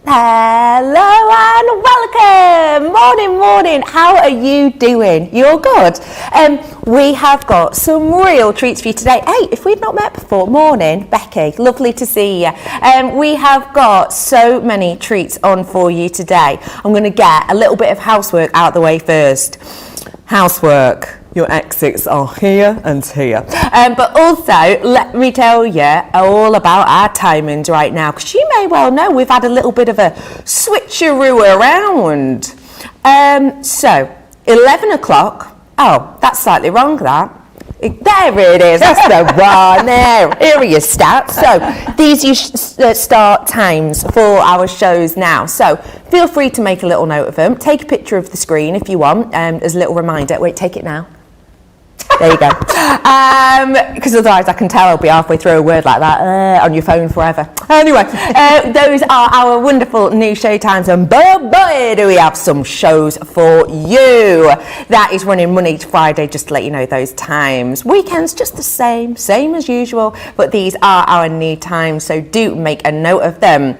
Hello and welcome. Morning. How are you doing? You're good. We have got some real treats for you today. Hey, if we've not met before, morning, Becky. Lovely to see you. We have got so many treats on for you today. I'm going to get a little bit of housework out the way first. Housework. Your exits are here and here. But also, let me tell you all about our timings right now, because you may well know we've had a little bit of a switcheroo around. So, 11 o'clock. Oh, that's slightly wrong, that. There it is, that's the one. There, here are your stats. So, these are your start times for our shows now. So, feel free to make a little note of them. Take a picture of the screen if you want, as a little reminder. Wait, take it now. There you go. Because otherwise I can tell I'll be halfway through a word like that on your phone forever. Anyway, those are our wonderful new show times, and boy, do we have some shows for you. That is running Monday to Friday, just to let you know those times. Weekends just the same as usual, but these are our new times, so do make a note of them.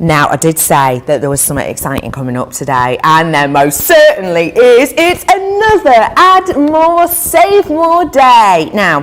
Now, I did say that there was something exciting coming up today, and there most certainly is. It's another Add More, Save More Day. Now,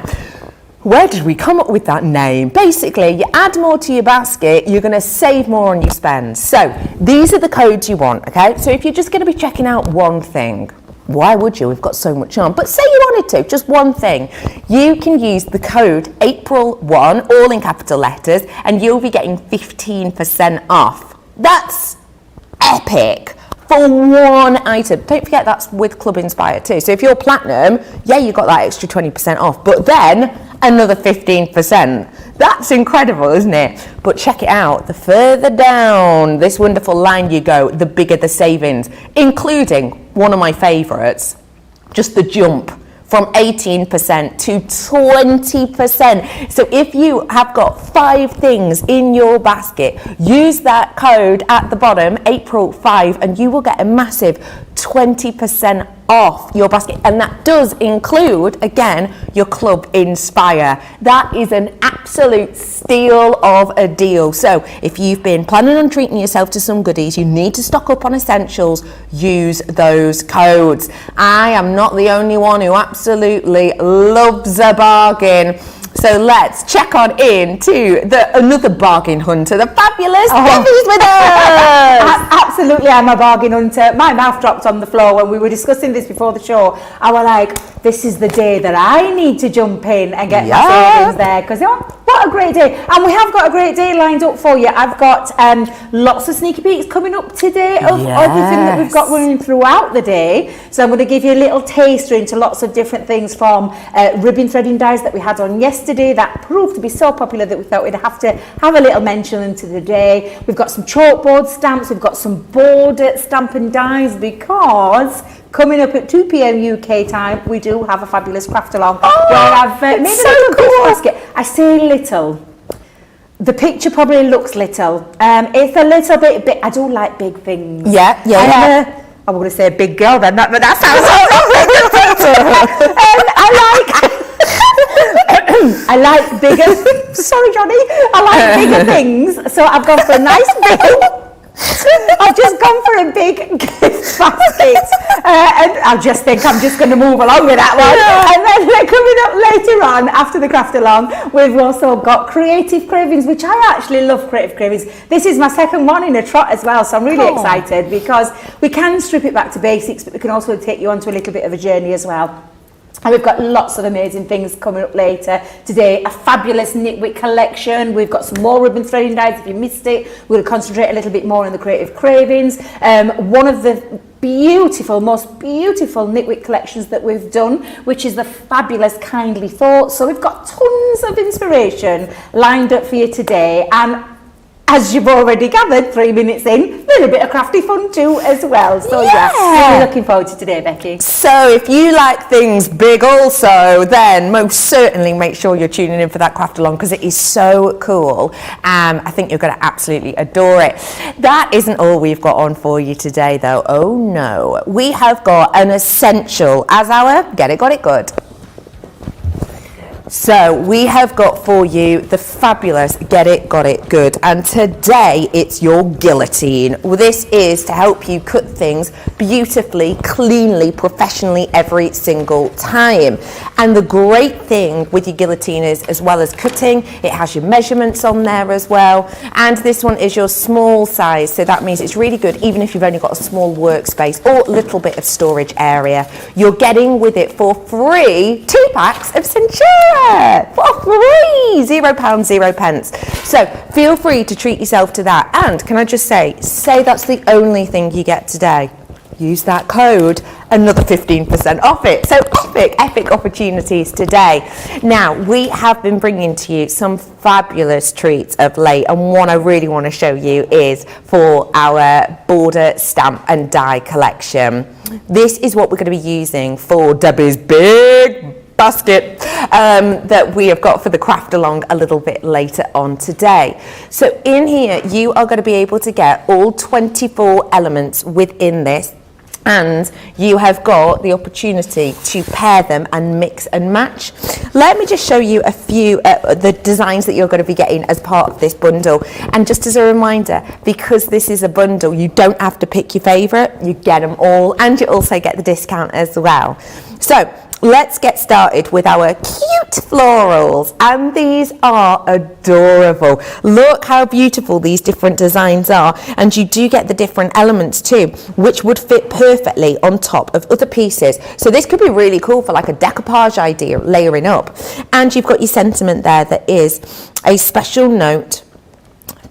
where did we come up with that name? Basically, you add more to your basket, you're going to save more on your spend. So, these are the codes you want, okay? So, if you're just going to be checking out one thing, why would you? We've got so much on. But say you wanted to, just one thing. You can use the code April1, all in capital letters, and you'll be getting 15% off. That's epic for one item. Don't forget that's with Club Inspire too. So if you're platinum, yeah, you got that extra 20% off, but then another 15%. That's incredible, isn't it? But check it out. The further down this wonderful line you go, the bigger the savings, including one of my favourites, just the jump from 18% to 20%. So if you have got 5 things in your basket, use that code at the bottom, April5, and you will get a massive 20% off your basket. And that does include, again, your Club Inspire. That is an absolute steal of a deal. So if you've been planning on treating yourself to some goodies, you need to stock up on essentials, use those codes. I am not the only one who absolutely loves a bargain. So let's check on in to another bargain hunter, the fabulous Debbie's with us. Absolutely, I'm a bargain hunter. My mouth dropped on the floor when we were discussing this before the show. I was like, this is the day that I need to jump in and get my savings there, because what a great day. And we have got a great day lined up for you. I've got lots of sneaky peeks coming up today of everything that we've got running throughout the day. So I'm going to give you a little taster into lots of different things, from ribbon threading dies that we had on yesterday that proved to be so popular that we thought we'd have to have a little mention into the day. We've got some chalkboard stamps, we've got some board stamp and dies, because coming up at 2 p.m. UK time, we do have a fabulous craft along where I've made a little gift basket. I say little. The picture probably looks little. It's a little bit big. I do like big things. Yeah. I'm going to say big girl then, but that sounds I like bigger. Sorry, Johnny. I like bigger things, so I've gone for a nice big. I've just gone for a big gift basket, and I just think I'm just going to move along with that one. And then coming up later on, after the craft along, we've also got Creative Cravings, which I actually love. Creative Cravings. This is my second one in a trot as well, so I'm really excited, because we can strip it back to basics, but we can also take you onto a little bit of a journey as well. And we've got lots of amazing things coming up later today. A fabulous knitwear collection. We've got some more ribbon threading dies if you missed it. We're going to concentrate a little bit more on the Creative Cravings. One of the most beautiful knitwear collections that we've done, which is the fabulous Kindly Thoughts. So we've got tons of inspiration lined up for you today. And as you've already gathered, 3 minutes in, a little bit of crafty fun too as well. So really looking forward to today, Becky. So if you like things big also, then most certainly make sure you're tuning in for that craft along, because it is so cool. I think you're going to absolutely adore it. That isn't all we've got on for you today though. Oh no. We have got an essential as our Get It Got It Good. So we have got for you the fabulous Get It, Got It Good, and today it's your guillotine. Well, this is to help you cut things beautifully, cleanly, professionally every single time. And the great thing with your guillotine is, as well as cutting, it has your measurements on there as well. And this one is your small size, so that means it's really good even if you've only got a small workspace or a little bit of storage area. You're getting with it for free 2 packs of Centura. For free! £0, 0 pence. So feel free to treat yourself to that. And can I just say that's the only thing you get today. Use that code, another 15% off it. So epic opportunities today. Now, we have been bringing to you some fabulous treats of late, and one I really want to show you is for our border stamp and die collection. This is what we're going to be using for Debbie's big basket that we have got for the craft along a little bit later on today. So in here, you are going to be able to get all 24 elements within this, and you have got the opportunity to pair them and mix and match. Let me just show you a few the designs that you're going to be getting as part of this bundle. And just as a reminder, because this is a bundle, you don't have to pick your favourite, you get them all, and you also get the discount as well. So let's get started with our cute florals, and these are adorable. Look how beautiful these different designs are, and you do get the different elements too, which would fit perfectly on top of other pieces. So this could be really cool for like a decoupage idea, layering up. And you've got your sentiment there that is a special note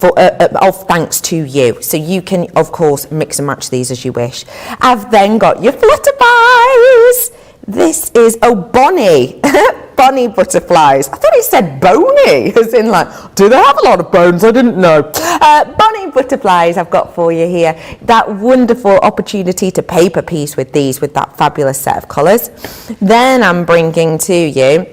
of thanks to you. So you can, of course, mix and match these as you wish. I've then got your flutterpies. This is, Bonnie. Bonnie butterflies. I thought it said bony, as in like, do they have a lot of bones? I didn't know. Bonnie butterflies I've got for you here. That wonderful opportunity to paper piece with these, with that fabulous set of colours. Then I'm bringing to you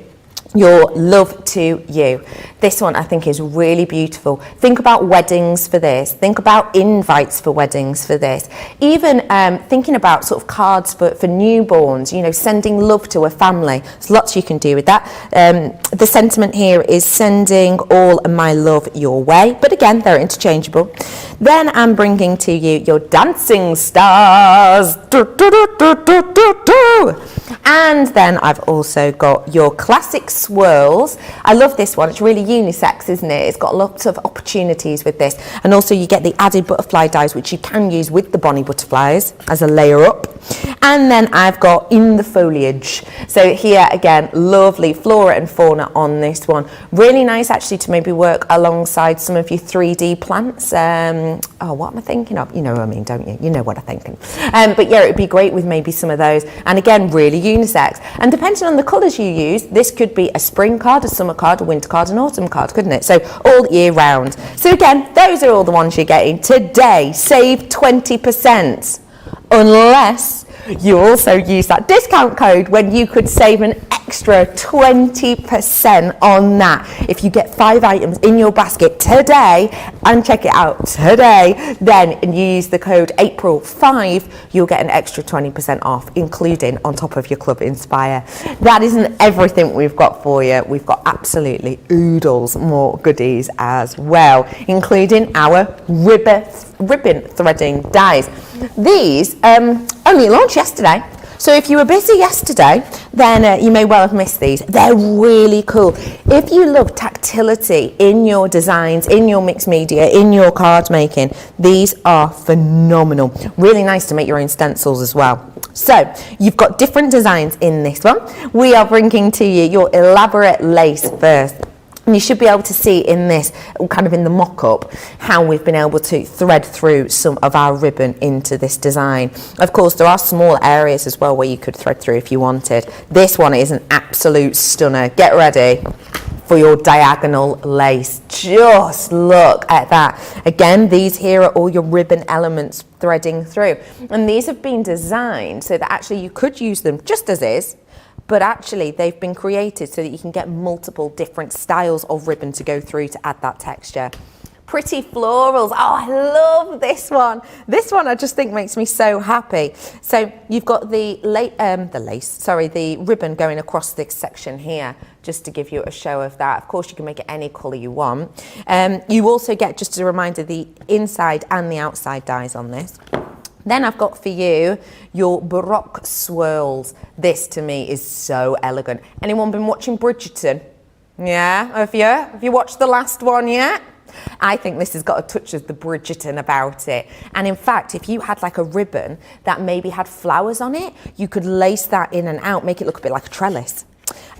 your Love to You. This one I think is really beautiful. Think about weddings for this. Think about invites for weddings for this. Even thinking about sort of cards for newborns, you know, sending love to a family. There's lots you can do with that. The sentiment here is sending all my love your way. But again, they're interchangeable. Then I'm bringing to you your dancing stars. And then I've also got your classic swirls. I love this one. It's really unisex, isn't it? It's got lots of opportunities with this. And also you get the added butterfly dies, which you can use with the Bonnie butterflies as a layer up. And then I've got In the Foliage. So here again, lovely flora and fauna on this one. Really nice actually to maybe work alongside some of your 3D plants. What am I thinking of? You know what I mean, don't you? You know what I'm thinking. But yeah, it would be great with maybe some of those. And again, really unisex. And depending on the colours you use, this could be a spring card, a summer card, a winter card, an autumn card, couldn't it? So all year round. So again, those are all the ones you're getting today. Save 20%. Unless you also use that discount code when you could save an extra 20% on that. If you get 5 items in your basket today, and check it out today, then and you use the code April5, you'll get an extra 20% off, including on top of your Club Inspire. That isn't everything we've got for you. We've got absolutely oodles more goodies as well, including our ribbon threading dies. These only launched yesterday. So if you were busy yesterday, then you may well have missed these. They're really cool. If you love tactility in your designs, in your mixed media, in your card making, these are phenomenal. Really nice to make your own stencils as well. So you've got different designs in this one. We are bringing to you your elaborate lace first. And you should be able to see in this, kind of in the mock-up, how we've been able to thread through some of our ribbon into this design. Of course, there are small areas as well where you could thread through if you wanted. This one is an absolute stunner. Get ready for your diagonal lace. Just look at that. Again, these here are all your ribbon elements threading through. And these have been designed so that actually you could use them just as is, but actually they've been created so that you can get multiple different styles of ribbon to go through to add that texture. Pretty florals. Oh, I love this one. This one I just think makes me so happy. So you've got the ribbon going across this section here, just to give you a show of that. Of course, you can make it any colour you want. You also get, just as a reminder, the inside and the outside dies on this. Then I've got for you your Baroque swirls. This to me is so elegant. Anyone been watching Bridgerton? Yeah, have you? Have you watched the last one yet? I think this has got a touch of the Bridgerton about it. And in fact, if you had like a ribbon that maybe had flowers on it, you could lace that in and out, make it look a bit like a trellis.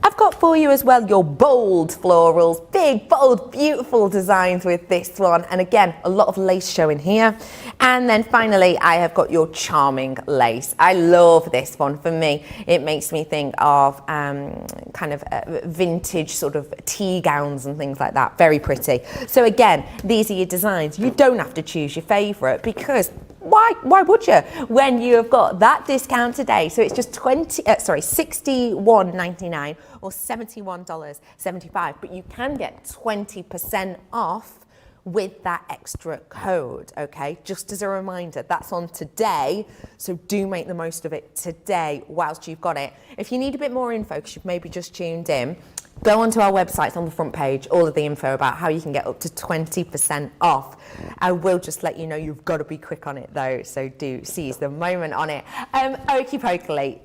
I've got for you as well your bold florals, big, bold, beautiful designs with this one. And again, a lot of lace showing here. And then finally, I have got your charming lace. I love this one. For me, it makes me think of kind of vintage sort of tea gowns and things like that. Very pretty. So again, these are your designs. You don't have to choose your favourite, because why would you, when you have got that discount today? So it's just $61.99 or $71.75, but you can get 20% off with that extra code, okay? Just as a reminder, that's on today, so do make the most of it today whilst you've got it. If you need a bit more info, because you've maybe just tuned in, go onto our website on the front page, all of the info about how you can get up to 20% off. I will just let you know you've got to be quick on it though, so do seize the moment on it. Okie pokely,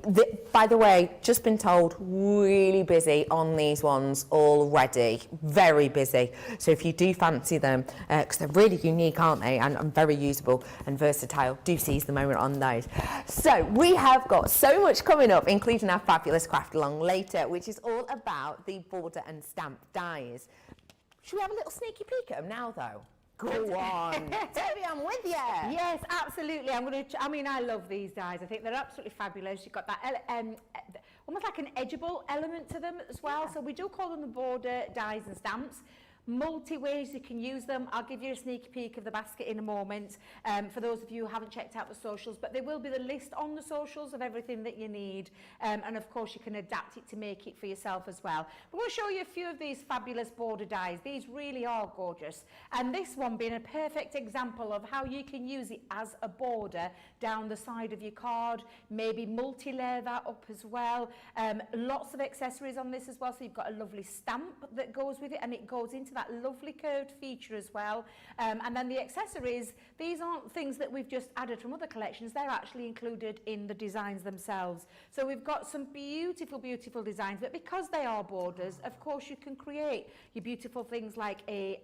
by the way, just been told, really busy on these ones already, very busy. So if you do fancy them, because they're really unique, aren't they, and very usable and versatile, do seize the moment on those. So we have got so much coming up, including our fabulous craft along later, which is all about the border and stamp dies. Should we have a little sneaky peek at them now though? Go on. Debbie, I'm with you. Yes, absolutely. I mean, I love these dies. I think they're absolutely fabulous. You've got that almost like an edgeable element to them as well. Yeah. So we do call them the border dies and stamps. Multi ways you can use them. I'll give you a sneak peek of the basket in a moment, for those of you who haven't checked out the socials, but there will be the list on the socials of everything that you need, and of course you can adapt it to make it for yourself as well. We're going to show you a few of these fabulous border dies. These really are gorgeous, and this one being a perfect example of how you can use it as a border down the side of your card, maybe multi-layer that up as well. Lots of accessories on this as well, so you've got a lovely stamp that goes with it, and it goes into that lovely curved feature as well. And then the accessories, these aren't things that we've just added from other collections, they're actually included in the designs themselves. So we've got some beautiful, beautiful designs, but because they are borders, of course you can create your beautiful things like a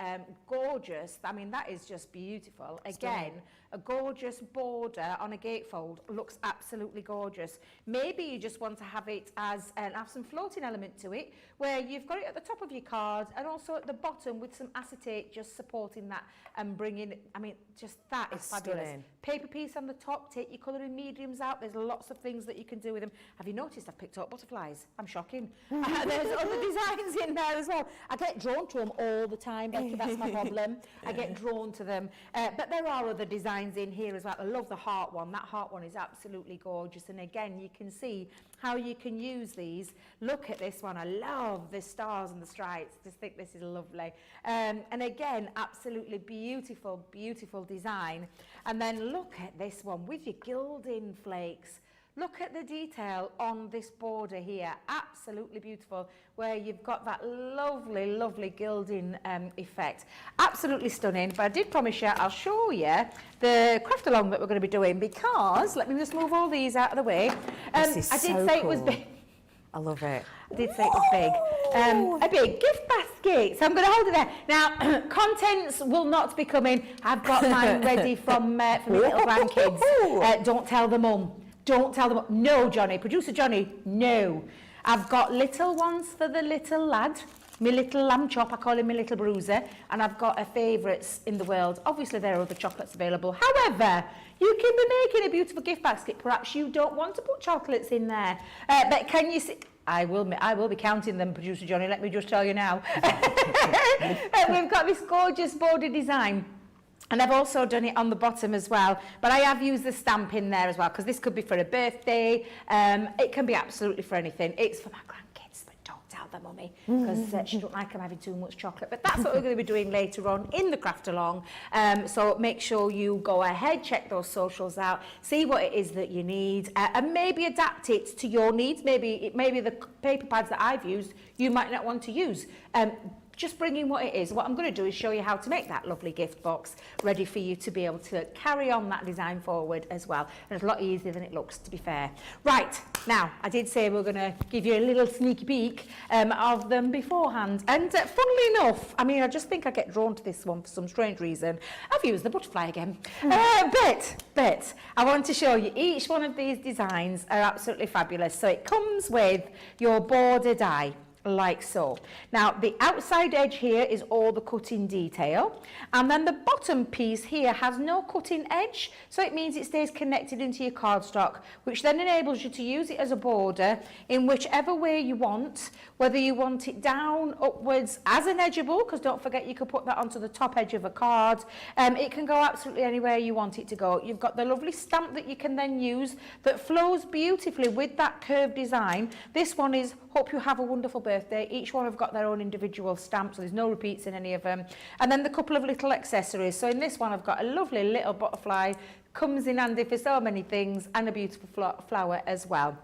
gorgeous, I mean that is just beautiful. Again, a gorgeous border on a gatefold looks absolutely gorgeous. Maybe you just want to have it as, have some floating element to it, where you've got it at the top of your card and also at the bottom with some acetate just supporting that and bringing, I mean, just that is fabulous. Stunning. Paper piece on the top, take your colouring mediums out. There's lots of things that you can do with them. Have you noticed I've picked up butterflies? I'm shocking. There's other designs in there as well. I get drawn to them all the time, Becky, that's my problem. I get drawn to them. But there are other designs in here as well. I love the heart one. That heart one is absolutely gorgeous. And again, you can see how you can use these. Look at this one. I love the stars and the stripes. Just think this is lovely. And again, absolutely beautiful, beautiful design. And then look at this one with your gilding flakes. Look at the detail on this border here. Absolutely beautiful, where you've got that lovely, lovely gilding effect. Absolutely stunning. But I did promise you I'll show you the craft along that we're going to be doing, because, let me just move all these out of the way. This is I did so say cool. It was big. I love it. I did say it was big. A big gift basket. So I'm going to hold it there. Now, contents will not be coming. I've got mine ready from my little grandkids. Don't tell the mum. Don't tell them. No, Johnny. Producer Johnny, no. I've got little ones for the little lad. My little lamb chop, I call him my little bruiser. And I've got a favourites in the world. Obviously, there are other chocolates available. However, you can be making a beautiful gift basket. Perhaps you don't want to put chocolates in there. But can you see... I will be counting them, Producer Johnny. Let me just tell you now. We've got this gorgeous border design. And I've also done it on the bottom as well, but I have used the stamp in there as well, because this could be for a birthday. It can be absolutely for anything. It's for my grandkids, but don't tell bother, Mummy, because she don't like them having too much chocolate. But that's what we're going to be doing later on in the craft along. So make sure you go ahead, check those socials out, see what it is that you need, and maybe adapt it to your needs. Maybe the paper pads that I've used, you might not want to use. Just bring in what it is. What I'm going to do is show you how to make that lovely gift box ready for you to be able to carry on that design forward as well. And it's a lot easier than it looks, to be fair. Right, now, I did say we're going to give you a little sneaky peek of them beforehand. And funnily enough, I mean, I just think I get drawn to this one for some strange reason. I've used the butterfly again. But I want to show you each one of these designs are absolutely fabulous. So it comes with your border die, like so. Now the outside edge here is all the cutting detail, and then the bottom piece here has no cutting edge, so it means it stays connected into your cardstock, which then enables you to use it as a border in whichever way you want, whether you want it down, upwards, as an edgeable, because don't forget you could put that onto the top edge of a card. It can go absolutely anywhere you want it to go. You've got the lovely stamp that you can then use that flows beautifully with that curved design. This one is hope you have a wonderful birthday. Each one have got their own individual stamp, so there's no repeats in any of them. And then the couple of little accessories. So in this one I've got a lovely little butterfly, comes in handy for so many things, and a beautiful flower as well.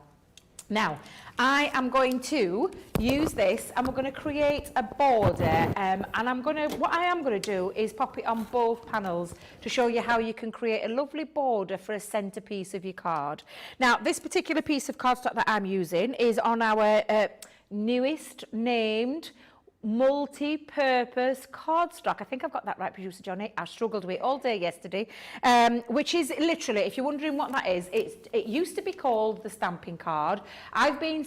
Now, I am going to use this and we're going to create a border, and what I am going to do is pop it on both panels to show you how you can create a lovely border for a centerpiece of your card. Now, this particular piece of cardstock that I'm using is on our newest named multi-purpose cardstock. I think I've got that right, producer Johnny. I struggled with it all day yesterday, which is literally, if you're wondering what that is, it used to be called the stamping card. I've been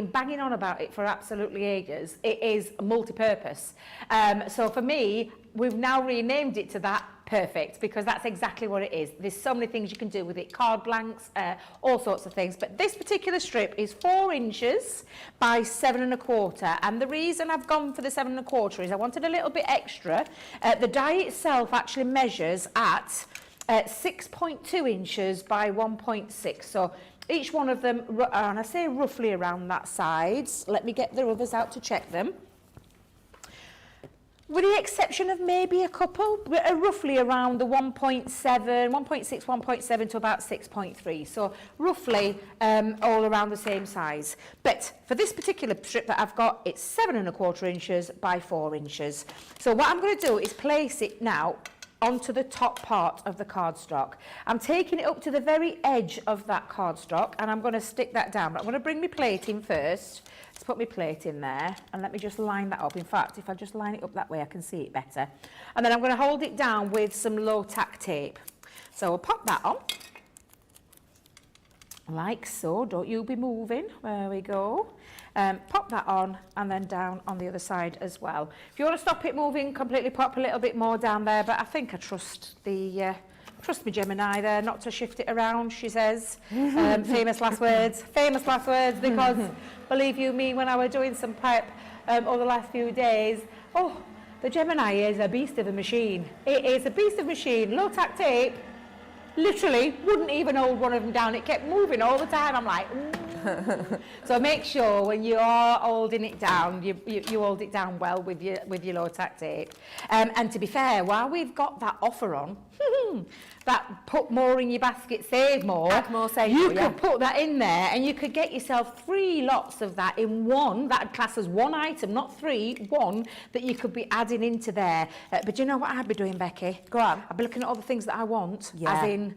banging on about it for absolutely ages. It is multi-purpose. So for me, we've now renamed it to that. Perfect, because that's exactly what it is. There's so many things you can do with it, card blanks, all sorts of things. But this particular strip is 4 inches by 7 1/4. And the reason I've gone for the 7 1/4 is I wanted a little bit extra. The die itself actually measures at 6.2 inches by 1.6. So each one of them, and I say roughly around that size. Let me get the others out to check them. With the exception of maybe a couple, roughly around the 1.7, 1.6, 1.7 to about 6.3. So roughly all around the same size. But for this particular strip that I've got, it's 7 1/4 inches by 4 inches. So what I'm going to do is place it now onto the top part of the cardstock. I'm taking it up to the very edge of that cardstock and I'm going to stick that down. But I'm going to bring my plate in first. Let's put my plate in there and let me just line that up. In fact, if I just line it up that way, I can see it better. And then I'm going to hold it down with some low tack tape. So we'll pop that on. Like so, don't you be moving. There we go. Pop that on and then down on the other side as well. If you want to stop it moving completely, pop a little bit more down there, but I think I trust my Gemini there not to shift it around, she says. Famous last words, because believe you me, when I was doing some prep over the last few days, the Gemini is a beast of a machine. It is a beast of a machine. Low tack tape, literally wouldn't even hold one of them down. It kept moving all the time. I'm like, so make sure when you are holding it down, you hold it down well with your low tack tape. And to be fair, while we've got that offer on, that put more in your basket, save more. Add more, save you more, yeah. could put that in there and you could get yourself 3 lots of that in one. That class as one item, not 3, one that you could be adding into there. But you know what I'd be doing, Becky? Go on. I'd be looking at all the things that I want, Yeah. as in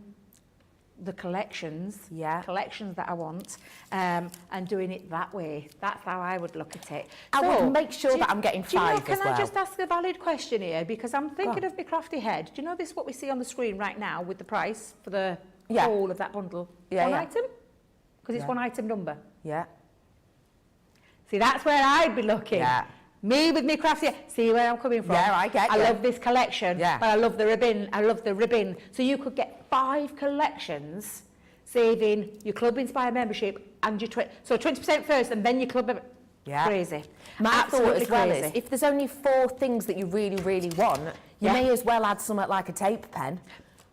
the collections that I want, and doing it that way. That's how I would look at it. I would make sure that I'm getting 5 can as well. I just ask a valid question here, because I'm thinking of my crafty head. Do you know this, what we see on the screen right now with the price for the whole of that bundle? One item? Because it's one item number. Yeah. See, that's where I'd be looking. Yeah. Me with me crafty, see where I'm coming from. Yeah, I get you. I love this collection, Yeah. but I love the ribbon. So you could get 5 collections, saving your Club Inspire membership and your 20% first, and then your club membership. Yeah. Crazy. My thought as well crazy. is, if there's only 4 things that you really, really want, you may as well add something like a tape pen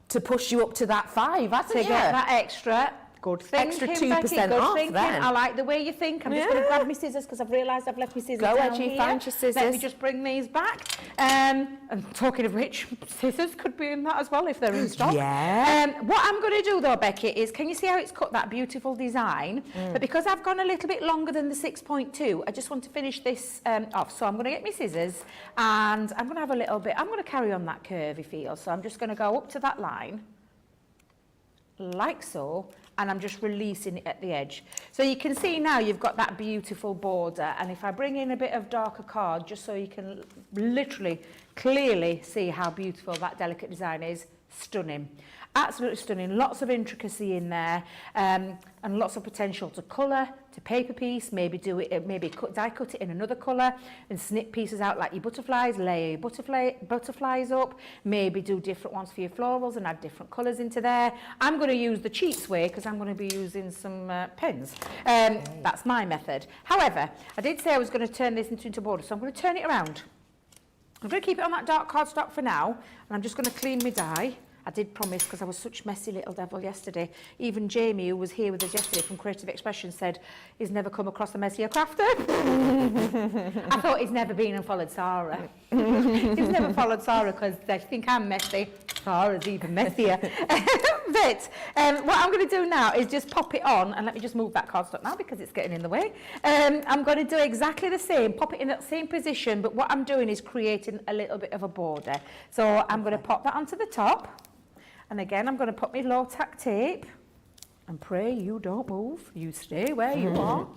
to push you up to that 5, hasn't To you? get that extra Good thinking, Extra 2% Becky, good off thinking. then. I like the way you think. I'm just going to grab my scissors because I've realised I've left my scissors Go, down Edgy, here. find your scissors. Let me just bring these back. And talking of which, scissors could be in that as well if they're in stock. Yeah. What I'm going to do though, Becky, is can you see how it's cut that beautiful design? But because I've gone a little bit longer than the 6.2, I just want to finish this off. So I'm going to get my scissors and I'm going to have a little bit, I'm going to carry on that curvy feel. So I'm just going to go up to that line, like so, and I'm just releasing it at the edge. So you can see now you've got that beautiful border, and if I bring in a bit of darker card just so you can literally clearly see how beautiful that delicate design is, stunning, absolutely stunning. Lots of intricacy in there, and lots of potential to colour, to paper piece, maybe do it, maybe die cut it in another colour and snip pieces out like your butterflies, layer your butterflies up, maybe do different ones for your florals and add different colours into there. I'm going to use the cheats way because I'm going to be using some pens. That's my method. However, I did say I was going to turn this into a border, so I'm going to turn it around. I'm going to keep it on that dark cardstock for now, and I'm just going to clean my die. I did promise because I was such messy little devil yesterday. Even Jamie, who was here with us yesterday from Creative Expression, said he's never come across a messier crafter. I thought he's never been and followed Sarah. He's never followed Sarah because they think I'm messy. Sarah's even messier. But what I'm going to do now is just pop it on, and let me just move that cardstock now because it's getting in the way. I'm going to do exactly the same, pop it in that same position, but what I'm doing is creating a little bit of a border. So I'm going to pop that onto the top, and again I'm going to put my low tack tape and pray you don't move, you stay where you are.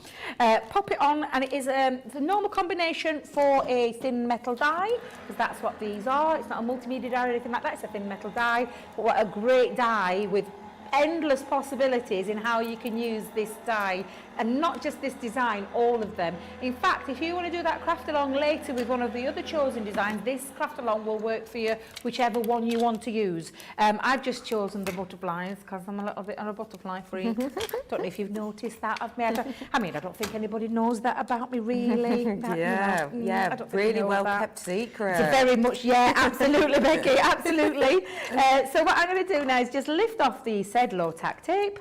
Pop it on, and it is the normal combination for a thin metal die, because that's what these are. It's not a multimedia die or anything like that, it's a thin metal die. But what a great die with endless possibilities in how you can use this die, and not just this design, all of them. In fact, if you want to do that craft along later with one of the other chosen designs, this craft along will work for you, whichever one you want to use. I've just chosen the butterflies because I'm a little bit of a butterfly freak. Don't know if you've noticed that of me. I don't think anybody knows that about me, really. Yeah, I don't think really you know well that. kept secret. It's a very much, yeah, absolutely, Becky, absolutely. So what I'm going to do now is just lift off the said low tack tape.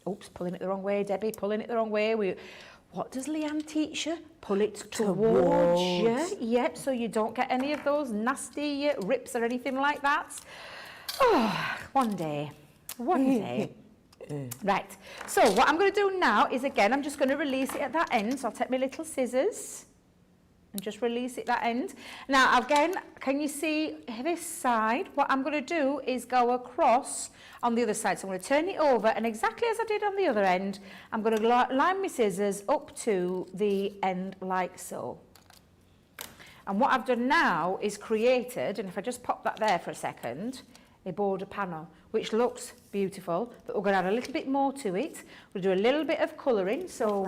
Oops, pulling it the wrong way, Debbie, pulling it the wrong way. What does Leanne teach you? Pull it towards you. Yep, so you don't get any of those nasty rips or anything like that. Oh, one day. Right, so what I'm going to do now is, again, I'm just going to release it at that end. So I'll take my little scissors and just release it that end. Now, again, can you see this side? What I'm going to do is go across on the other side. So I'm going to turn it over, and exactly as I did on the other end, I'm going to line my scissors up to the end like so. And what I've done now is created, and if I just pop that there for a second, a border panel, which looks beautiful, but we're going to add a little bit more to it. We'll do a little bit of colouring. So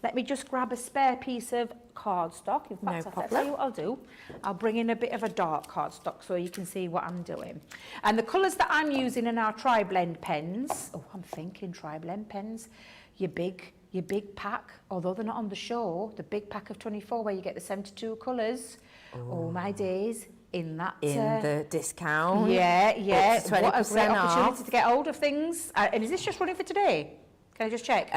let me just grab a spare piece of cardstock. In fact, I'll tell you what I'll do. I'll bring in a bit of a dark cardstock so you can see what I'm doing. And the colours that I'm using in our tri-blend pens, I'm thinking tri-blend pens, your big pack, although they're not on the show, the big pack of 24 where you get the 72 colours. Oh my days. In the discount, yeah, 20% what a great opportunity off. to get hold of things. And is this just running for today? Can I just check?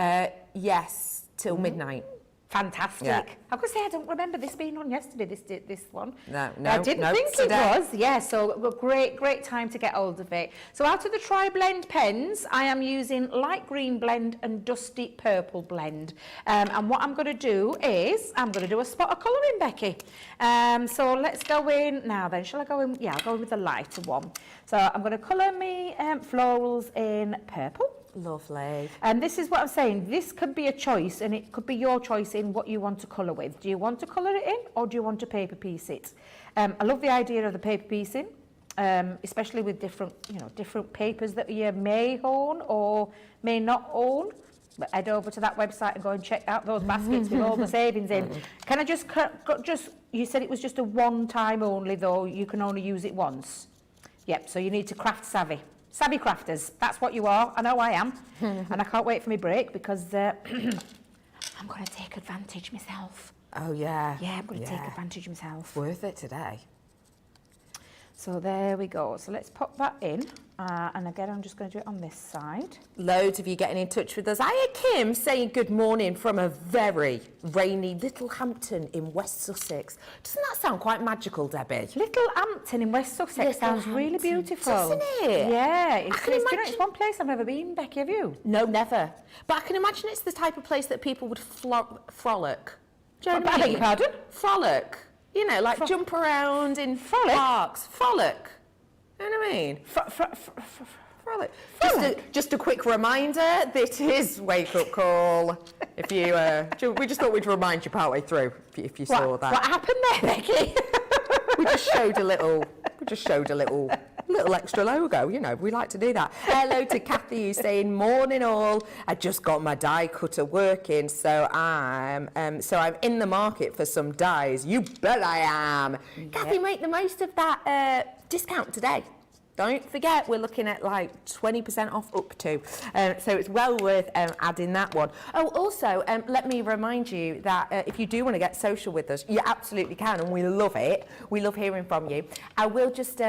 Yes, till midnight. Fantastic. Yeah. I was going to say, I don't remember this being on yesterday, this one. No, I didn't think today. it was. Yeah, so great time to get hold of it. So out of the tri-blend pens, I am using light green blend and dusty purple blend. And what I'm going to do is, I'm going to do a spot of colouring, Becky. So let's go in now then. Shall I go in? Yeah, I'll go in with the lighter one. So I'm going to colour me florals in purple. Lovely. And this is what I'm saying, this could be a choice, and it could be your choice in what you want to colour with. Do you want to colour it in, or do you want to paper piece it? I love the idea of the paper piecing, especially with different papers that you may own or may not own. But head over to that website and go and check out those baskets with all the savings in. Can I just you said it was just a one time only though, you can only use it once. Yep, so you need to craft savvy. Savvy crafters, that's what you are. I know I am. And I can't wait for my break because I'm going to take advantage myself. Oh, yeah. Yeah, I'm going to take advantage myself. Worth it today. So there we go. So let's pop that in. And again, I'm just going to do it on this side. Loads of you getting in touch with us. Hiya, Kim, saying good morning from a very rainy Littlehampton in West Sussex. Doesn't that sound quite magical, Debbie? Littlehampton in West Sussex sounds really beautiful. Doesn't it? Yeah, it's one place I've never been, Becky, have you? No, never. But I can imagine it's the type of place that people would frolic. Do you know what I I beg mean? your pardon? Frolic. You know, like jump around in parks. Frolic. You know what I mean? Frolic. Just a quick reminder, this is Wake Up Call. If you, we just thought we'd remind you partway through if you saw that. What happened there, Becky? We just showed a little extra logo, you know, we like to do that. Hello to Kathy, who's saying, morning all. I just got my die cutter working, so I'm in the market for some dies. You bet I am. Yeah. Kathy, make the most of that discount today. Don't forget, we're looking at like 20% off up to. So it's well worth adding that one. Oh, also, let me remind you that if you do want to get social with us, you absolutely can, and we love it. We love hearing from you. I will just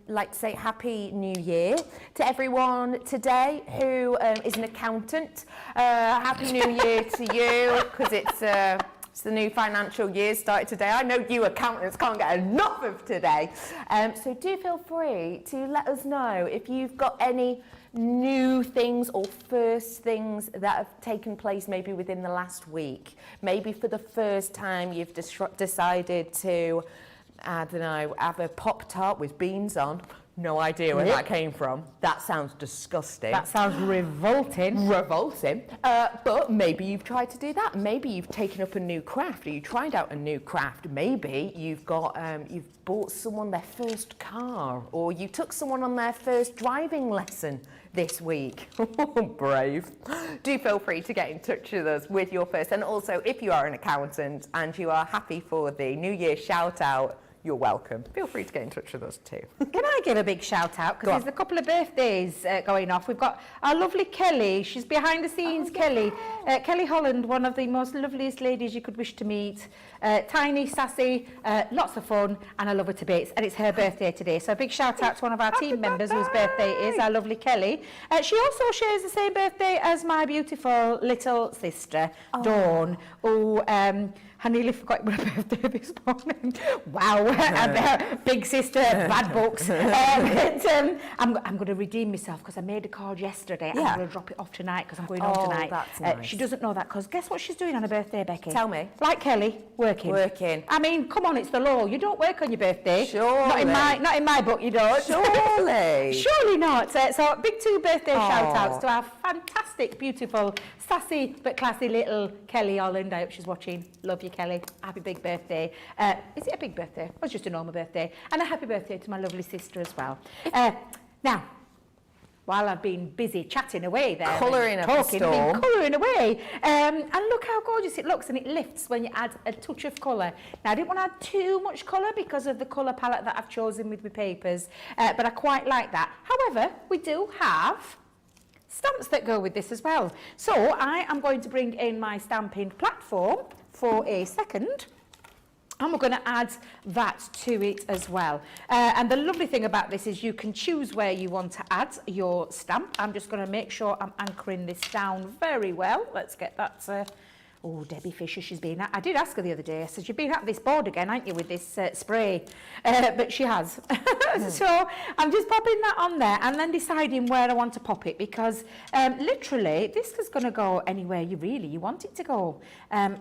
like to say Happy New Year to everyone today who is an accountant. Happy New Year to you, because it's the new financial year started today. I know you accountants can't get enough of today. So do feel free to let us know if you've got any new things or first things that have taken place maybe within the last week. Maybe for the first time you've decided to, I don't know, have a Pop-Tart with beans on. No idea where that came from. That sounds disgusting. That sounds revolting. But maybe you've tried to do that. Maybe you've taken up a new craft, or you tried out a new craft. Maybe you've got you've bought someone their first car, or you took someone on their first driving lesson this week. Brave. Do feel free to get in touch with us with your first. And also, if you are an accountant and you are happy for the New Year shout out, you're welcome. Feel free to get in touch with us too. Can I give a big shout out? Because there's a couple of birthdays going off. We've got our lovely Kelly. She's behind the scenes, Kelly. Kelly Holland, one of the most loveliest ladies you could wish to meet. Tiny, sassy, lots of fun, and I love her to bits. And it's her birthday today. So a big shout out to one of our team members whose birthday is our lovely Kelly. She also shares the same birthday as my beautiful little sister, Dawn, who I nearly forgot my birthday this morning. Wow, big sister, bad books. I'm going to redeem myself because I made a card yesterday and I'm going to drop it off tonight because I'm going home tonight. That's nice. She doesn't know that because guess what she's doing on her birthday, Becky? Tell me. Like Kelly, working. I mean, come on, it's the law. You don't work on your birthday. Surely. Not in my book, you don't. Surely. Surely not. So big two birthday shout outs to our fantastic, beautiful, sassy but classy little Kelly Holland. I hope she's watching. Love you, Kelly. Happy big birthday. Is it a big birthday? Or just a normal birthday? And a happy birthday to my lovely sister as well. Now, while I've been busy chatting away there, colouring up the store. I've been colouring away. And look how gorgeous it looks, and it lifts when you add a touch of colour. Now, I didn't want to add too much colour because of the colour palette that I've chosen with my papers, but I quite like that. However, we do have stamps that go with this as well. So I am going to bring in my stamping platform for a second, and we're going to add that to it as well. And the lovely thing about this is you can choose where you want to add your stamp. I'm just going to make sure I'm anchoring this down very well. Let's get that. Oh, Debbie Fisher, she's been at. I did ask her the other day. I said, you've been at this board again, haven't you, with this spray? But she has. So I'm just popping that on there and then deciding where I want to pop it, because literally this is going to go anywhere you want it to go.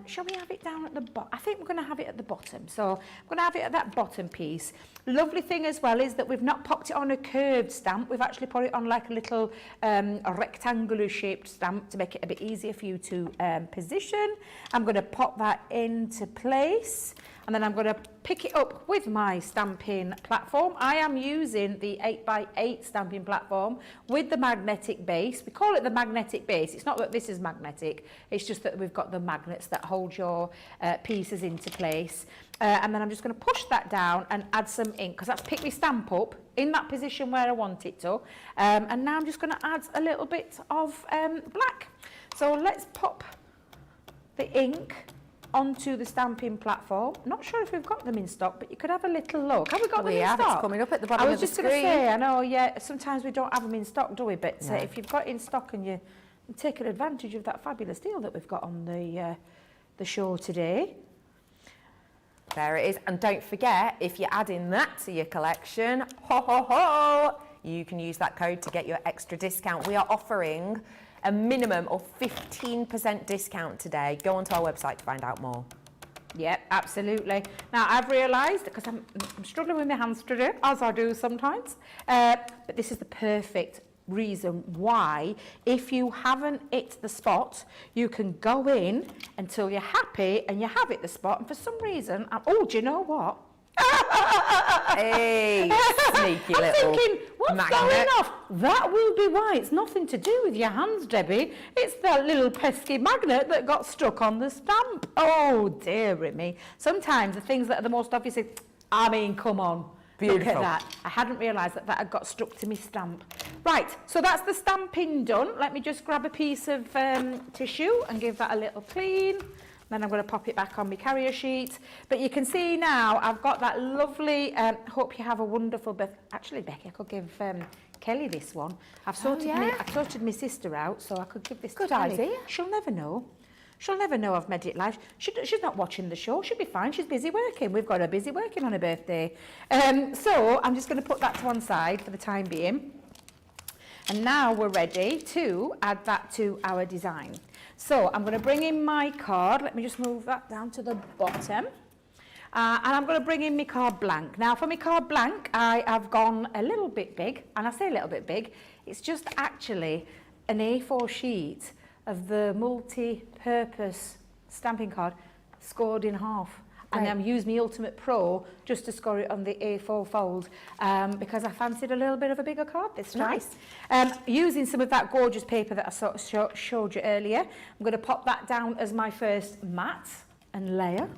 Shall we have it down at the bottom? I think we're going to have it at the bottom. So I'm going to have it at that bottom piece. Lovely thing as well is that we've not popped it on a curved stamp. We've actually put it on like a little a rectangular shaped stamp to make it a bit easier for you to position. I'm going to pop that into place, and then I'm going to pick it up with my stamping platform. I am using the 8x8 stamping platform with the magnetic base. We call it the magnetic base. It's not that this is magnetic, it's just that we've got the magnets that hold your pieces into place. And then I'm just going to push that down and add some ink, because that's picked my stamp up in that position where I want it to. And now I'm just going to add a little bit of black. So let's pop the ink onto the stamping platform. Not sure if we've got them in stock, but you could have a little look. Have we got them in stock? It's coming up at the bottom of the screen. I was just going to say, I know, yeah, sometimes we don't have them in stock, do we? But if you've got it in stock and you're taking advantage of that fabulous deal that we've got on the show today. There it is. And don't forget, if you're adding that to your collection, ho, ho, ho, you can use that code to get your extra discount. We are offering a minimum of 15% discount today. Go onto our website to find out more. Yep, absolutely. Now, I've realised, because I'm struggling with my hands today, as I do sometimes, but this is the perfect reason why, if you haven't hit the spot, you can go in until you're happy and you have hit the spot, and for some reason, do you know what? Hey, sneaky I'm little thinking, what's magnet going off? That will be why. It's nothing to do with your hands, Debbie. It's that little pesky magnet that got stuck on the stamp. Oh, dearie me. Sometimes the things that are the most obvious, I mean, come on. Beautiful. Look at that. I hadn't realised that had got stuck to my stamp. Right, so that's the stamping done. Let me just grab a piece of tissue and give that a little clean. Then I'm going to pop it back on my carrier sheet. But you can see now I've got that lovely, hope you have a wonderful actually, Becky, I could give Kelly this one. I've sorted my sister out, so I could give this to Kelly. Good idea. She'll never know. She'll never know I've made it live. She's not watching the show. She'll be fine. She's busy working. We've got her busy working on her birthday. So I'm just going to put that to one side for the time being. And now we're ready to add that to our design. So I'm going to bring in my card. Let me just move that down to the bottom. And I'm going to bring in my card blank. Now for my card blank, I have gone a little bit big. And I say a little bit big. It's just actually an A4 sheet of the multi-purpose stamping card scored in half. And I'm using my Ultimate Pro just to score it on the A4 fold because I fancied a little bit of a bigger card this time. Nice. Using some of that gorgeous paper that I sort of showed you earlier, I'm going to pop that down as my first mat and layer.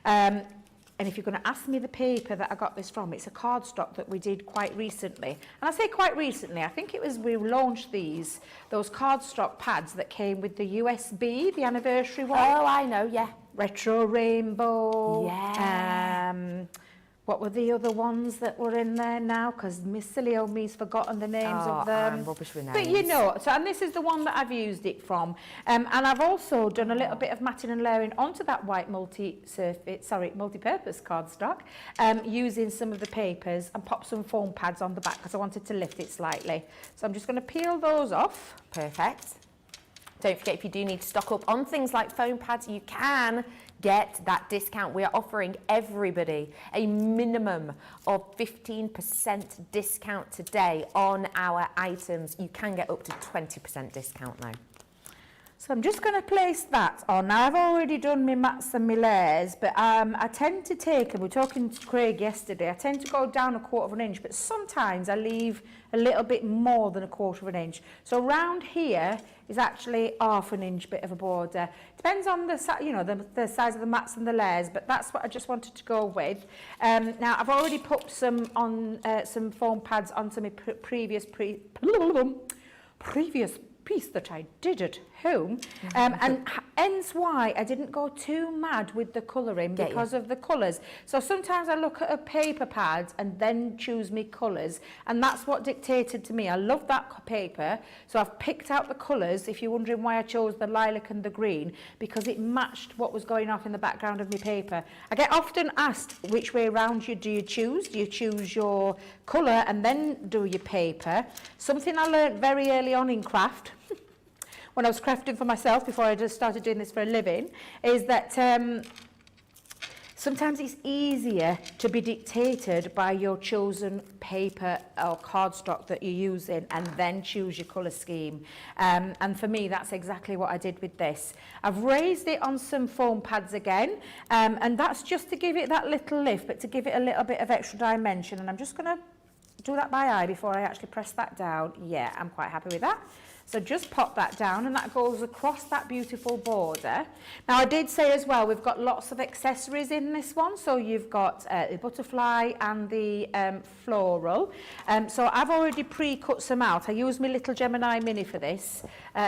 And if you're going to ask me the paper that I got this from, it's a cardstock that we did quite recently. And I say quite recently, I think it was we launched those cardstock pads that came with the USB, the anniversary one. Oh, I know, yeah. Retro Rainbow. Yeah. What were the other ones that were in there now? Because Miss Silly old me's forgotten the names of them. I'm rubbish with names. But you know, and this is the one that I've used it from. And I've also done a little bit of matting and layering onto that white multi-purpose cardstock, using some of the papers and pop some foam pads on the back because I wanted to lift it slightly. So I'm just going to peel those off. Perfect. Don't forget, if you do need to stock up on things like foam pads, you can get that discount. We are offering everybody a minimum of 15% discount today on our items. You can get up to 20% discount now. So I'm just going to place that on. Now I've already done my mats and my layers, but I tend to take, and we were talking to Craig yesterday, I tend to go down 1/4 inch, but sometimes I leave a little bit more than 1/4 inch. So around here is actually 1/2 inch bit of a border. Depends on the size of the mats and the layers, but that's what I just wanted to go with. Now I've already put some foam pads onto my previous piece that I did at home, and hence why I didn't go too mad with the colouring because of the colours. So sometimes I look at a paper pad and then choose me colours, and that's what dictated to me. I love that paper, so I've picked out the colours, if you're wondering why I chose the lilac and the green, because it matched what was going off in the background of my paper. I get often asked which way around do you choose? Do you choose your colour and then do your paper? Something I learned very early on in craft, when I was crafting for myself before I just started doing this for a living, is that sometimes it's easier to be dictated by your chosen paper or cardstock that you're using and then choose your colour scheme. And for me, that's exactly what I did with this. I've raised it on some foam pads again, and that's just to give it that little lift, but to give it a little bit of extra dimension. And I'm just going to do that by eye before I actually press that down. Yeah, I'm quite happy with that. So just pop that down, and that goes across that beautiful border. Now I did say as well, we've got lots of accessories in this one. So you've got the butterfly and the floral. So I've already pre-cut some out. I used my little Gemini Mini for this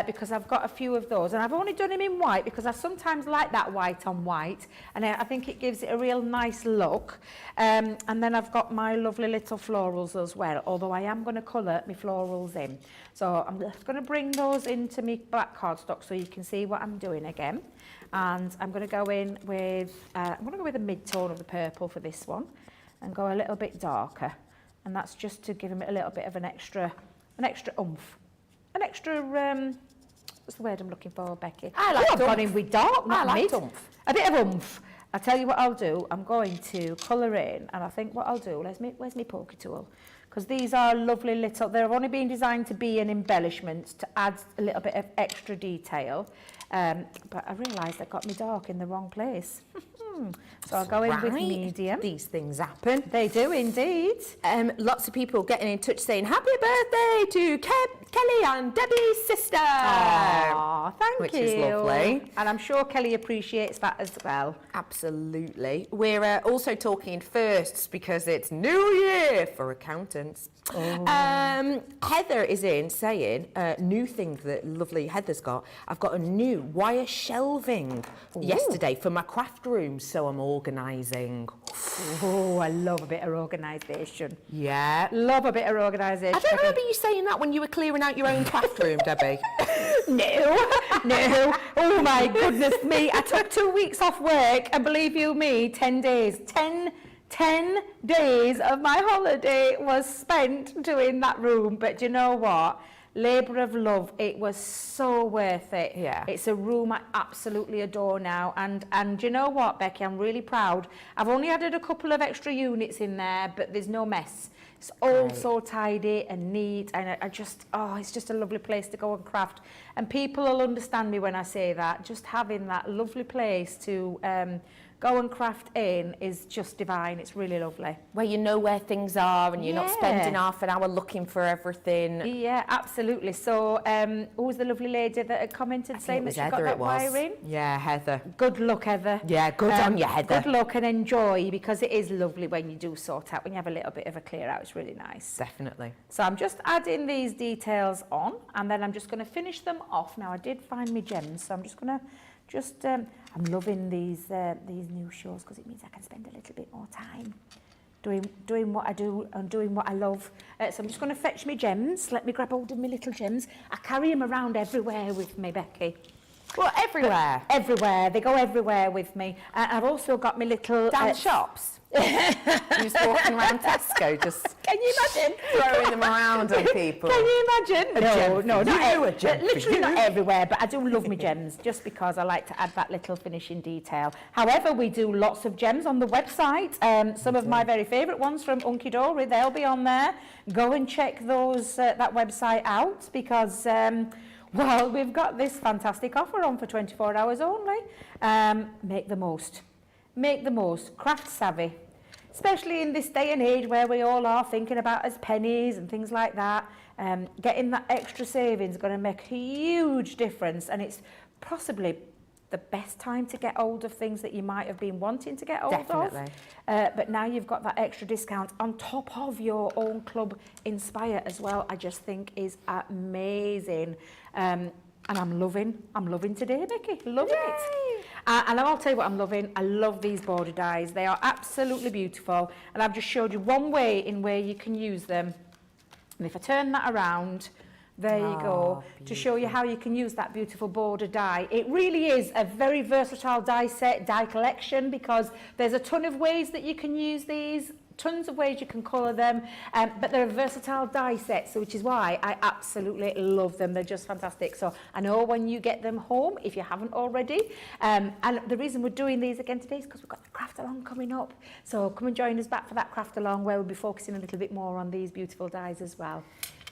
because I've got a few of those, and I've only done them in white because I sometimes like that white on white, and I think it gives it a real nice look. And then I've got my lovely little florals as well, although I am going to colour my florals in. So I'm just going to bring those into my black cardstock so you can see what I'm doing again. And I'm going to go in with, I'm going to go with a mid-tone of the purple for this one and go a little bit darker. And that's just to give him a little bit of an extra oomph. An extra, what's the word I'm looking for, Becky? I like I've gone in with dark, not I like mid. oomph. A bit of oomph. I'll tell you what I'll do. I'm going to colour in, and I think what I'll do, where's my poker tool? Because these are lovely little, they're only being designed to be an embellishment, to add a little bit of extra detail. But I realised I got me dark in the wrong place. So I'll go in with medium. These things happen. They do indeed. Lots of people getting in touch saying happy birthday to Kelly and Debbie's sister. Aww, thank you. Which is lovely. And I'm sure Kelly appreciates that as well. Absolutely. We're also talking firsts because it's New Year for accountants. Heather is in saying, new thing that lovely Heather's got, I've got a new wire shelving yesterday for my craft room, so I'm organising. Oh, I love a bit of organisation. Yeah. Love a bit of organisation. I don't remember you saying that when you were clearing out your own craft room, Debbie. No. Oh my goodness me. I took 2 weeks off work, and believe you me, 10 days. 10 days of my holiday was spent doing that room. But do you know what? Labour of love. It was so worth it. Yeah. It's a room I absolutely adore now. And you know what, Becky? I'm really proud. I've only added a couple of extra units in there, but there's no mess. It's all so tidy and neat, and I just, it's just a lovely place to go and craft. And people will understand me when I say that. Just having that lovely place to go and craft in is just divine. It's really lovely. Where you know where things are and you're not spending half an hour looking for everything. Yeah, absolutely. So, who was the lovely lady that had commented saying that she got that wiring? Yeah, Heather. Good luck, Heather. Yeah, good on you, Heather. Good luck and enjoy, because it is lovely when you do sort out, when you have a little bit of a clear out. It's really nice. Definitely. So I'm just adding these details on, and then I'm just going to finish them off. Now I did find my gems, so I'm just going to I'm loving these new shows because it means I can spend a little bit more time doing what I do and doing what I love. So I'm just going to fetch my gems. Let me grab hold of my little gems. I carry them around everywhere with me, Becky. Well, everywhere. Everywhere. They go everywhere with me. I've also got my little Down shops. You're just walking around Tesco, just can you imagine throwing them around on people? Can you imagine? No, literally not everywhere, but I do love my gems just because I like to add that little finishing detail. However, we do lots of gems on the website. Some of my very favourite ones from Unky Dory, they'll be on there. Go and check those that website out because well, we've got this fantastic offer on for 24 hours only. Make the most. Make the most. Craft savvy. Especially in this day and age where we all are thinking about as pennies and things like that. Getting that extra savings is going to make a huge difference, and it's possibly the best time to get hold of things that you might have been wanting to get hold Definitely. of. But now you've got that extra discount on top of your own Club Inspire as well. I just think is amazing. And I'm loving today, Becky. Loving it. And I'll tell you what I'm loving. I love these border dies. They are absolutely beautiful. And I've just showed you one way in where you can use them. And if I turn that around, there you go, to show you how you can use that beautiful border die. It really is a very versatile die set, die collection, because there's a ton of ways that you can use these. Tons of ways you can colour them, but they're a versatile die set, so which is why I absolutely love them. They're just fantastic. So I know when you get them home, if you haven't already, and the reason we're doing these again today is because we've got the craft along coming up. So come and join us back for that craft along where we'll be focusing a little bit more on these beautiful dies as well.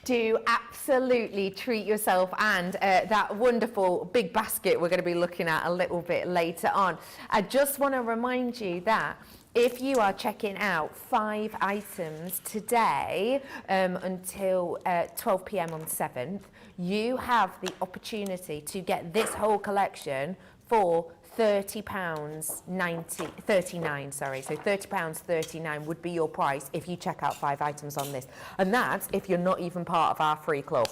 Do absolutely treat yourself, and that wonderful big basket we're going to be looking at a little bit later on. I just want to remind you that if you are checking out 5 items today until 12 p.m. on the 7th, you have the opportunity to get this whole collection for £39, sorry. So £30.39 would be your price if you check out 5 items on this. And that's if you're not even part of our free club.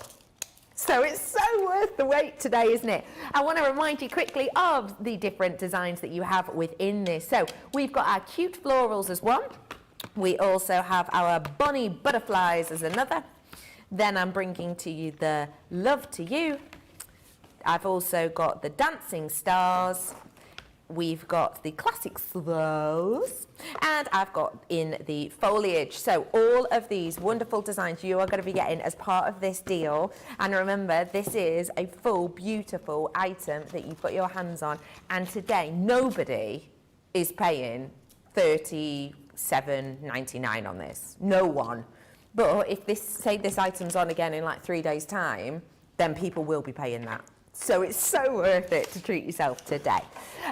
So it's so worth the wait today, isn't it? I want to remind you quickly of the different designs that you have within this. So we've got our cute florals as one. We also have our bunny butterflies as another. Then I'm bringing to you the love to you. I've also got the dancing stars. We've got the classic slows, and I've got in the foliage. So all of these wonderful designs you are going to be getting as part of this deal. And remember, this is a full, beautiful item that you've got your hands on. And today, nobody is paying $37.99 on this. No one. But if this item's on again in like 3 days' time, then people will be paying that. So it's so worth it to treat yourself today.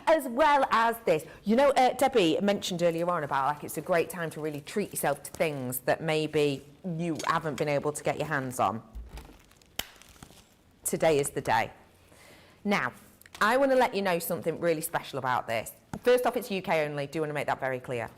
As well as this, you know, Debbie mentioned earlier on about like it's a great time to really treat yourself to things that maybe you haven't been able to get your hands on. Today is the day. Now, I want to let you know something really special about this. First off, it's UK only. Do want to make that very clear.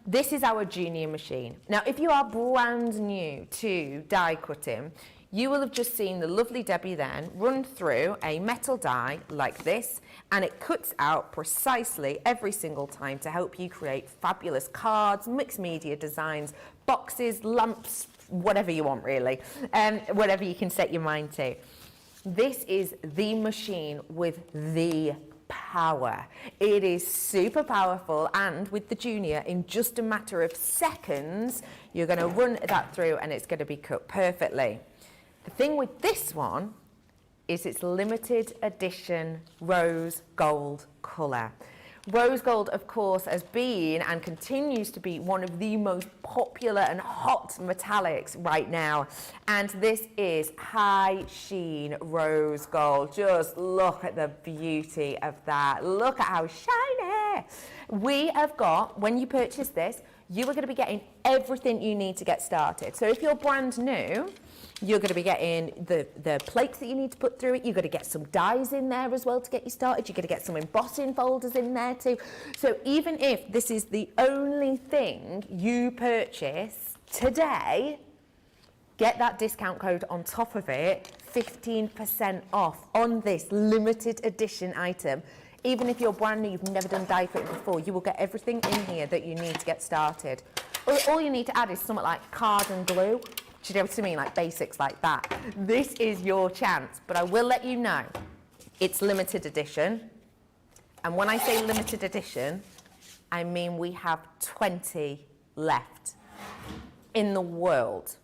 This is our junior machine. Now, if you are brand new to die cutting, you will have just seen the lovely Debbie then run through a metal die like this, and it cuts out precisely every single time to help you create fabulous cards, mixed media designs, boxes, lamps, whatever you want really, whatever you can set your mind to. This is the machine with the power. It is super powerful, and with the junior, in just a matter of seconds, you're going to run that through and it's going to be cut perfectly. The thing with this one is it's limited edition rose gold colour. Rose gold, of course, has been and continues to be one of the most popular and hot metallics right now. And this is high sheen rose gold. Just look at the beauty of that. Look at how shiny. We have got, when you purchase this, you are going to be getting everything you need to get started. So if you're brand new, you're going to be getting the plates that you need to put through it. You're going to get some dies in there as well to get you started. You're going to get some embossing folders in there too. So even if this is the only thing you purchase today, get that discount code on top of it, 15% off on this limited edition item. Even if you're brand new, you've never done die cutting before, you will get everything in here that you need to get started. All you need to add is something like card and glue. Do you know what I mean? Like basics like that. This is your chance, but I will let you know it's limited edition. And when I say limited edition, I mean we have 20 left in the world.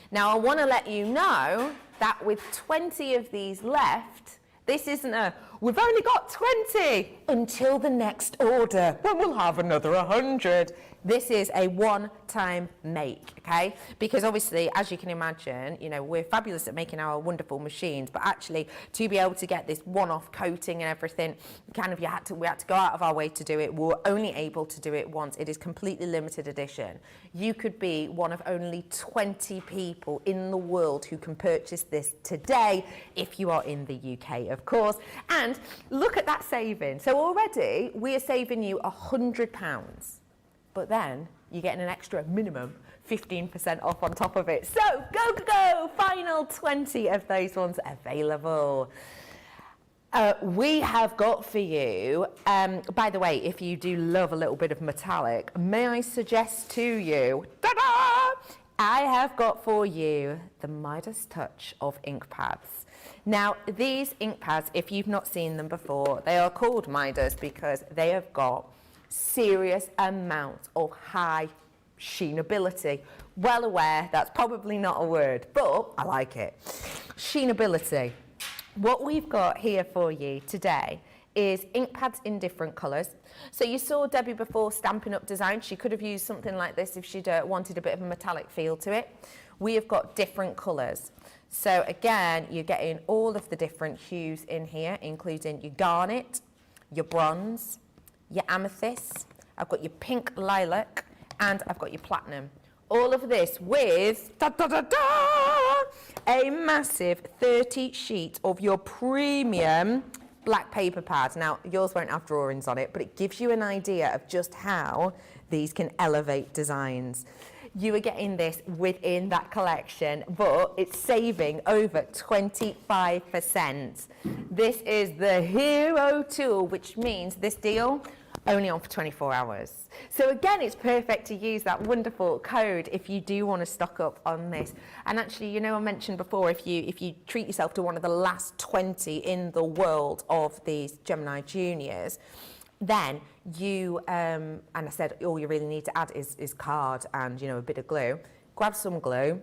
Now, I want to let you know that with 20 of these left, this isn't we've only got 20 until the next order, then we'll have another 100. This is a one-time make, okay? Because obviously, as you can imagine, you know, we're fabulous at making our wonderful machines, but actually to be able to get this one-off coating and everything, kind of we had to go out of our way to do it. We were only able to do it once. It is completely limited edition. You could be one of only 20 people in the world who can purchase this today if you are in the UK, of course. And look at that saving. So already we are saving you £100. But then you're getting an extra minimum 15% off on top of it. So go, go, go! Final 20 of those ones available. We have got for you, by the way, if you do love a little bit of metallic, may I suggest to you, ta-da! I have got for you the Midas Touch of ink pads. Now, these ink pads, if you've not seen them before, they are called Midas because they have got serious amounts of high sheenability. Well aware that's probably not a word, but I like it. Sheenability. What we've got here for you today is ink pads in different colours. So you saw Debbie before stamping up design. She could have used something like this if she'd wanted a bit of a metallic feel to it. We have got different colours. So again, you're getting all of the different hues in here, including your garnet, your bronze, your amethyst. I've got your pink lilac, and I've got your platinum. All of this with a massive 30 sheet of your premium black paper pad. Now, yours won't have drawings on it, but it gives you an idea of just how these can elevate designs. You are getting this within that collection, but it's saving over 25%. This is the hero tool, which means this deal only on for 24 hours. So again, it's perfect to use that wonderful code if you do want to stock up on this. And actually, you know, I mentioned before, if you treat yourself to one of the last 20 in the world of these Gemini Juniors, then you, and I said all you really need to add is card and, you know, a bit of glue. Grab some glue,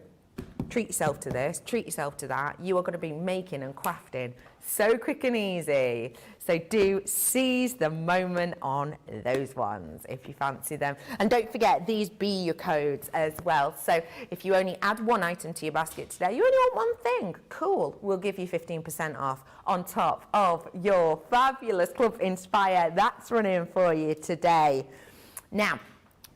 treat yourself to this, treat yourself to that. You are going to be making and crafting so quick and easy. So do seize the moment on those ones if you fancy them. And don't forget, these be your codes as well. So if you only add one item to your basket today, you only want one thing, cool, we'll give you 15% off on top of your fabulous Club Inspire that's running for you today. Now,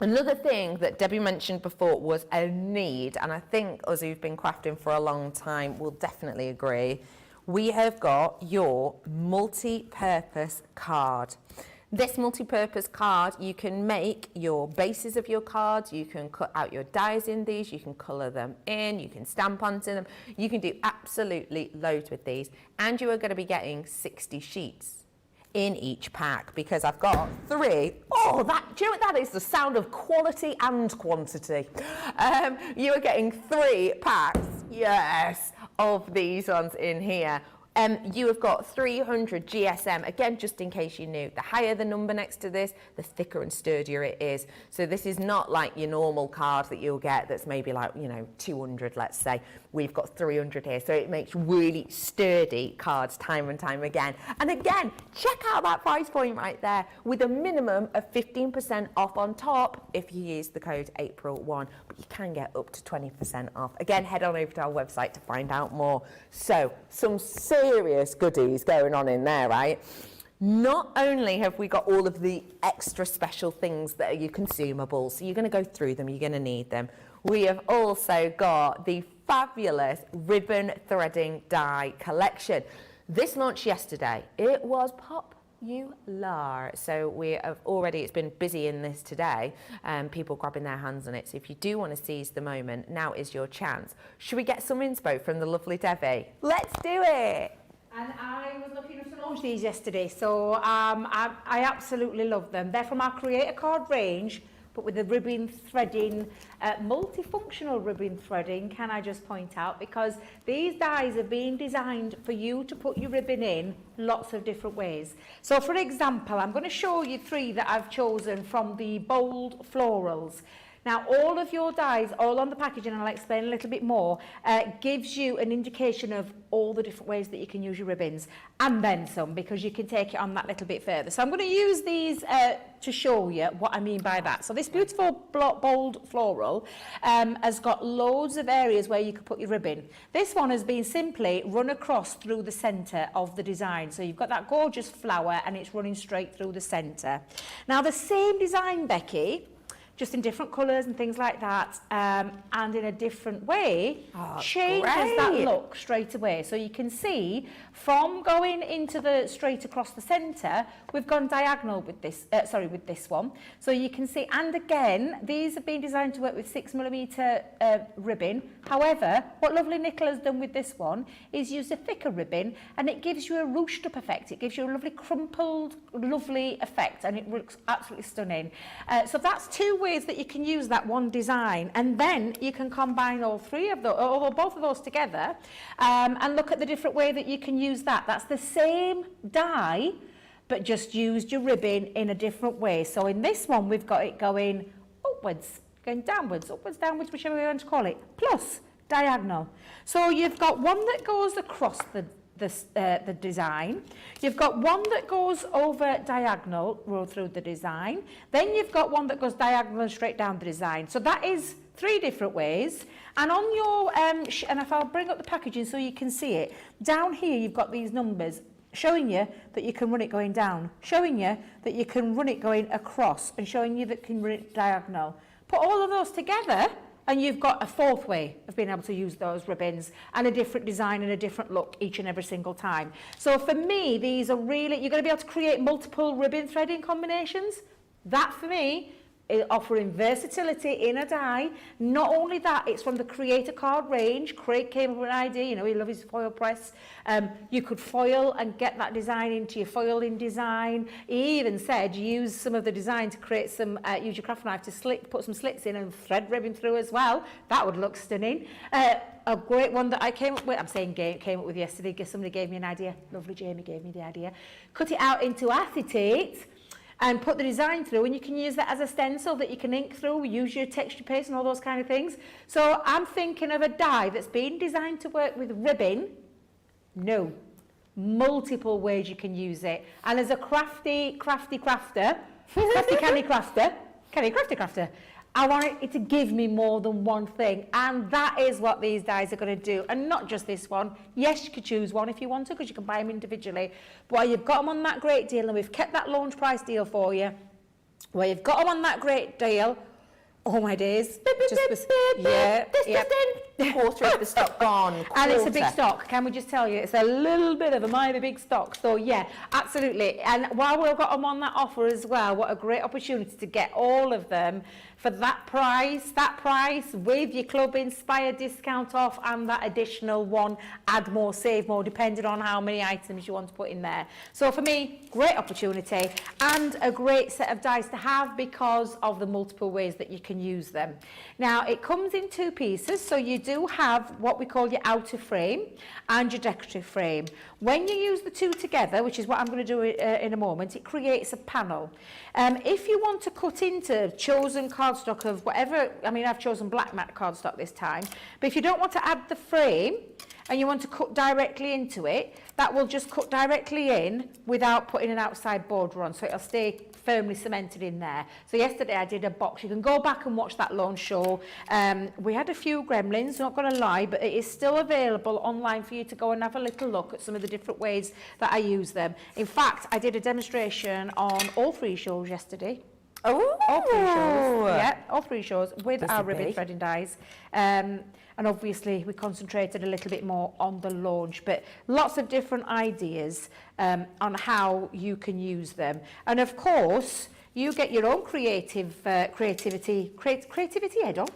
another thing that Debbie mentioned before was a need, and I think us who've been crafting for a long time will definitely agree. We have got your multi-purpose card. This multi-purpose card, you can make your bases of your cards, you can cut out your dies in these, you can colour them in, you can stamp onto them, you can do absolutely loads with these, and you are going to be getting 60 sheets in each pack, because I've got 3. Oh, that, do you know what that is? The sound of quality and quantity. You are getting 3 packs, yes, of these ones in here. You have got 300 GSM, again, just in case you knew. The higher the number next to this, the thicker and sturdier it is. So this is not like your normal card that you'll get that's maybe like, you know, 200, let's say. We've got 300 here, so it makes really sturdy cards time and time again. And again, check out that price point right there, with a minimum of 15% off on top if you use the code April1, but you can get up to 20% off. Again, head on over to our website to find out more. So, some serious goodies going on in there, right? Not only have we got all of the extra special things that are your consumables, so you're going to go through them, you're going to need them. We have also got the fabulous ribbon threading die collection. This launched yesterday. It was popular. So we have already, it's been busy in this today, people grabbing their hands on it. So if you do want to seize the moment, now is your chance. Should we get some inspo from the lovely Debbie? Let's do it. And I was lucky enough to launch these yesterday, so I absolutely love them. They're from our Creator Card range, but with the ribbon threading, multifunctional ribbon threading, can I just point out, because these dies are being designed for you to put your ribbon in lots of different ways. So for example, I'm going to show you 3 that I've chosen from the bold florals. Now, all of your dies, all on the packaging, and I'll explain a little bit more, gives you an indication of all the different ways that you can use your ribbons, and then some, because you can take it on that little bit further. So I'm going to use these to show you what I mean by that. So this beautiful bold floral has got loads of areas where you can put your ribbon. This one has been simply run across through the centre of the design. So you've got that gorgeous flower and it's running straight through the centre. Now the same design, Becky, just in different colours and things like that, and in a different way, changes that look straight away. So you can see from going into the straight across the centre, we've gone diagonal with this, with this one. So you can see, and again, these have been designed to work with 6mm ribbon. However, what lovely Nicola's done with this one is use a thicker ribbon, and it gives you a ruched up effect. It gives you a lovely crumpled, lovely effect, and it looks absolutely stunning. So that's 2 ways that you can use that one design, and then you can combine all 3 of those, or both of those together, and look at the different way that you can use that. That's the same die, but just used your ribbon in a different way. So in this one, we've got it going upwards, going downwards, upwards, downwards, whichever way you want to call it, plus diagonal. So you've got one that goes across the the design. You've got one that goes over diagonal, roll through the design. Then you've got one that goes diagonal and straight down the design. So that is 3 different ways. And on your, and if I'll bring up the packaging so you can see it, down here you've got these numbers showing you that you can run it going down, showing you that you can run it going across, and showing you that you can run it diagonal. Put all of those together and you've got a 4th way of being able to use those ribbons, and a different design and a different look each and every single time. So for me, these are really, you're going to be able to create multiple ribbon threading combinations. That for me is offering versatility in a die. Not only that, it's from the Creator Card range. Craig came up with an idea, you know, he loves his foil press. You could foil and get that design into your foiling design. He even said use some of the design to create some, use your craft knife to put some slits in and thread ribbon through as well. That would look stunning. A great one that I came up with, I'm saying came up with yesterday because somebody gave me an idea. Lovely Jamie gave me the idea. Cut it out into acetate and put the design through, and you can use that as a stencil that you can ink through, use your texture paste and all those kind of things. So I'm thinking of a die that's been designed to work with ribbon. No, multiple ways you can use it. And as a crafty crafter, canny crafter, I want it to give me more than one thing, and that is what these dies are going to do. And not just this one. Yes, you could choose one if you want to, because you can buy them individually. But while you've got them on that great deal, and we've kept that launch price deal for you, while you've got them on that great deal, oh my days. Quarter of the stock gone. And it's a big stock, can we just tell you? It's a little bit of a mighty big stock. So yeah, absolutely. And while we've got them on that offer as well, what a great opportunity to get all of them for that price with your Club Inspire discount off, and that additional one, add more, save more, depending on how many items you want to put in there. So for me, great opportunity and a great set of dies to have because of the multiple ways that you can use them. Now, it comes in 2 pieces, so you do have what we call your outer frame and your decorative frame. When you use the 2 together, which is what I'm going to do in a moment, it creates a panel. If you want to cut into chosen cardstock of whatever, I mean, I've chosen black matte cardstock this time, but if you don't want to add the frame and you want to cut directly into it, that will just cut directly in without putting an outside border on, so it'll stay firmly cemented in there. So yesterday I did a box. You can go back and watch that launch show. We had a few gremlins, not going to lie, but it is still available online for you to go and have a little look at some of the different ways that I use them. In fact, I did a demonstration on all 3 shows yesterday. Oh, all 3 shows. Yeah, all 3 shows with our ribbon threading dies. And obviously we concentrated a little bit more on the launch, but lots of different ideas on how you can use them. And of course, you get your own creativity head on.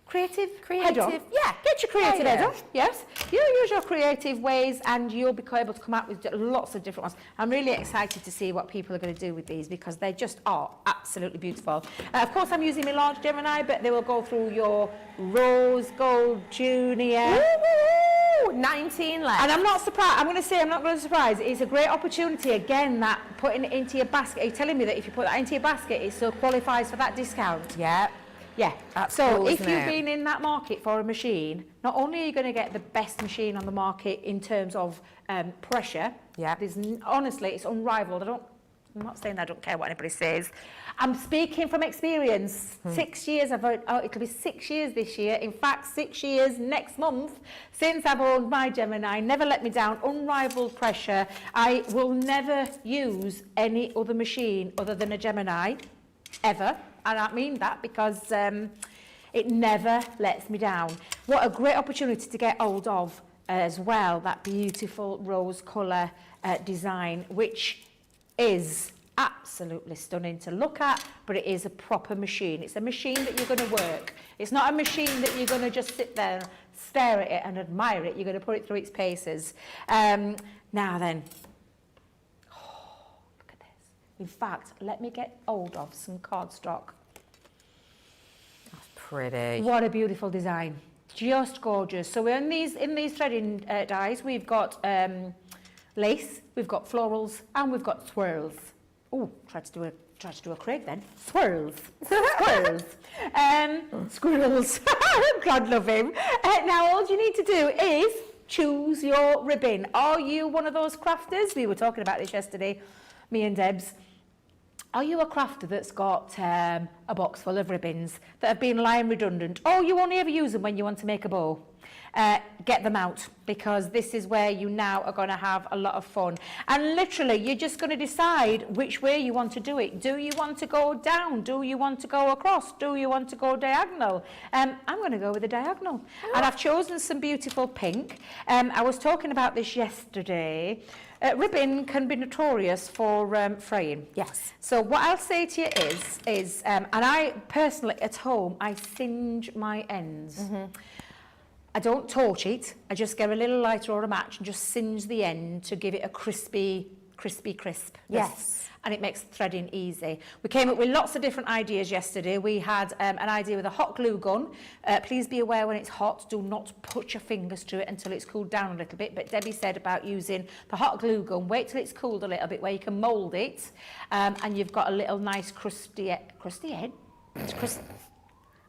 Creative head on. Yeah. Get your creative head on. Yes. You use your creative ways and you'll be able to come out with lots of different ones. I'm really excited to see what people are going to do with these because they just are absolutely beautiful. Of course, I'm using my large Gemini, but they will go through your rose gold junior. Woo-hoo-hoo! 19 left. And I'm not surprised. I'm going to say I'm not going to surprise. It's a great opportunity again that putting it into your basket. Are you telling me that if you put that into your basket, it still qualifies for that discount? Yeah. Yeah, that's so cool, if isn't you've it? been in that market for a machine, not only are you going to get the best machine on the market in terms of pressure, yeah. Honestly, it's unrivaled. I'm not saying I don't care what anybody says. I'm speaking from experience. 6 years, it'll be 6 years this year. In fact, 6 years next month since I've owned my Gemini. Never let me down. Unrivaled pressure. I will never use any other machine other than a Gemini, ever. And I mean that because it never lets me down. What a great opportunity to get hold of as well, that beautiful rose colour design, which is absolutely stunning to look at, but it is a proper machine. It's a machine that you're going to work. It's not a machine that you're going to just sit there, stare at it and admire it. You're going to put it through its paces. Now then, in fact, let me get hold of some cardstock. That's pretty. What a beautiful design. Just gorgeous. So we're in these threading dies, we've got lace, we've got florals, and we've got swirls. Oh, tried to do a Craig then. Swirls. Swirls. Squirrels. God love him. Now all you need to do is choose your ribbon. Are you one of those crafters? We were talking about this yesterday, me and Debs. Are you a crafter that's got a box full of ribbons that have been lying redundant, or you only ever use them when you want to make a bow? Get them out, because this is where you now are going to have a lot of fun. And literally, you're just going to decide which way you want to do it. Do you want to go down? Do you want to go across? Do you want to go diagonal? I'm going to go with the diagonal. And I've chosen some beautiful pink. I was talking about this yesterday. Ribbon can be notorious for fraying. Yes. So what I'll say to you is, and I personally at home, I singe my ends. I don't torch it. I just get a little lighter or a match and just singe the end to give it a crispy crisp. Yes. And it makes threading easy. We came up with lots of different ideas yesterday. We had an idea with a hot glue gun. Please be aware when it's hot, do not put your fingers to it until it's cooled down a little bit. But Debbie said about using the hot glue gun, wait till it's cooled a little bit where you can mould it, and you've got a little nice crusty end.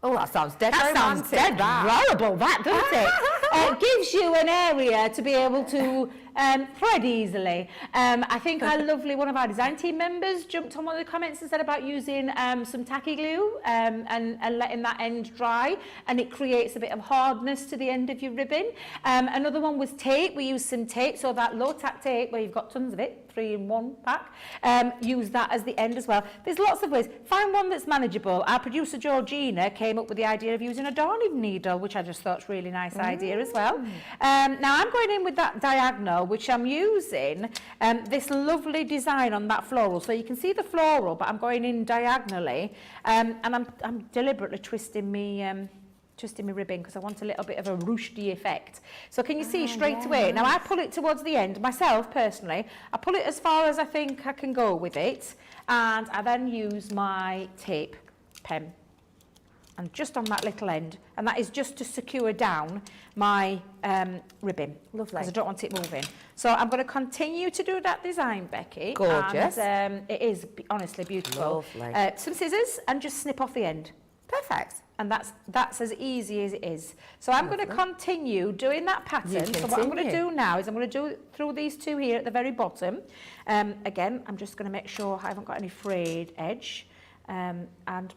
Oh, that sounds dead That sounds dead horrible, that, doesn't it? It gives you an area to be able to thread easily. I think one of our design team members jumped on one of the comments and said about using some tacky glue and letting that end dry, and it creates a bit of hardness to the end of your ribbon. Another one was tape. We used some tape, so that low tack tape where you've got tons of it, 3-in-1 pack, use that as the end as well. There's lots of ways. Find one that's manageable. Our producer Georgina came up with the idea of using a darning needle, which I just thought was a really nice idea as well. Now I'm going in with that diagonal, which I'm using this lovely design on that floral. So you can see the floral, but I'm going in diagonally, and I'm deliberately twisting me ribbon because I want a little bit of a ruchety effect. So can you see straight away? Now I pull it towards the end, myself personally. I pull it as far as I think I can go with it, and I then use my tape pen. And just on that little end, and that is just to secure down my ribbon. Lovely. Because I don't want it moving. So I'm going to continue to do that design, Becky. Gorgeous. And it is honestly beautiful. Lovely. Some scissors and just snip off the end. Perfect. And that's as easy as it is. So I'm going to continue doing that pattern. So what I'm going to do now is I'm going to do it through these two here at the very bottom. Again, I'm just going to make sure I haven't got any frayed edge. And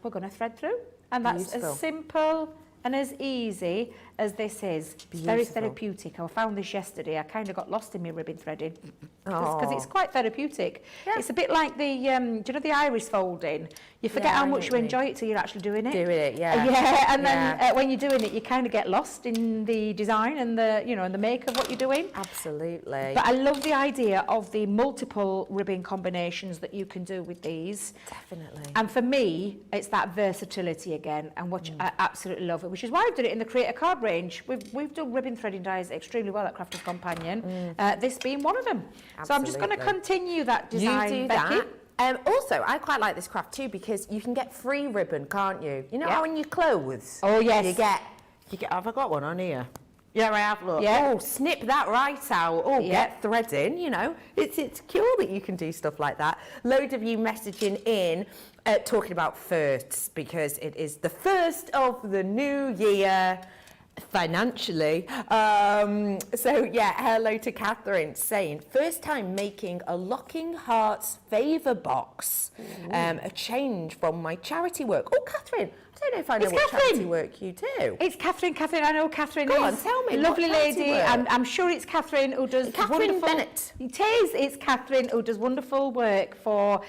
we're going to thread through. And that's as simple and as easy as this is. Beautiful. Very therapeutic. I found this yesterday. I kind of got lost in my ribbon threading because it's quite therapeutic. Yeah. It's a bit like the, do you know the iris folding? You forget how much you enjoy it till you're actually doing it. And then when you're doing it, you kind of get lost in the design and the, and the make of what you're doing. Absolutely. But I love the idea of the multiple ribbon combinations that you can do with these. Definitely. And for me, it's that versatility again, and which I absolutely love it, which is why I've done it in the Create a Card range. We've done ribbon threading dies extremely well at Crafters Companion, this being one of them. Absolutely. So I'm just going to continue that design, you do Becky. That. Also, I quite like this craft too because you can get free ribbon, can't you? You know how in your clothes, oh yes, you get. Have I got one on here? Yeah, I have. Look. Yeah. Oh, snip that right out. Oh, get threading. It's cool that you can do stuff like that. Loads of you messaging in, talking about firsts because it is the first of the new year. Financially. Hello to Catherine saying, first time making a Locking Hearts favour box, a change from my charity work. Oh, Catherine, I don't know if I know what charity work you do. It's Catherine. I know Catherine. Go on, tell me. Lovely lady. I'm sure it's Catherine who does Catherine wonderful. Bennett. It's Catherine who does wonderful work for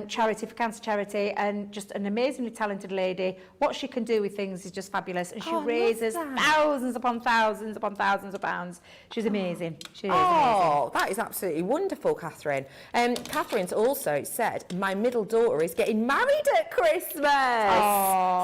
charity, for cancer charity, and just an amazingly talented lady. What she can do with things is just fabulous, and she raises thousands upon thousands upon thousands of pounds. She's amazing. She is amazing. That is absolutely wonderful, Catherine. Catherine's also said my middle daughter is getting married at Christmas.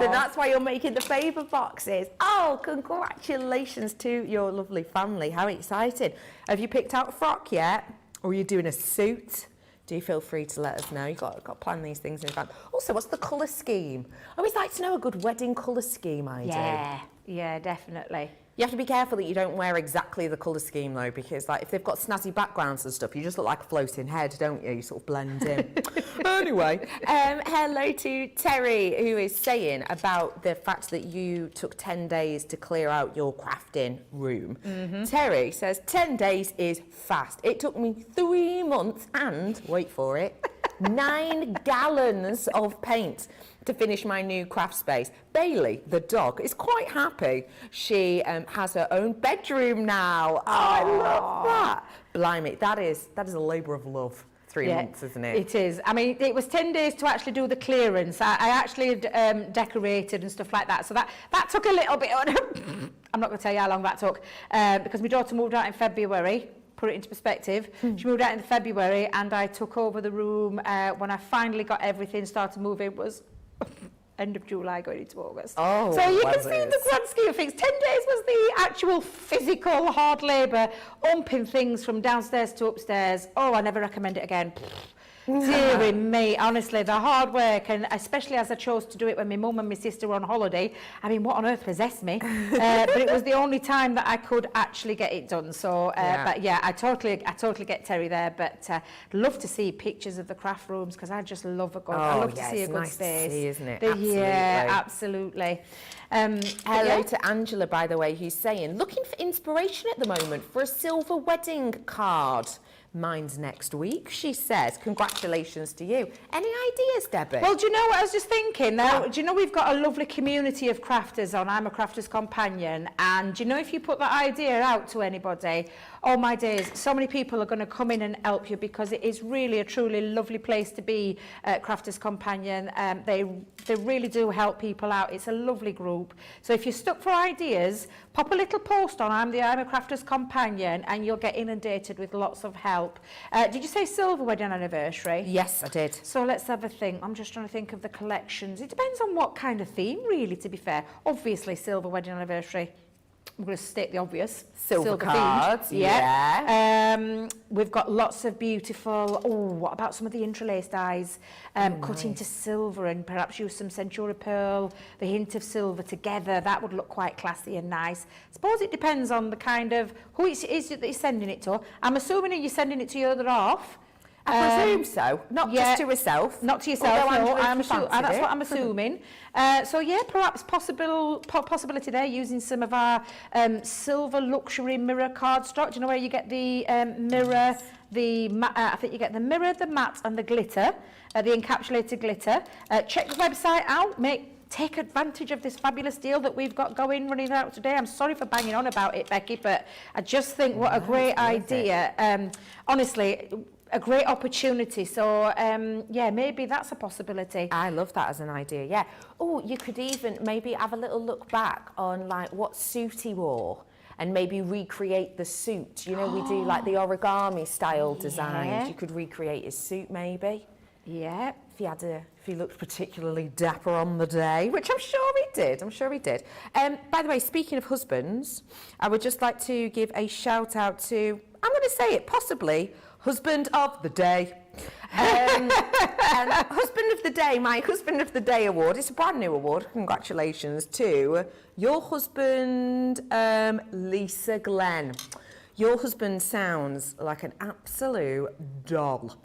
So that's why you're making the favour boxes. Oh, congratulations to your lovely family. How exciting. Have you picked out a frock yet? Or are you doing a suit? Do feel free to let us know. You've got to plan these things in advance. Also, what's the colour scheme? I always like to know a good wedding colour scheme idea. Yeah, definitely. You have to be careful that you don't wear exactly the colour scheme though, because like if they've got snazzy backgrounds and stuff, you just look like a floating head, don't you? You sort of blend in. Anyway, hello to Terry, who is saying about the fact that you took 10 days to clear out your crafting room. Terry says 10 days is fast. It took me 3 months and, wait for it, 9 gallons of paint to finish my new craft space. Bailey, the dog, is quite happy. She has her own bedroom now. Oh, I love that. Blimey, that is a labour of love. 3 months, isn't it? It is. I mean, it was 10 days to actually do the clearance. I actually decorated and stuff like that. So that took a little bit. I'm not going to tell you how long that took because my daughter moved out in February. Put it into perspective. She moved out in February and I took over the room when I finally got everything started moving. It was end of July going into August. Oh, so you can see the grand scheme of things. 10 days was the actual physical hard labour, umping things from downstairs to upstairs. Oh, I never recommend it again. Dear me, honestly, the hard work, and especially as I chose to do it when my mum and my sister were on holiday. I mean, what on earth possessed me? But it was the only time that I could actually get it done. So, but yeah, I totally get Terry there. But love to see pictures of the craft rooms because I just love a good. I love to see a good nice space, to see, isn't it? Yeah, absolutely. Hello to Angela, by the way, who's saying looking for inspiration at the moment for a silver wedding card. Mine's next week, she says. Congratulations to you. Any ideas, Debbie? Well, do you know what I was just thinking? Now, do you know we've got a lovely community of crafters on I'm a Crafter's Companion, and do you know if you put that idea out to anybody, oh my days, so many people are going to come in and help you because it is really a truly lovely place to be at Crafter's Companion. They really do help people out. It's a lovely group. So if you're stuck for ideas, pop a little post on I'm a Crafter's Companion and you'll get inundated with lots of help. Did you say silver wedding anniversary? Yes, I did. So let's have a think. I'm just trying to think of the collections. It depends on what kind of theme, really, to be fair. Obviously, silver wedding anniversary. I'm going to state the obvious. Silver cards, themed. Yeah. We've got lots of beautiful, what about some of the interlaced dies cut into silver and perhaps use some Centura pearl, the hint of silver together. That would look quite classy and nice. I suppose it depends on the kind of, who it is that you're sending it to. I'm assuming you're sending it to your other half. I presume so. Not just to herself. Not to yourself, no. That's what I'm assuming. So yeah, perhaps possibility there using some of our silver luxury mirror cardstock. Do you know where you get the mirror, I think you get the mirror, the matte and the glitter, the encapsulated glitter. Check the website out, take advantage of this fabulous deal that we've got running out today. I'm sorry for banging on about it, Becky, but I just think what a great idea. Honestly, a great opportunity. So yeah, maybe that's a possibility. I love that as an idea. Yeah. Oh, you could even maybe have a little look back on like what suit he wore and maybe recreate the suit. You know, we do like the origami style designs. You could recreate his suit maybe. Yeah. If he looked particularly dapper on the day, which I'm sure he did. By the way, speaking of husbands, I would just like to give a shout out to, I'm going to say it, possibly husband of the day. And husband of the day, my husband of the day award. It's a brand new award. Congratulations to your husband, Lisa Glenn. Your husband sounds like an absolute doll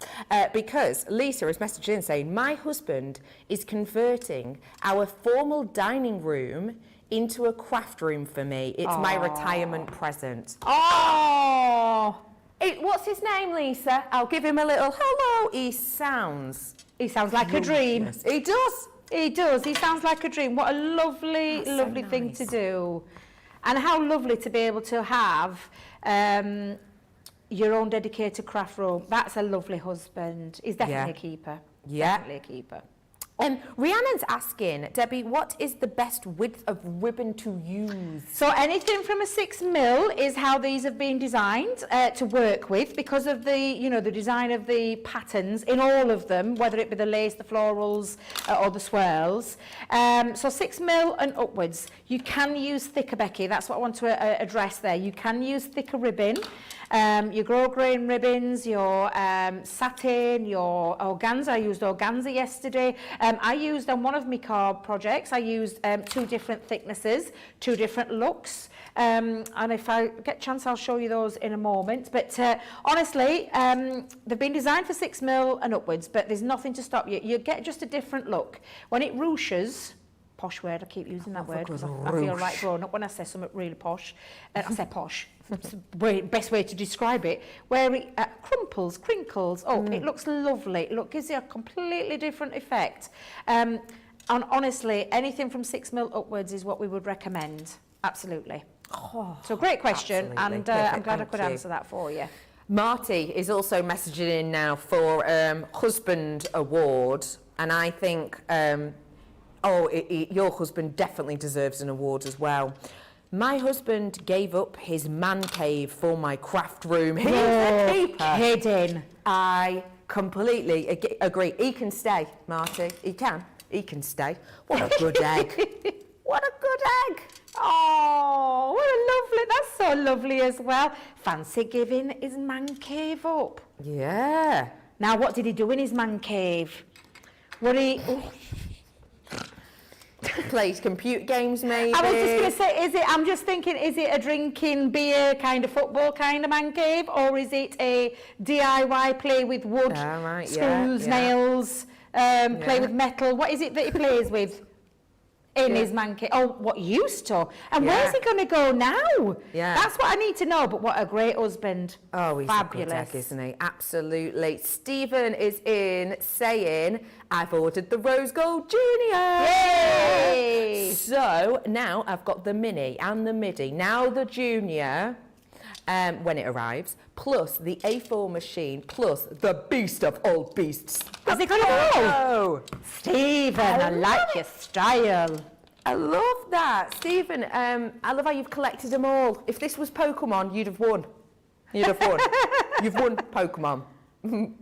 because Lisa has messaged in saying, my husband is converting our formal dining room into a craft room for me. It's my retirement present. Oh! What's his name, Lisa? I'll give him a little hello. He sounds like a dream. He does. He does. He sounds like a dream. What a lovely thing to do. And how lovely to be able to have your own dedicated craft room. That's a lovely husband. He's definitely a keeper. Yeah. Definitely a keeper. Rhiannon's asking, Debbie, what is the best width of ribbon to use? So anything from a 6mm is how these have been designed to work with because of the, the design of the patterns in all of them, whether it be the lace, the florals or the swirls. So 6mm and upwards. You can use thicker, Becky. That's what I want to address there. You can use thicker ribbon. Your grosgrain ribbons, your satin, your organza. I used organza yesterday. I used on one of my car projects, I used 2 different thicknesses, 2 different looks. And if I get a chance, I'll show you those in a moment. But honestly, they've been designed for 6mm and upwards, but there's nothing to stop you. You get just a different look. When it ruches, posh word, I keep using that word because I feel right grown up when I say something really posh. I say posh, it's the best way to describe it. Where it crumples, crinkles, it looks lovely. It gives you a completely different effect. And honestly, anything from 6mm upwards is what we would recommend. Absolutely. So great question, and I'm glad I could answer that for you. Marty is also messaging in now for husband award, and I think your husband definitely deserves an award as well. My husband gave up his man cave for my craft room. He's a keeper. Kidding. I completely agree. He can stay, Marty. He can stay. What a good egg. What a good egg. Oh, what a lovely, that's so lovely as well. Fancy giving his man cave up. Yeah. Now, what did he do in his man cave? What he... Plays computer games, maybe. I was just going to say, I'm just thinking, is it a drinking beer kind of football kind of man cave, or is it a DIY play with wood, screws, nails, play with metal? What is it that he plays with in his man cave? Oh, what used to? And where's he going to go now? Yeah. That's what I need to know, but what a great husband. Oh, he's fabulous. A good egg, isn't he? Absolutely. Stephen is in saying, I've ordered the Rose Gold Junior. Yay! So now I've got the mini and the midi. Now the junior, when it arrives, plus the A4 machine, plus the beast of all beasts. Has it got it all? Stephen, I like your style. I love that. Stephen, I love how you've collected them all. If this was Pokemon, you'd have won. You'd have won. You've won Pokemon.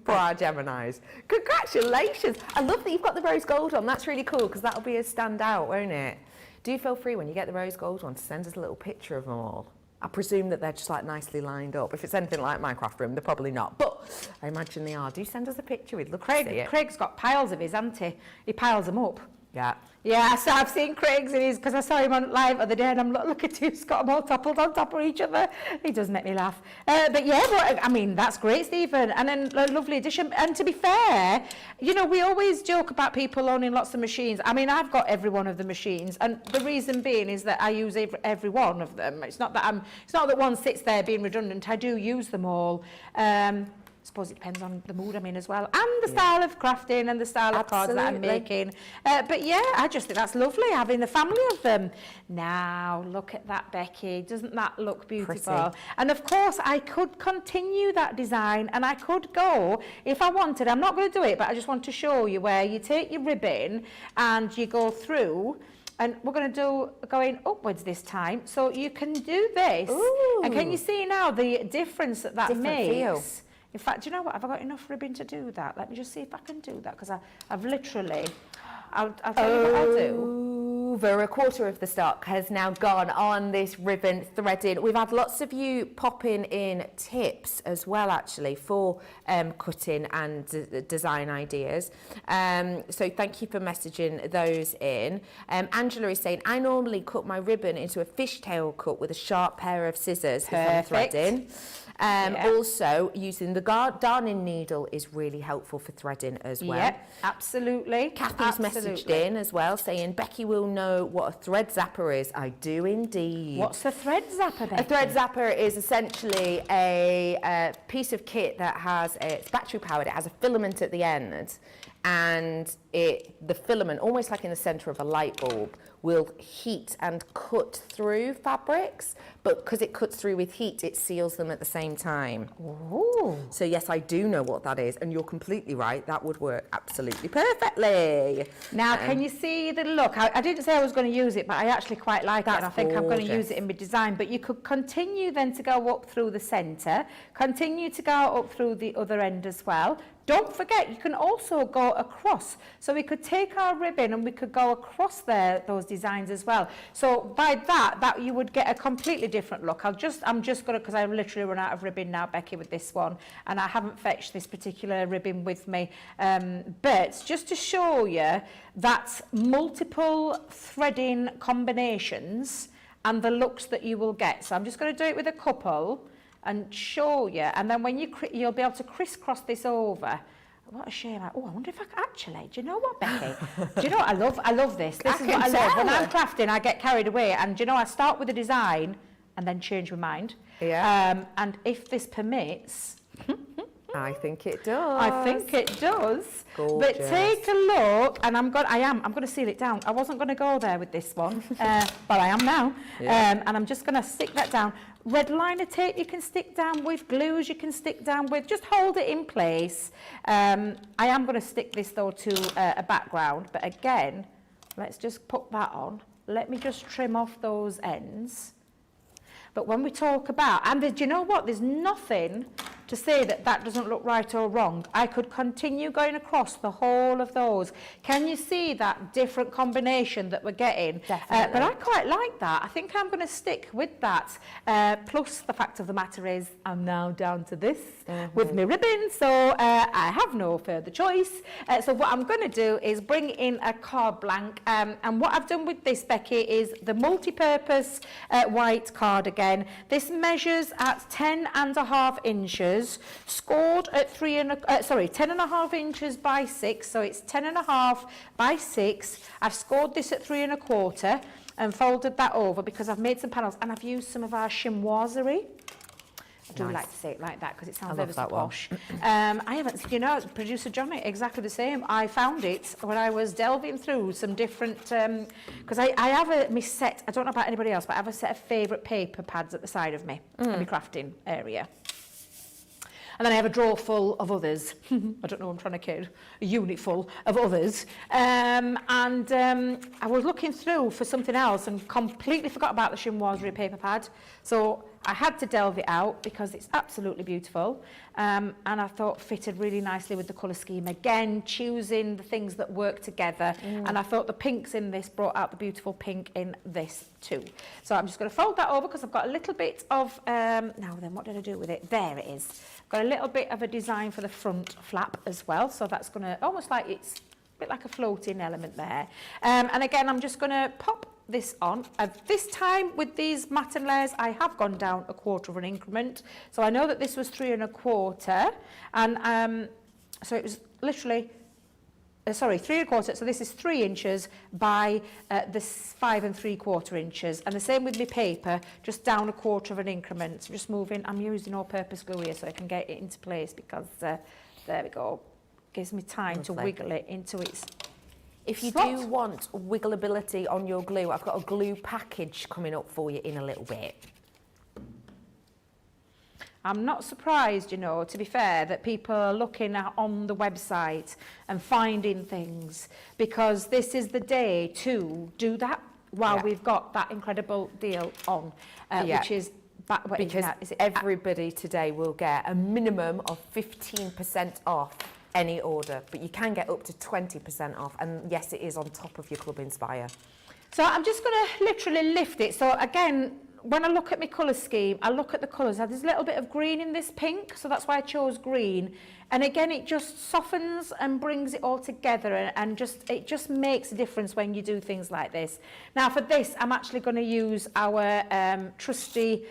For our Geminis. Congratulations. I love that you've got the rose gold on. That's really cool because that'll be a standout, won't it? Do feel free when you get the rose gold one to send us a little picture of them all. I presume that they're just like nicely lined up. If it's anything like my craft room, they're probably not. But I imagine they are. Do send us a picture. We'd love to see it. Craig's got piles of his, hasn't he? He piles them up. Yeah. Yeah, so I've seen Craig's in his, because I saw him on live the other day and I'm look at him, he's got them all toppled on top of each other. He does make me laugh. But yeah, I mean, that's great, Stephen. And then a lovely addition. And to be fair, you know, we always joke about people owning lots of machines. I mean, I've got every one of the machines. And the reason being is that I use every one of them. It's not that one sits there being redundant. I do use them all. I suppose it depends on the mood I'm in as well, and the style of crafting and the style of cards that I'm making. But yeah, I just think that's lovely, having the family of them. Now, look at that, Becky. Doesn't that look beautiful? Pretty. And of course, I could continue that design, and I could go, if I wanted, I'm not going to do it, but I just want to show you where you take your ribbon and you go through. And we're going to do going upwards this time. So you can do this. Ooh. And can you see now the difference that makes? Feel. In fact, do you know what? Have I got enough ribbon to do that? Let me just see if I can do that, because I've literally, I'll tell you what I'll do. Over a quarter of the stock has now gone on this ribbon threading. We've had lots of you popping in tips as well, actually, for cutting and design ideas. So thank you for messaging those in. Angela is saying, I normally cut my ribbon into a fishtail cut with a sharp pair of scissors. Perfect. If I'm threading. Also, using the darning needle is really helpful for threading as well. Yep, absolutely. Kathy's messaged in as well, saying, Becky will know what a thread zapper is. I do indeed. What's a thread zapper, Becky? A thread zapper is essentially a piece of kit that has, it's battery powered, it has a filament at the end, and the filament, almost like in the center of a light bulb, will heat and cut through fabrics, but because it cuts through with heat, it seals them at the same time. Ooh. So yes, I do know what that is, and you're completely right, that would work absolutely perfectly. Now, can you see the look? I didn't say I was going to use it, but I actually quite like it, and I think I'm going to use it in my design. But you could continue then to go up through the center, continue to go up through the other end as well, don't forget, you can also go across. So we could take our ribbon and we could go across there, those designs as well. So by that you would get a completely different look. I'm just gonna, because I literally run out of ribbon now, Becky, with this one, and I haven't fetched this particular ribbon with me. But just to show you that multiple threading combinations and the looks that you will get. So I'm just going to do it with a couple and show you, and then when you'll be able to crisscross this over. What a shame. I wonder if I can actually, do you know what, Becky? Do you know what I love this. This is what I love. When I'm crafting, I get carried away, and do you know, I start with a design and then change my mind. Yeah. And if this permits, I think it does. I think it does. Gorgeous. But take a look, and I'm going to seal it down. I wasn't going to go there with this one, but I am now. Yeah. And I'm just going to stick that down. Red liner tape you can stick down with, glues you can stick down with, just hold it in place. I am going to stick this though to a background, but again, let's just put that on. Let me just trim off those ends. But when we talk about, and do you know what, there's nothing to say that that doesn't look right or wrong. I could continue going across the whole of those. Can you see that different combination that we're getting? Definitely. But I quite like that. I think I'm going to stick with that. Plus the fact of the matter is I'm now down to this with my ribbon, so I have no further choice. So what I'm going to do is bring in a card blank, and what I've done with this, Becky, is the multi-purpose white cardigan. This measures at 10.5 inches. Scored at 10.5 inches by 6, so it's 10.5 by 6. I've scored this at 3 1/4 and folded that over because I've made some panels, and I've used some of our chimoiserie. I do like to say it like that because it sounds ever so posh. I haven't, you know, producer Johnny, exactly the same. I found it when I was delving through some different, because I have a set, I don't know about anybody else, but I have a set of favourite paper pads at the side of me in my crafting area. And then I have a drawer full of others. I don't know, I'm trying to kid. A unit full of others. I was looking through for something else and completely forgot about the chimoiserie paper pad. So I had to delve it out because it's absolutely beautiful. And I thought fitted really nicely with the colour scheme. Again, choosing the things that work together. And I thought the pinks in this brought out the beautiful pink in this too. So I'm just going to fold that over because I've got a little bit of, now then, what did I do with it? There it is. Got a little bit of a design for the front flap as well. So that's going to, almost like it's a bit like a floating element there. And again, I'm just going to pop this on. This time with these matten layers, I have gone down 1/4 of an increment. So I know that this was 3 1/4, and so it was literally, 3 1/4. So this is 3 inches by this 5 3/4 inches, and the same with my paper, just down 1/4 of an increment. So just moving. I'm using all-purpose glue here so I can get it into place because there we go. Gives me time to wiggle it into its. If you do want wiggleability on your glue, I've got a glue package coming up for you in a little bit. I'm not surprised, you know, to be fair, that people are looking on the website and finding things, because this is the day to do that while we've got that incredible deal on, which is because everybody today will get a minimum of 15% off any order, but you can get up to 20% off, and yes, it is on top of your Club Inspire. So I'm just going to literally lift it. So again, when I look at my colour scheme, I look at the colours. There's a little bit of green in this pink, so that's why I chose green. And again, it just softens and brings it all together, and it just makes a difference when you do things like this. Now for this, I'm actually going to use our trusty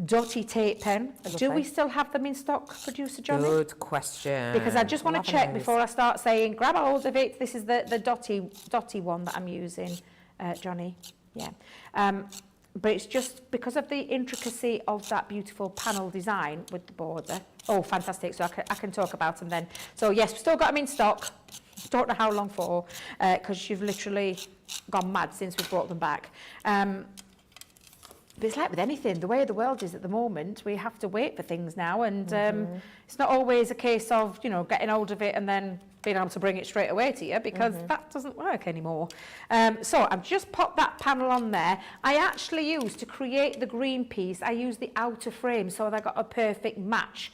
dotty tape pen. Do we still have them in stock, producer Johnny? Good question. Because I just want to check before I start saying grab a hold of it. This is the dotty one that I'm using, Johnny. Yeah. But it's just because of the intricacy of that beautiful panel design with the border. Oh, fantastic. So I can talk about them then. So yes, we've still got them in stock. Don't know how long for, because you've literally gone mad since we brought them back. But it's like with anything, the way the world is at the moment, we have to wait for things now, and it's not always a case of, you know, getting hold of it and then being able to bring it straight away to you, because that doesn't work anymore. So I've just popped that panel on there. I actually used, to create the green piece, I used the outer frame, so that I got a perfect match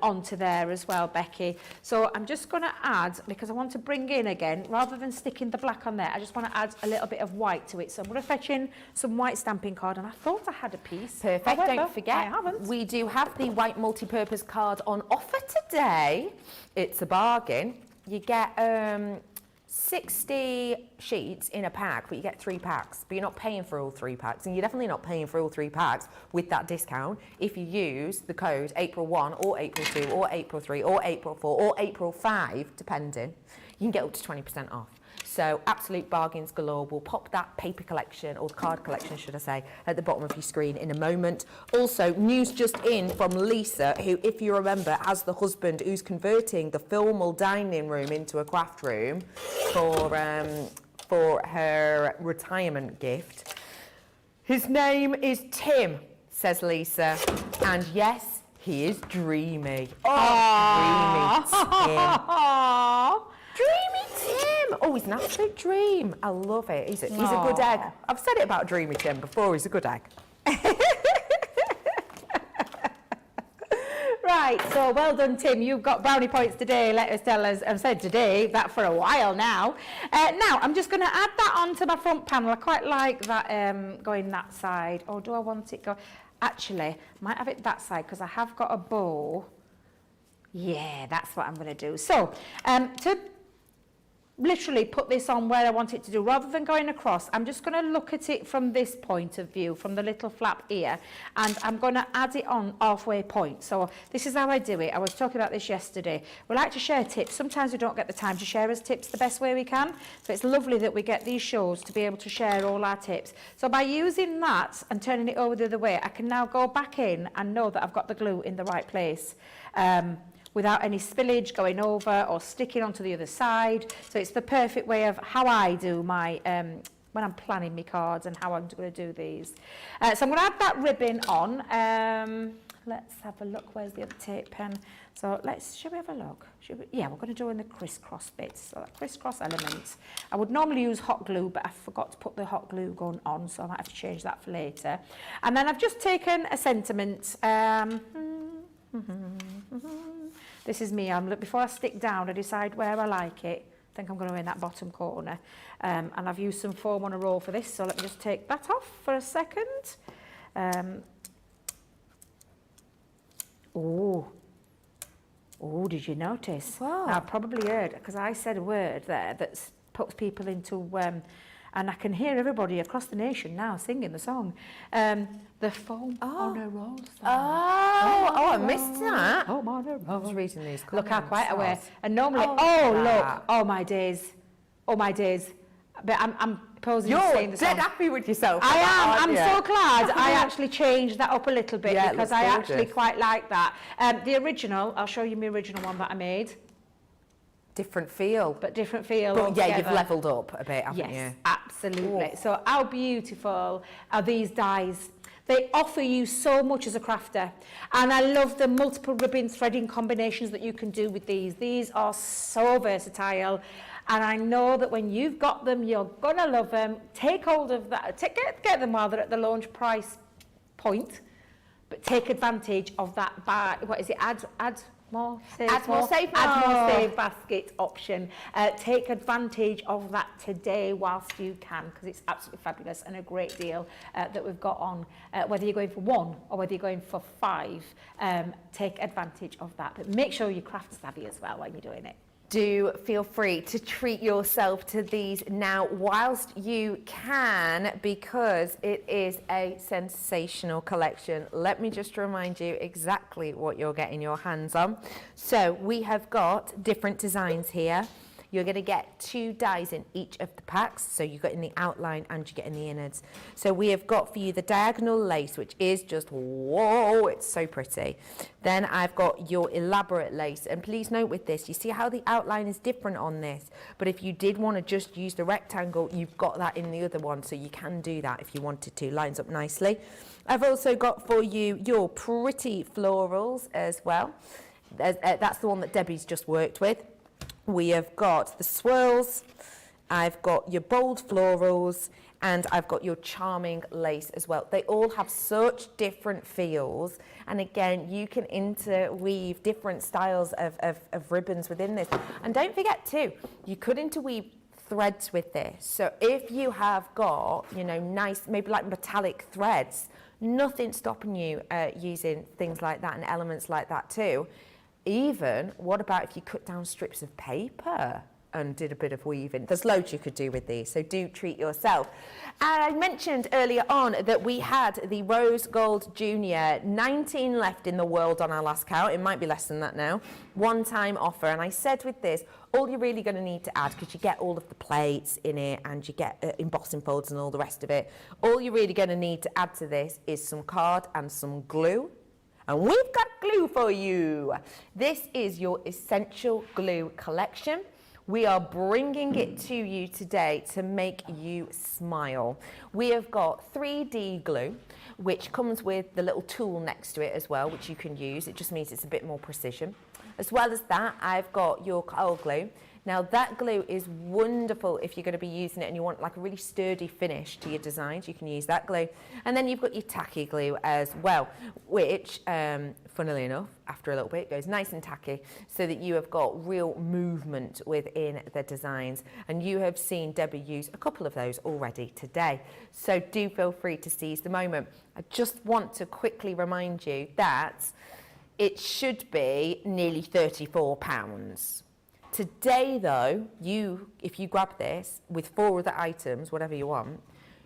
onto there as well, Becky. So I'm just going to add, because I want to bring in again, rather than sticking the black on there, I just want to add a little bit of white to it. So I'm going to fetch in some white stamping card, and I thought I had a piece. Perfect. However, don't forget, I haven't. we do have the white multi-purpose card on offer today. It's a bargain. You get 60 sheets in a pack, but you get 3 packs. But you're not paying for all 3 packs, and you're definitely not paying for all 3 packs with that discount if you use the code April 1 or April 2 or April 3 or April 4 or April 5, depending. You can get up to 20% off. So absolute bargains galore. We'll pop that paper collection, or the card collection should I say, at the bottom of your screen in a moment. Also, news just in from Lisa, who, if you remember, has the husband who's converting the formal dining room into a craft room for her retirement gift. His name is Tim, says Lisa, and yes, he is dreamy. Oh, dreamy Tim. Dreamy Tim! Oh, he's an absolute dream. I love it. He's a good egg. I've said it about Dreamy Tim before, he's a good egg. Right, so well done, Tim. You've got brownie points today. Let us tell us, I've said today, that for a while now. Now, I'm just going to add that onto my front panel. I quite like that going that side. Or do I want it go? Actually, might have it that side, because I have got a bow. Yeah, that's what I'm going to do. So, to literally put this on where I want it to do, rather than going across, I'm just going to look at it from this point of view, from the little flap here, and I'm going to add it on halfway point. So this is how I do it. I was talking about this yesterday. We like to share tips. Sometimes we don't get the time to share as tips the best way we can, so it's lovely that we get these shows to be able to share all our tips. So by using that and turning it over the other way, I can now go back in and know that I've got the glue in the right place. Without any spillage going over or sticking onto the other side. So it's the perfect way of how I do my, when I'm planning my cards and how I'm going to do these. So I'm going to add that ribbon on. Let's have a look. Where's the other tape pen? So shall we have a look? Yeah, we're going to do in the crisscross bits. So that crisscross element. I would normally use hot glue, but I forgot to put the hot glue gun on, so I might have to change that for later. And then I've just taken a sentiment. This is me. Before I stick down, I decide where I like it. I think I'm going to in that bottom corner. And I've used some foam on a roll for this, so let me just take that off for a second. Oh, did you notice? Wow. Now, I probably heard, because I said a word there that puts people into... and I can hear everybody across the nation now singing the song. The foam on a roll. I missed that. Foam on a roll. I was reading these comments. Look, I'm quite aware. And normally, look. oh my days. But I'm posing You're saying the song. dead happy with yourself. I am. I'm so glad I actually changed that up a little bit, because I actually quite like that. The original, I'll show you my original one that I made. Different feel. But different feel. But yeah, you've levelled up a bit, haven't you? Yes, absolutely. Oh. So how beautiful are these dies? They offer you so much as a crafter. And I love the multiple ribbon threading combinations that you can do with these. These are so versatile. And I know that when you've got them, you're going to love them. Take hold of that. Get them while they're at the launch price point. But take advantage of that add more, save basket option. Take advantage of that today whilst you can, because it's absolutely fabulous and a great deal that we've got on. Whether you're going for 1 or whether you're going for 5, take advantage of that. But make sure you're craft savvy as well when you're doing it. Do feel free to treat yourself to these now whilst you can, because it is a sensational collection. Let me just remind you exactly what you're getting your hands on. So we have got different designs here. You're going to get 2 dies in each of the packs, so you got in the outline and you get in the innards. So we have got for you the diagonal lace, which is just, whoa, it's so pretty. Then I've got your elaborate lace, and please note with this, you see how the outline is different on this, but if you did want to just use the rectangle, you've got that in the other one, so you can do that if you wanted to. Lines up nicely. I've also got for you your pretty florals as well. That's the one that Debbie's just worked with. We have got the swirls, I've got your bold florals, and I've got your charming lace as well. They all have such different feels, and again, you can interweave different styles of ribbons within this. And don't forget too, you could interweave threads with this. So if you have got, you know, nice, maybe like metallic threads, nothing stopping you using things like that and elements like that too. Even, what about if you cut down strips of paper and did a bit of weaving? There's loads you could do with these, so do treat yourself. I mentioned earlier on that we had the Rose Gold Junior, 19 left in the world on our last count. It might be less than that now. One-time offer, and I said with this, all you're really going to need to add, because you get all of the plates in it and you get embossing folds and all the rest of it, all you're really going to need to add to this is some card and some glue. And we've got glue for you. This is your essential glue collection. We are bringing it to you today to make you smile. We have got 3D glue, which comes with the little tool next to it as well, which you can use. It just means it's a bit more precision. As well as that, I've got your cold glue. Now that glue is wonderful if you're going to be using it and you want like a really sturdy finish to your designs, you can use that glue. And then you've got your tacky glue as well, which, funnily enough, after a little bit, goes nice and tacky so that you have got real movement within the designs. And you have seen Debbie use a couple of those already today. So do feel free to seize the moment. I just want to quickly remind you that it should be nearly £34. Today though, if you grab this with 4 other items, whatever you want,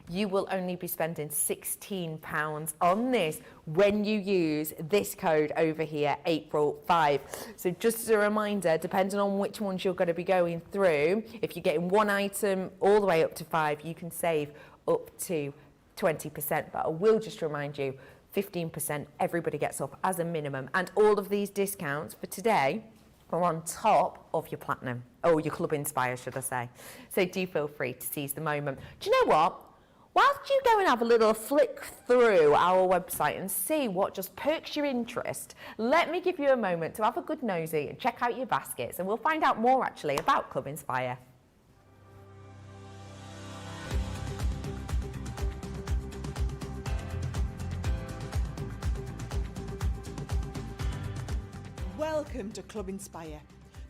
you will only be spending £16 on this when you use this code over here, April 5. So just as a reminder, depending on which ones you're going to be going through, if you're getting one item all the way up to 5, you can save up to 20%. But I will just remind you, 15% everybody gets off as a minimum. And all of these discounts for today are on top of your platinum, or your Club Inspire, should I say. So do feel free to seize the moment. Do you know what? Whilst you go and have a little flick through our website and see what just perks your interest, let me give you a moment to have a good nosy and check out your baskets, and we'll find out more actually about Club Inspire. Welcome to Club Inspire,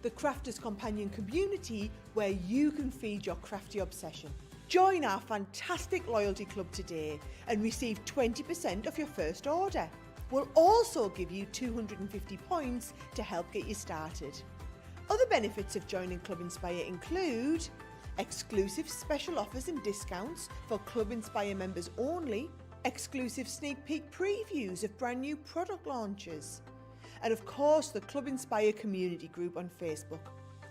the Crafters Companion community where you can feed your crafty obsession. Join our fantastic loyalty club today and receive 20% off your first order. We'll also give you 250 points to help get you started. Other benefits of joining Club Inspire include exclusive special offers and discounts for Club Inspire members only, exclusive sneak peek previews of brand new product launches, and of course the Club Inspire community group on Facebook,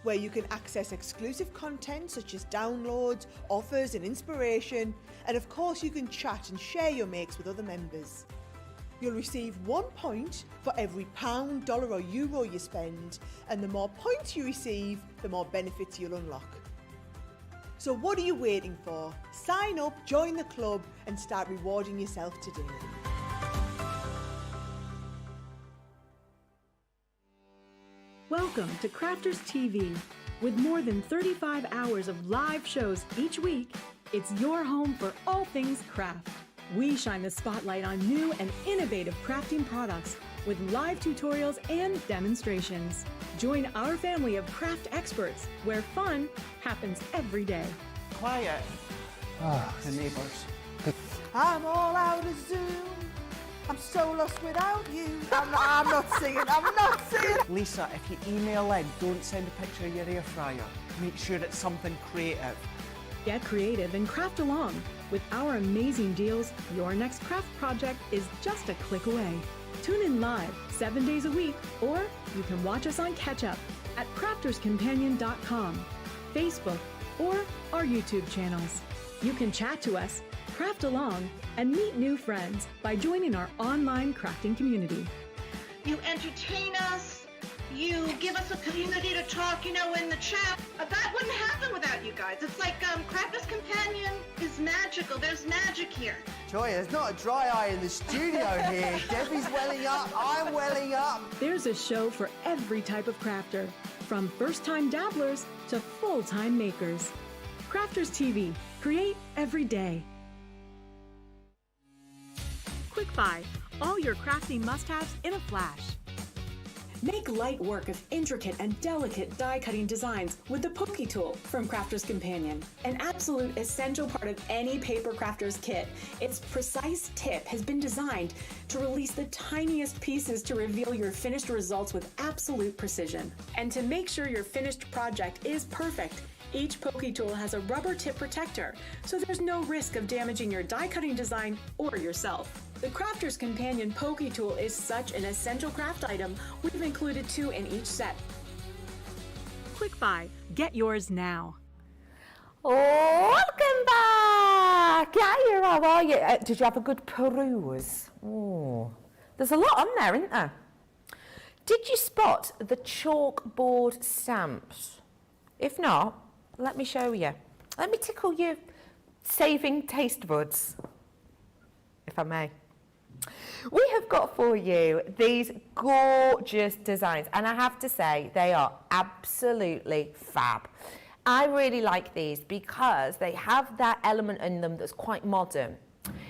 where you can access exclusive content such as downloads, offers and inspiration, and of course you can chat and share your makes with other members. You'll receive 1 point for every £1, dollar or euro you spend, and the more points you receive, the more benefits you'll unlock. So what are you waiting for? Sign up, join the club and start rewarding yourself today. Welcome to Crafters TV. With more than 35 hours of live shows each week, it's your home for all things craft. We shine the spotlight on new and innovative crafting products with live tutorials and demonstrations. Join our family of craft experts where fun happens every day. Quiet. The neighbours. I'm all out of Zoom. I'm so lost without you. I'm not singing. Lisa, if you email in, don't send a picture of your air fryer. Make sure it's something creative. Get creative and craft along. With our amazing deals, your next craft project is just a click away. Tune in live 7 days a week, or you can watch us on Catch Up at crafterscompanion.com, Facebook, or our YouTube channels. You can chat to us, craft along, and meet new friends by joining our online crafting community. You entertain us, you give us a community to talk, in the chat. That wouldn't happen without you guys. It's like Crafters Companion is It's magical. There's magic here. Joy, there's not a dry eye in the studio here. Debbie's welling up, I'm welling up. There's a show for every type of crafter, from first-time dabblers to full-time makers. Crafters TV. Create every day. Quick Buy. All your crafty must-haves in a flash. Make light work of intricate and delicate die-cutting designs with the Pokey Tool from Crafter's Companion, an absolute essential part of any paper crafter's kit. Its precise tip has been designed to release the tiniest pieces to reveal your finished results with absolute precision. And to make sure your finished project is perfect, each Pokey Tool has a rubber tip protector, so there's no risk of damaging your die-cutting design or yourself. The Crafter's Companion Pokey Tool is such an essential craft item, we've included 2 in each set. Quick Buy. Get yours now. Welcome back! Yeah, how are you? Did you have a good peruse? Oh, there's a lot on there, isn't there? Did you spot the chalkboard stamps? If not, let me show you. Let me tickle your saving taste buds, if I may. We have got for you these gorgeous designs, and I have to say they are absolutely fab. I really like these because they have that element in them that's quite modern.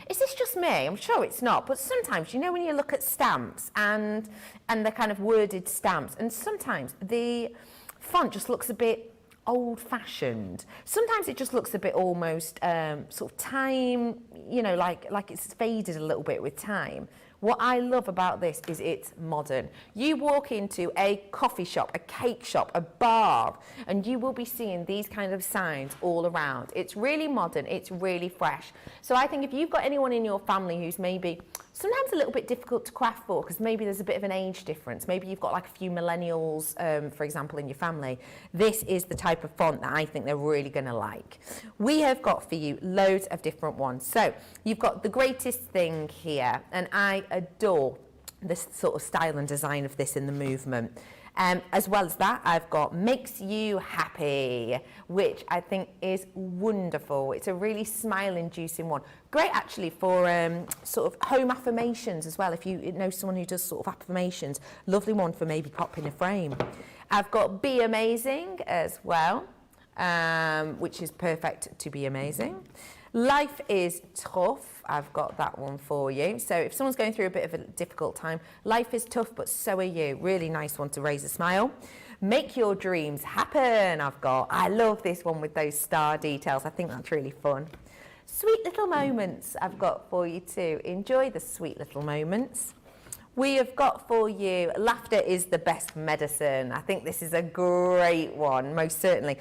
Is this just me? I'm sure it's not, but sometimes, you know, when you look at stamps and the kind of worded stamps, and sometimes the font just looks a bit old-fashioned. Sometimes it just looks a bit almost sort of time, you know, like it's faded a little bit with time. What I love about this is it's modern. You walk into a coffee shop, a cake shop, a bar, and you will be seeing these kind of signs all around. It's really modern, it's really fresh. So I think if you've got anyone in your family who's maybe sometimes a little bit difficult to craft for, because maybe there's a bit of an age difference, maybe you've got like a few millennials, for example, in your family, this is the type of font that I think they're really going to like. We have got for you loads of different ones. So you've got the greatest thing here, and I adore this sort of style and design of this in the movement. As well as that, I've got Makes You Happy, which I think is wonderful. It's a really smile-inducing one. Great, actually, for sort of home affirmations as well. If you know someone who does sort of affirmations, lovely one for maybe popping a frame. I've got Be Amazing as well, which is perfect to be amazing. Life is Tough, I've got that one for you. So if someone's going through a bit of a difficult time, life is tough, but so are you. Really nice one to raise a smile. Make Your Dreams Happen, I've got. I love this one with those star details. I think that's really fun. Sweet Little Moments, I've got for you too. Enjoy the sweet little moments. We have got for you, Laughter is the Best Medicine. I think this is a great one, most certainly.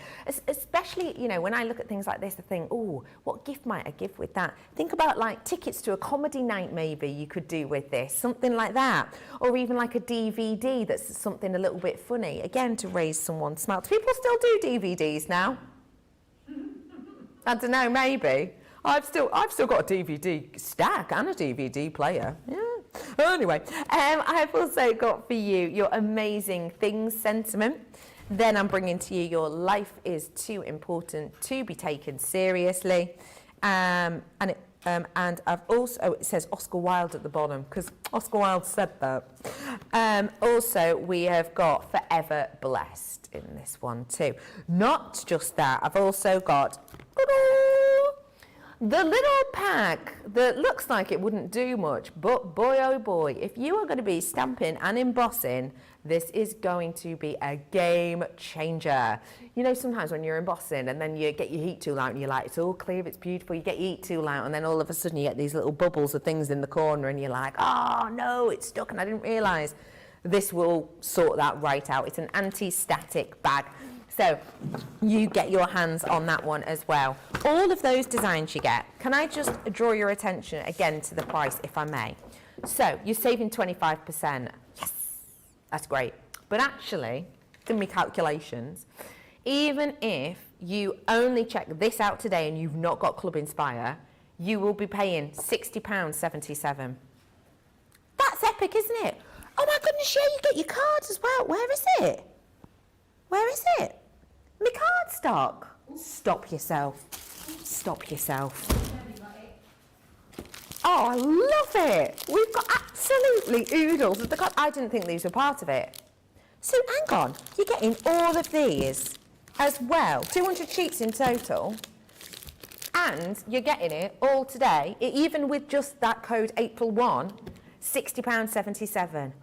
Especially, you know, when I look at things like this, I think, oh, what gift might I give with that? Think about like tickets to a comedy night maybe you could do with this, something like that. Or even like a DVD that's something a little bit funny, again, to raise someone's smile. Do people still do DVDs now? I don't know, maybe. I've still got a DVD stack and a DVD player. Yeah. Anyway, I've also got for you your Amazing Things sentiment. Then I'm bringing to you your Life is Too Important to Be Taken Seriously. And I've also, it says Oscar Wilde at the bottom because Oscar Wilde said that. Also, we have got Forever Blessed in this one too. Not just that, I've also got the little pack that looks like it wouldn't do much, but boy oh boy, if you are going to be stamping and embossing, this is going to be a game changer. You know, sometimes when you're embossing and then you get your heat tool out and you're like, it's all clear, it's beautiful, you get your heat tool out and then all of a sudden you get these little bubbles of things in the corner and you're like, oh no, it's stuck and I didn't realise. This will sort that right out. It's an anti-static bag. So you get your hands on that one as well. All of those designs you get, can I just draw your attention again to the price, if I may? So you're saving 25%. Yes, that's great. But actually, did my calculations, even if you only check this out today and you've not got Club Inspire, you will be paying £60.77. That's epic, isn't it? Oh my goodness, yeah, you get your cards as well. Where is it? Where is it? My card stock. Stop yourself. Stop yourself. Oh, I love it. We've got absolutely oodles of the card. I didn't think these were part of it. So hang on, you're getting all of these as well. 200 sheets in total. And you're getting it all today, even with just that code April 1, £60.77.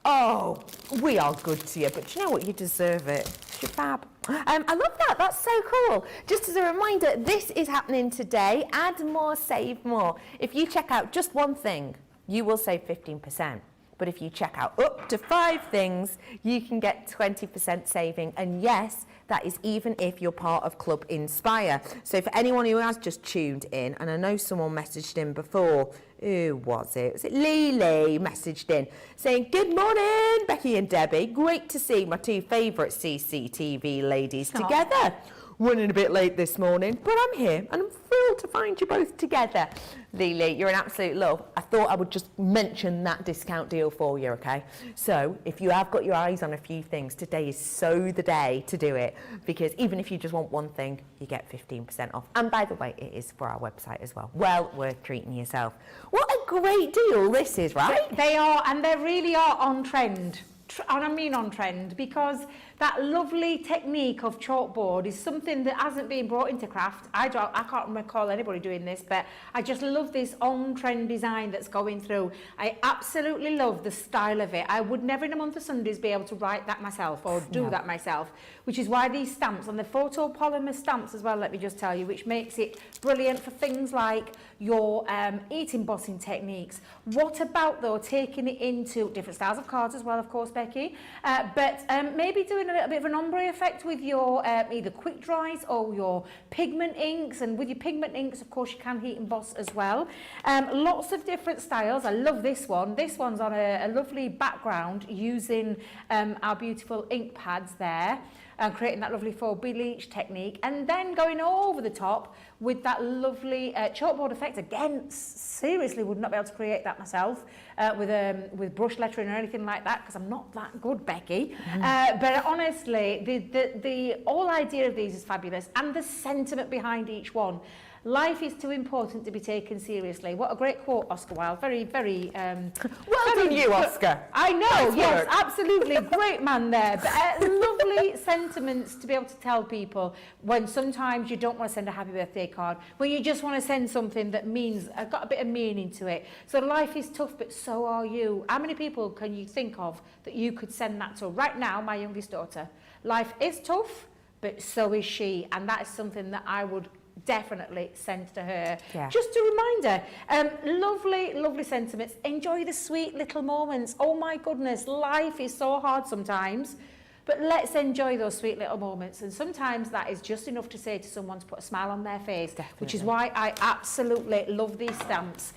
Oh, we are good to you, but do you know what? You deserve it. You're fab. I love that. That's so cool. Just as a reminder, this is happening today. Add more, save more. If you check out just one thing, you will save 15%. But if you check out up to 5 things, you can get 20% saving. And yes, that is even if you're part of Club Inspire. So for anyone who has just tuned in, and I know someone messaged in before, who was it? Was it Lily messaged in saying, good morning, Becky and Debbie. Great to see my 2 favourite CCTV ladies together. Running a bit late this morning, but I'm here and I'm thrilled to find you both together. Lily, you're an absolute love. I thought I would just mention that discount deal for you, okay? So if you have got your eyes on a few things, today is so the day to do it, because even if you just want one thing, you get 15% off. And by the way, it is for our website as well. Well worth treating yourself. What a great deal this is, right? They are, and they really are on trend. And I mean on trend, because that lovely technique of chalkboard is something that hasn't been brought into craft. I can't recall anybody doing this, but I just love this on-trend design that's going through. I absolutely love the style of it. I would never in a month of Sundays be able to write that myself or do that myself, which is why these stamps, and the photopolymer stamps as well, let me just tell you, which makes it brilliant for things like your heat embossing techniques. What about, though, taking it into different styles of cards as well, of course, Becky, but maybe doing a little bit of an ombre effect with your either quick dries or your pigment inks. And with your pigment inks, of course, you can heat emboss as well. Lots of different styles. I love this one. This one's on a lovely background using our beautiful ink pads there, and creating that lovely faux bleach technique, and then going over the top with that lovely chalkboard effect. Again, seriously would not be able to create that myself with brush lettering or anything like that, because I'm not that good, Becky. But honestly, the whole idea of these is fabulous, and the sentiment behind each one. Life is too important to be taken seriously. What a great quote, Oscar Wilde. Very, very... well done you, Oscar. I know, nice yes, work. Absolutely. Great man there. But lovely sentiments to be able to tell people when sometimes you don't want to send a happy birthday card, when you just want to send something that means, got a bit of meaning to it. So life is tough, but so are you. How many people can you think of that you could send that to? Right now, my youngest daughter. Life is tough, but so is she. And that is something that I would definitely send to her. Just a reminder, lovely, lovely sentiments. Enjoy the sweet little moments. Oh my goodness, life is so hard sometimes, but let's enjoy those sweet little moments. And sometimes that is just enough to say to someone to put a smile on their face, which is why I absolutely love these stamps.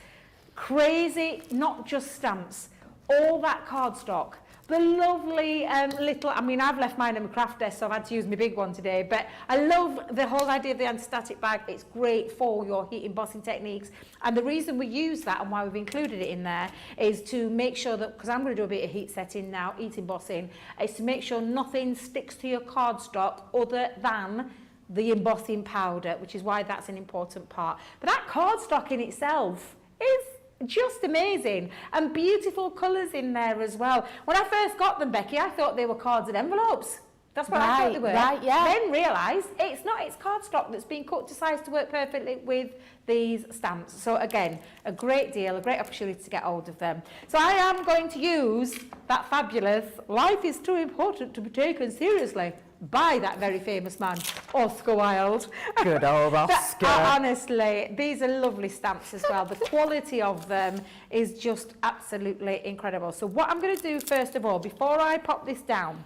Crazy, not just stamps, all that cardstock. The lovely little, I mean, I've left mine in my craft desk, so I've had to use my big one today, but I love the whole idea of the anti-static bag. It's great for your heat embossing techniques. And the reason we use that and why we've included it in there is to make sure that, because I'm going to do a bit of heat setting now, heat embossing, is to make sure nothing sticks to your cardstock other than the embossing powder, which is why that's an important part. But that cardstock in itself is just amazing, and beautiful colours in there as well. When I first got them, Becky, I thought they were cards and envelopes. That's what I thought they were. Right, yeah. Then realised it's not, it's cardstock that's been cut to size to work perfectly with these stamps. So again, a great deal, a great opportunity to get hold of them. So I am going to use that fabulous Life is Too Important to Be Taken Seriously by that very famous man, Oscar Wilde. Good old Oscar. But, honestly, these are lovely stamps as well. The quality of them is just absolutely incredible. So what I'm going to do first of all, before I pop this down,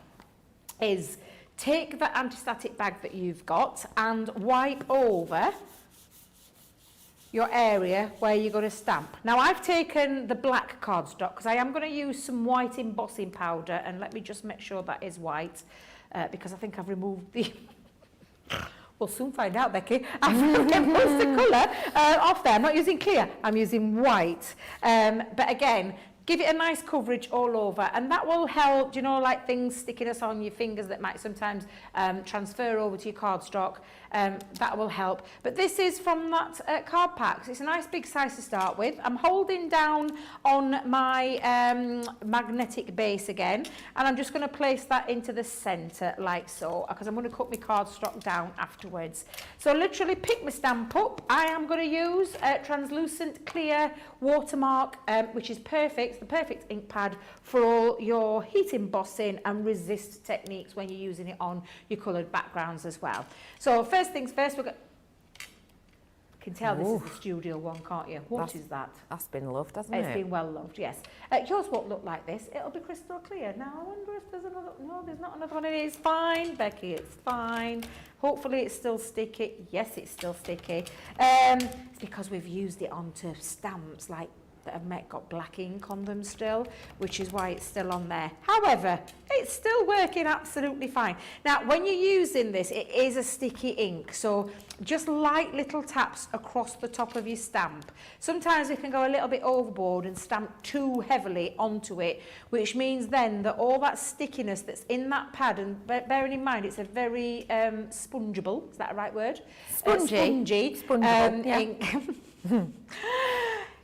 is take the anti-static bag that you've got and wipe over your area where you're going to stamp. Now I've taken the black cardstock because I am going to use some white embossing powder, and let me just make sure that is white. Because I think I've removed the... We'll soon find out, Becky. I've removed most of the colour off there. I'm not using clear, I'm using white. But again, Give it a nice coverage all over, and that will help, you know, like things stickiness on your fingers that might sometimes transfer over to your cardstock. That will help. But this is from that card pack. So it's a nice big size to start with. I'm holding down on my magnetic base again, and I'm just going to place that into the centre like so, because I'm going to cut my cardstock down afterwards. So literally pick my stamp up. I am going to use a translucent clear watermark, which is perfect, the perfect ink pad for all your heat embossing and resist techniques when you're using it on your coloured backgrounds as well. So first things first, we're going. You can tell this is the studio one, can't you? What is that? That's been loved, hasn't it? It's been well loved, yes. Yours won't look like this. It'll be crystal clear. Now, I wonder if there's another... No, there's not another one. It is fine, Becky. It's fine. Hopefully, it's still sticky. Yes, it's still sticky. It's because we've used it onto stamps like that have got black ink on them still, which is why it's still on there. However, it's still working absolutely fine. Now, when you're using this, it is a sticky ink, so just light little taps across the top of your stamp. Sometimes it can go a little bit overboard and stamp too heavily onto it, which means then that all that stickiness that's in that pad, and bearing in mind it's a very spongeable, is that a right word? Spongy. Spongeable, yeah. Ink.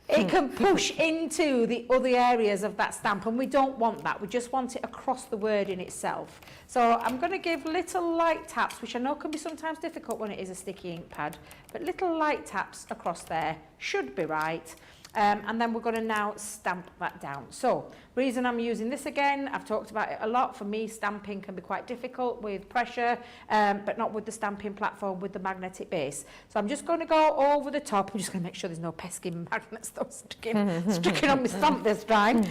It can push into the other areas of that stamp, and we don't want that. We just want it across the word in itself. So I'm going to give little light taps, which I know can be sometimes difficult when it is a sticky ink pad, but little light taps across there should be right. And then we're going to now stamp that down. So, reason I'm using this again, I've talked about it a lot. For me, stamping can be quite difficult with pressure, but not with the stamping platform, with the magnetic base. So I'm just going to go over the top. I'm just going to make sure there's no pesky magnets sticking on my stamp this time,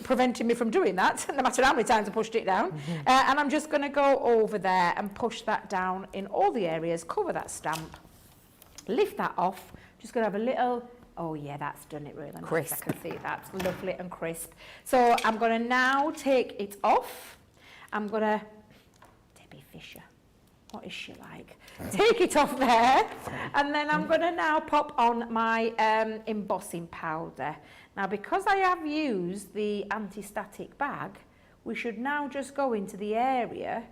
preventing me from doing that, no matter how many times I pushed it down. And I'm just going to go over there and push that down in all the areas, cover that stamp, lift that off. Just going to have a little... Oh yeah, that's done it really nice. Crisp. I can see that's lovely and crisp. So I'm going to now take it off. I'm going to, Debbie Fisher, what is she like? Take it off there, and then I'm going to now pop on my embossing powder. Now, because I have used the anti-static bag, we should now just go into the area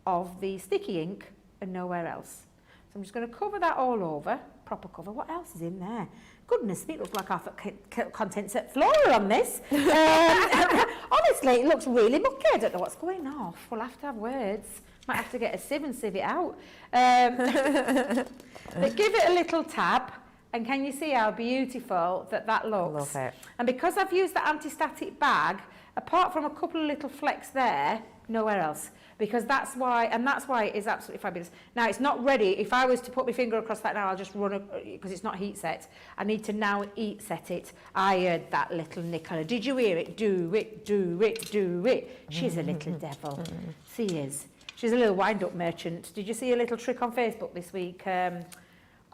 of the sticky ink and nowhere else. So I'm just going to cover that all over. Proper cover. What else is in there? Goodness me, it looks like half a contents at Flora on this. Honestly, it looks really mucky. I don't know what's going off. We'll have to have words. Might have to get a sieve and sieve it out. But give it a little tap, and can you see how beautiful that looks? Love it. And because I've used the anti-static bag, apart from a couple of little flecks there, nowhere else. Because that's why it is absolutely fabulous. Now, it's not ready. If I was to put my finger across that now, I'll just run it, because it's not heat set. I need to now heat set it. I heard that little Nicola. Did you hear it? Do it, do it, do it. She's a little devil. She is. She's a little wind-up merchant. Did you see a little trick on Facebook this week?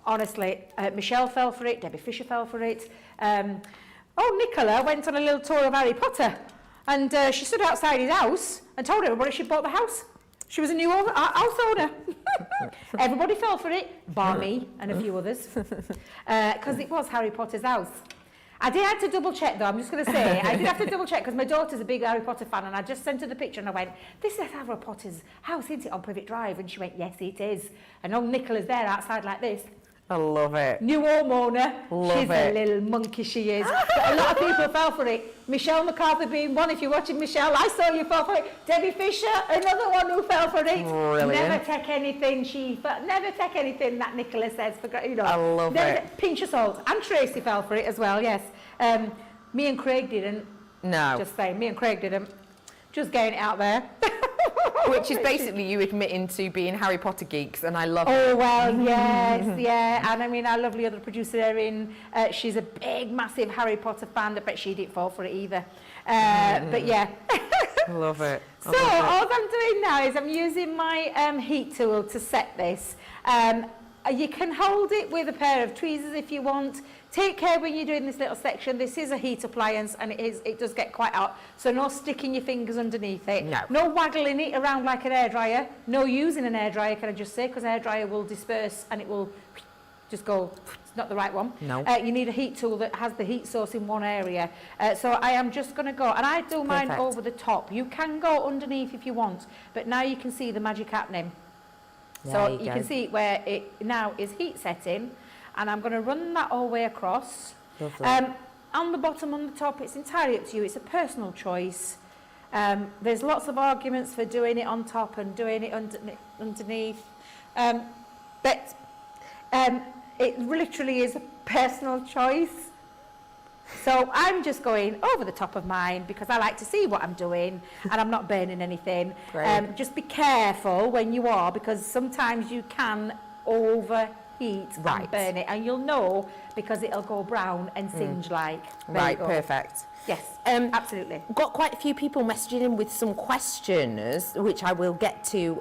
Honestly, Michelle fell for it. Debbie Fisher fell for it. Nicola went on a little tour of Harry Potter. And she stood outside his house and told everybody she'd bought the house. She was a new house owner. Everybody fell for it, bar me and a few others, because it was Harry Potter's house. I did have to double check though, I'm just going to say, I did have to double check because my daughter's a big Harry Potter fan, and I just sent her the picture and I went, this is Harry Potter's house, isn't it, on Privet Drive? And she went, yes, it is. And old Nicola's there outside like this. I love it. New homeowner. Love She's it. a little monkey, she is. But a lot of people fell for it. Michelle McCarthy being one. If you're watching, Michelle, I saw you fall for it. Debbie Fisher, another one who fell for it. Brilliant. Never take anything never take anything that Nicola says for, you know. I love it. Pinch of salt. And Tracy fell for it as well, yes. Me and Craig didn't. No. Just saying, me and Craig didn't. Just getting it out there. Which is basically you admitting to being Harry Potter geeks, and I love it. Oh, well, yes, yeah. And I mean, our lovely other producer, Erin, she's a big, massive Harry Potter fan. I bet she didn't fall for it either. But yeah. Love it. So all I'm doing now is I'm using my heat tool to set this. You can hold it with a pair of tweezers if you want. Take care when you're doing this little section. This is a heat appliance, and it does get quite hot, so no sticking your fingers underneath it. No waggling it around like an hairdryer. No using an hairdryer, can I just say, because an hairdryer will disperse and it will just go not the right one. No. You need a heat tool that has the heat source in one area. So I am just going to go, and I do mine Perfect. over the top. You can go underneath if you want, but now you can see the magic happening. So There you go. can see where it now is heat setting, and I'm going to run that all the way across. Lovely. On the bottom, on the top, it's entirely up to you. It's a personal choice. There's lots of arguments for doing it on top and doing it underneath. But it literally is a personal choice. So I'm just going over the top of mine because I like to see what I'm doing and I'm not burning anything. Great. Just be careful when you are, because sometimes you can overheat Right. and burn it, and you'll know because it'll go brown and singe like. There Right, you go. perfect. Yes, absolutely. Got quite a few people messaging in with some questions, which I will get to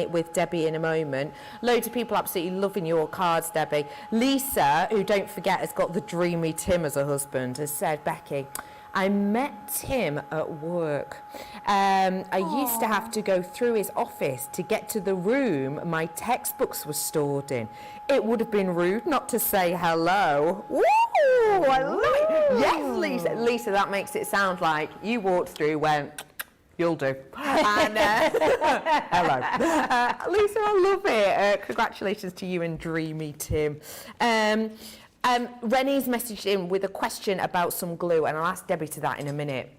with Debbie in a moment. Loads of people absolutely loving your cards, Debbie. Lisa, who don't forget has got the dreamy Tim as a husband, has said, Becky, I met Tim at work. I used to have to go through his office to get to the room my textbooks were stored in. It would have been rude not to say hello. Woo! I love it. Yes, Lisa. Lisa, that makes it sound like you walked through, went, you'll do. And, hello. Lisa, I love it. Congratulations to you and dreamy Tim. Rennie's messaged in with a question about some glue, and I'll ask Debbie to that in a minute.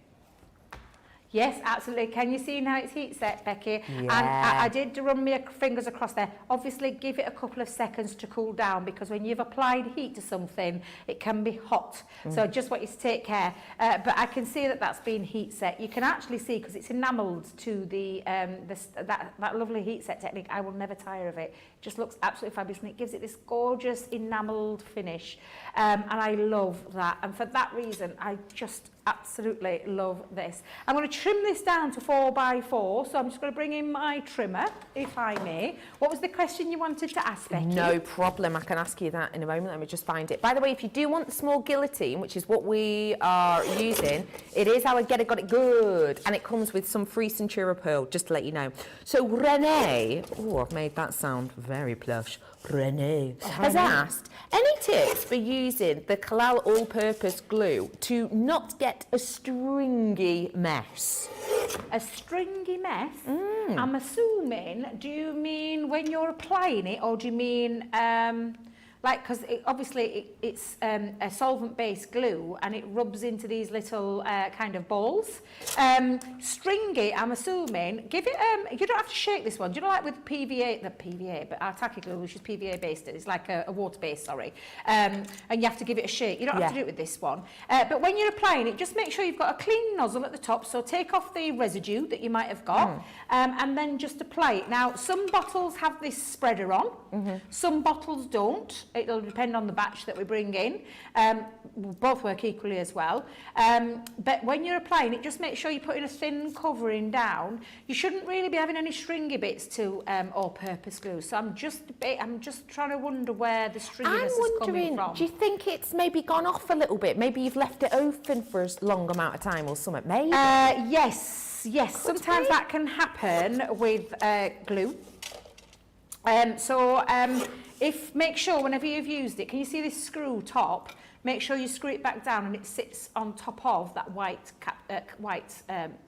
Yes, absolutely. Can you see now it's heat set, Becky? Yeah. And I did run my fingers across there. Obviously, give it a couple of seconds to cool down, because when you've applied heat to something, it can be hot. So just want you to take care. But I can see that that's been heat set. You can actually see, because it's enamelled to that lovely heat set technique. I will never tire of it. It just looks absolutely fabulous, and it gives it this gorgeous enamelled finish. And I love that. And for that reason, I just absolutely love this. I'm going to trim this down to 4x4, so I'm just going to bring in my trimmer, if I may. What was the question you wanted to ask, Becky? No problem, I can ask you that in a moment. Let me just find it. By the way, if you do want the small guillotine, which is what we are using, it is our Get It Got It Good, and it comes with some free Centura Pearl, just to let you know. So Renee, oh, I've made that sound very plush. Renee has asked, any tips for using the Kalal all-purpose glue to not get a stringy mess? A stringy mess? I'm assuming, do you mean when you're applying it, or do you mean like, because obviously it's a solvent-based glue and it rubs into these little kind of balls. Stringy, I'm assuming, give it, you don't have to shake this one. Do you know, like with PVA, but our tacky glue, which is PVA-based, it's like a water-based, sorry. And you have to give it a shake. You don't have to do it with this one. But when you're applying it, just make sure you've got a clean nozzle at the top, so take off the residue that you might have got, and then just apply it. Now, some bottles have this spreader on, some bottles don't. It'll depend on the batch that we bring in. Both work equally as well. But when you're applying it, just make sure you're putting a thin covering down. You shouldn't really be having any stringy bits to all-purpose glue. So I'm just trying to wonder where the stringiness is coming from. Do you think it's maybe gone off a little bit? Maybe you've left it open for a long amount of time or something, maybe? Yes. Sometimes that can happen with glue. Make sure whenever you've used it, can you see this screw top? Make sure you screw it back down and it sits on top of that white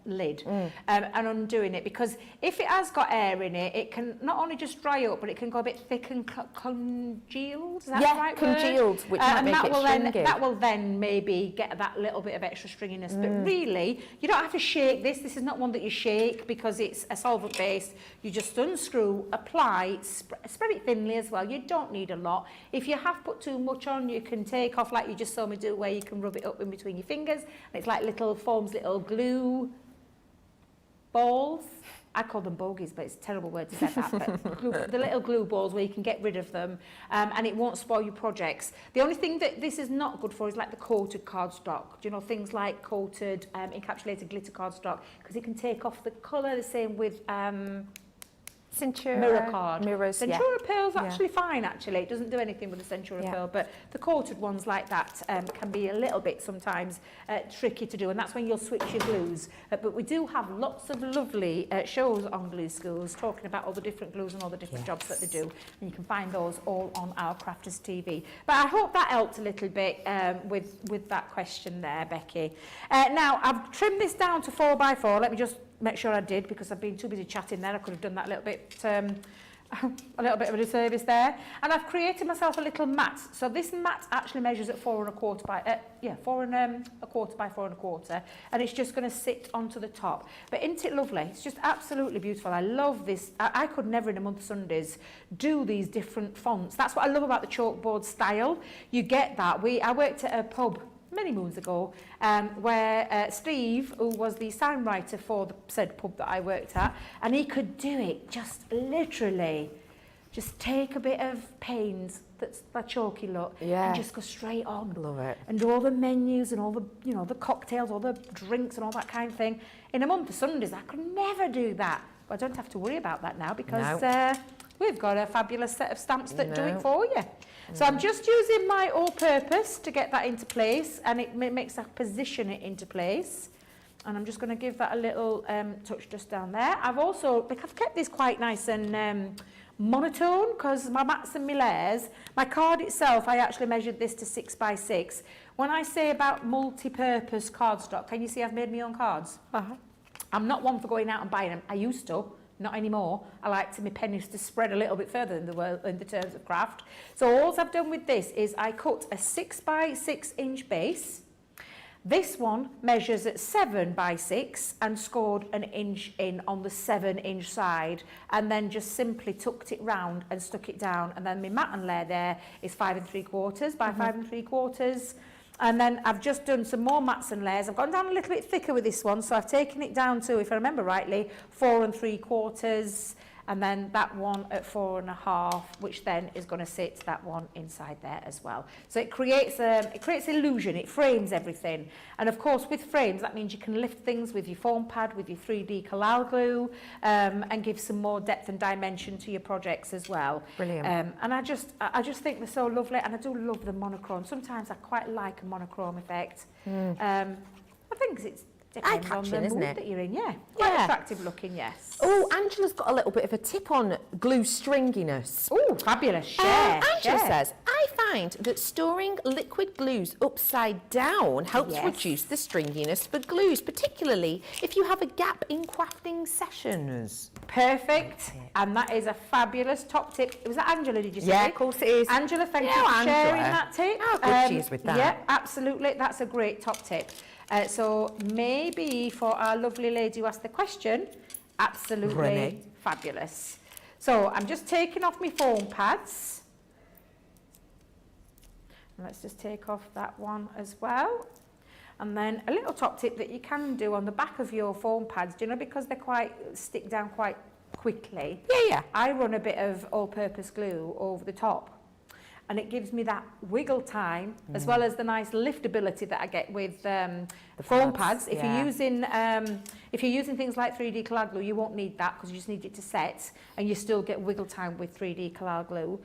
lid, and undoing it, because if it has got air in it, it can not only just dry up, but it can go a bit thick and congealed. Is that the right word? Congealed, which might make it stringy. That will then maybe get that little bit of extra stringiness. But really, you don't have to shake this. This is not one that you shake because it's a solvent base. You just unscrew, apply, spread it thinly as well. You don't need a lot. If you have put too much on, you can take off like you just saw me do, where you can rub it up in between your fingers, and it's like little glue balls. I call them bogies, but it's a terrible word to say that. But the little glue balls where you can get rid of them, and it won't spoil your projects. The only thing that this is not good for is like the coated cardstock. Do you know, things like coated encapsulated glitter cardstock, because it can take off the colour. The same with Centura. mirror card. Mirrors, yeah. Centura Pearl's Yeah. actually fine, actually. It doesn't do anything with the Centura Yeah. Pearl, but the coated ones like that can be a little bit sometimes tricky to do, and that's when you'll switch your glues. But we do have lots of lovely shows on Glue Schools talking about all the different glues and all the different jobs that they do, and you can find those all on our Crafters TV. But I hope that helped a little bit with that question there, Becky. Now, I've trimmed this down to 4x4. Let me just make sure I did, because I've been too busy chatting there. I could have done that a little bit of a disservice there. And I've created myself a little mat. So this mat actually measures at 4 1/4 by 4 1/4 by 4 1/4, and it's just going to sit onto the top. But isn't it lovely? It's just absolutely beautiful. I love this. I could never in a month of Sundays do these different fonts. That's what I love about the chalkboard style. You get that. I worked at a pub many moons ago, where Steve, who was the sign writer for the said pub that I worked at, and he could do it just literally, just take a bit of paint that's that chalky look, and just go straight on. Love it. And do all the menus and all the, you know, the cocktails, all the drinks and all that kind of thing. In a month of Sundays, I could never do that. But I don't have to worry about that now, because we've got a fabulous set of stamps that do it for you. So I'm just using my all-purpose to get that into place, and it makes that position it into place. And I'm just going to give that a little touch just down there. I've kept this quite nice and monotone, because my mats and my layers, my card itself, I actually measured this to 6x6. When I say about multi-purpose cardstock, can you see I've made my own cards? I'm not one for going out and buying them. I used to. Not anymore. I like my pennies to spread a little bit further in the terms of craft. So all I've done with this is I cut a 6x6 inch base. This one measures at 7x6 and scored an inch in on the 7-inch side, and then just simply tucked it round and stuck it down. And then my mat and layer there is 5 3/4 by 5 3/4. And then I've just done some more mats and layers. I've gone down a little bit thicker with this one, so I've taken it down to, if I remember rightly, 4 3/4, and then that one at 4 1/2, which then is going to sit that one inside there as well. So it creates illusion, it frames everything. And of course, with frames, that means you can lift things with your foam pad, with your 3D Collal glue, and give some more depth and dimension to your projects as well. Brilliant. And I just think they're so lovely, and I do love the monochrome. Sometimes I quite like a monochrome effect. I think it's depends on the isn't mood it? that you're in, quite attractive looking, yes. Oh, Angela's got a little bit of a tip on glue stringiness. Oh, fabulous, share, Angela says, I find that storing liquid glues upside down helps reduce the stringiness for glues, particularly if you have a gap in crafting sessions. Perfect, and that is a fabulous top tip. Was that Angela, did you say? Yeah, of course it is. Angela, thank you Yeah, for sharing Angela. that tip. How good she is with that. Yeah, absolutely, that's a great top tip. So maybe for our lovely lady who asked the question, absolutely Renee. fabulous. So I'm just taking off my foam pads. Let's just take off that one as well. And then a little top tip that you can do on the back of your foam pads, do you know, because they stick down quite quickly. Yeah. I run a bit of all-purpose glue over the top, and it gives me that wiggle time as well as the nice liftability that I get with the foam pads. If you're using things like 3D Collal glue, you won't need that, because you just need it to set, and you still get wiggle time with 3D Collal glue.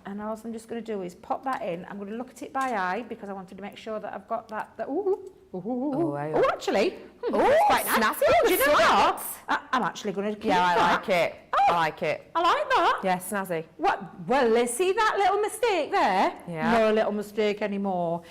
And all I'm just going to do is pop that in. I'm going to look at it by eye, because I wanted to make sure that I've got that. Actually, Oh, quite nice. snazzy. Do you know what? I'm actually going to keep that. I like it. I like it. I like that. Yeah, snazzy. What? Well, let's see that little mistake there. Yeah. Not a little mistake anymore.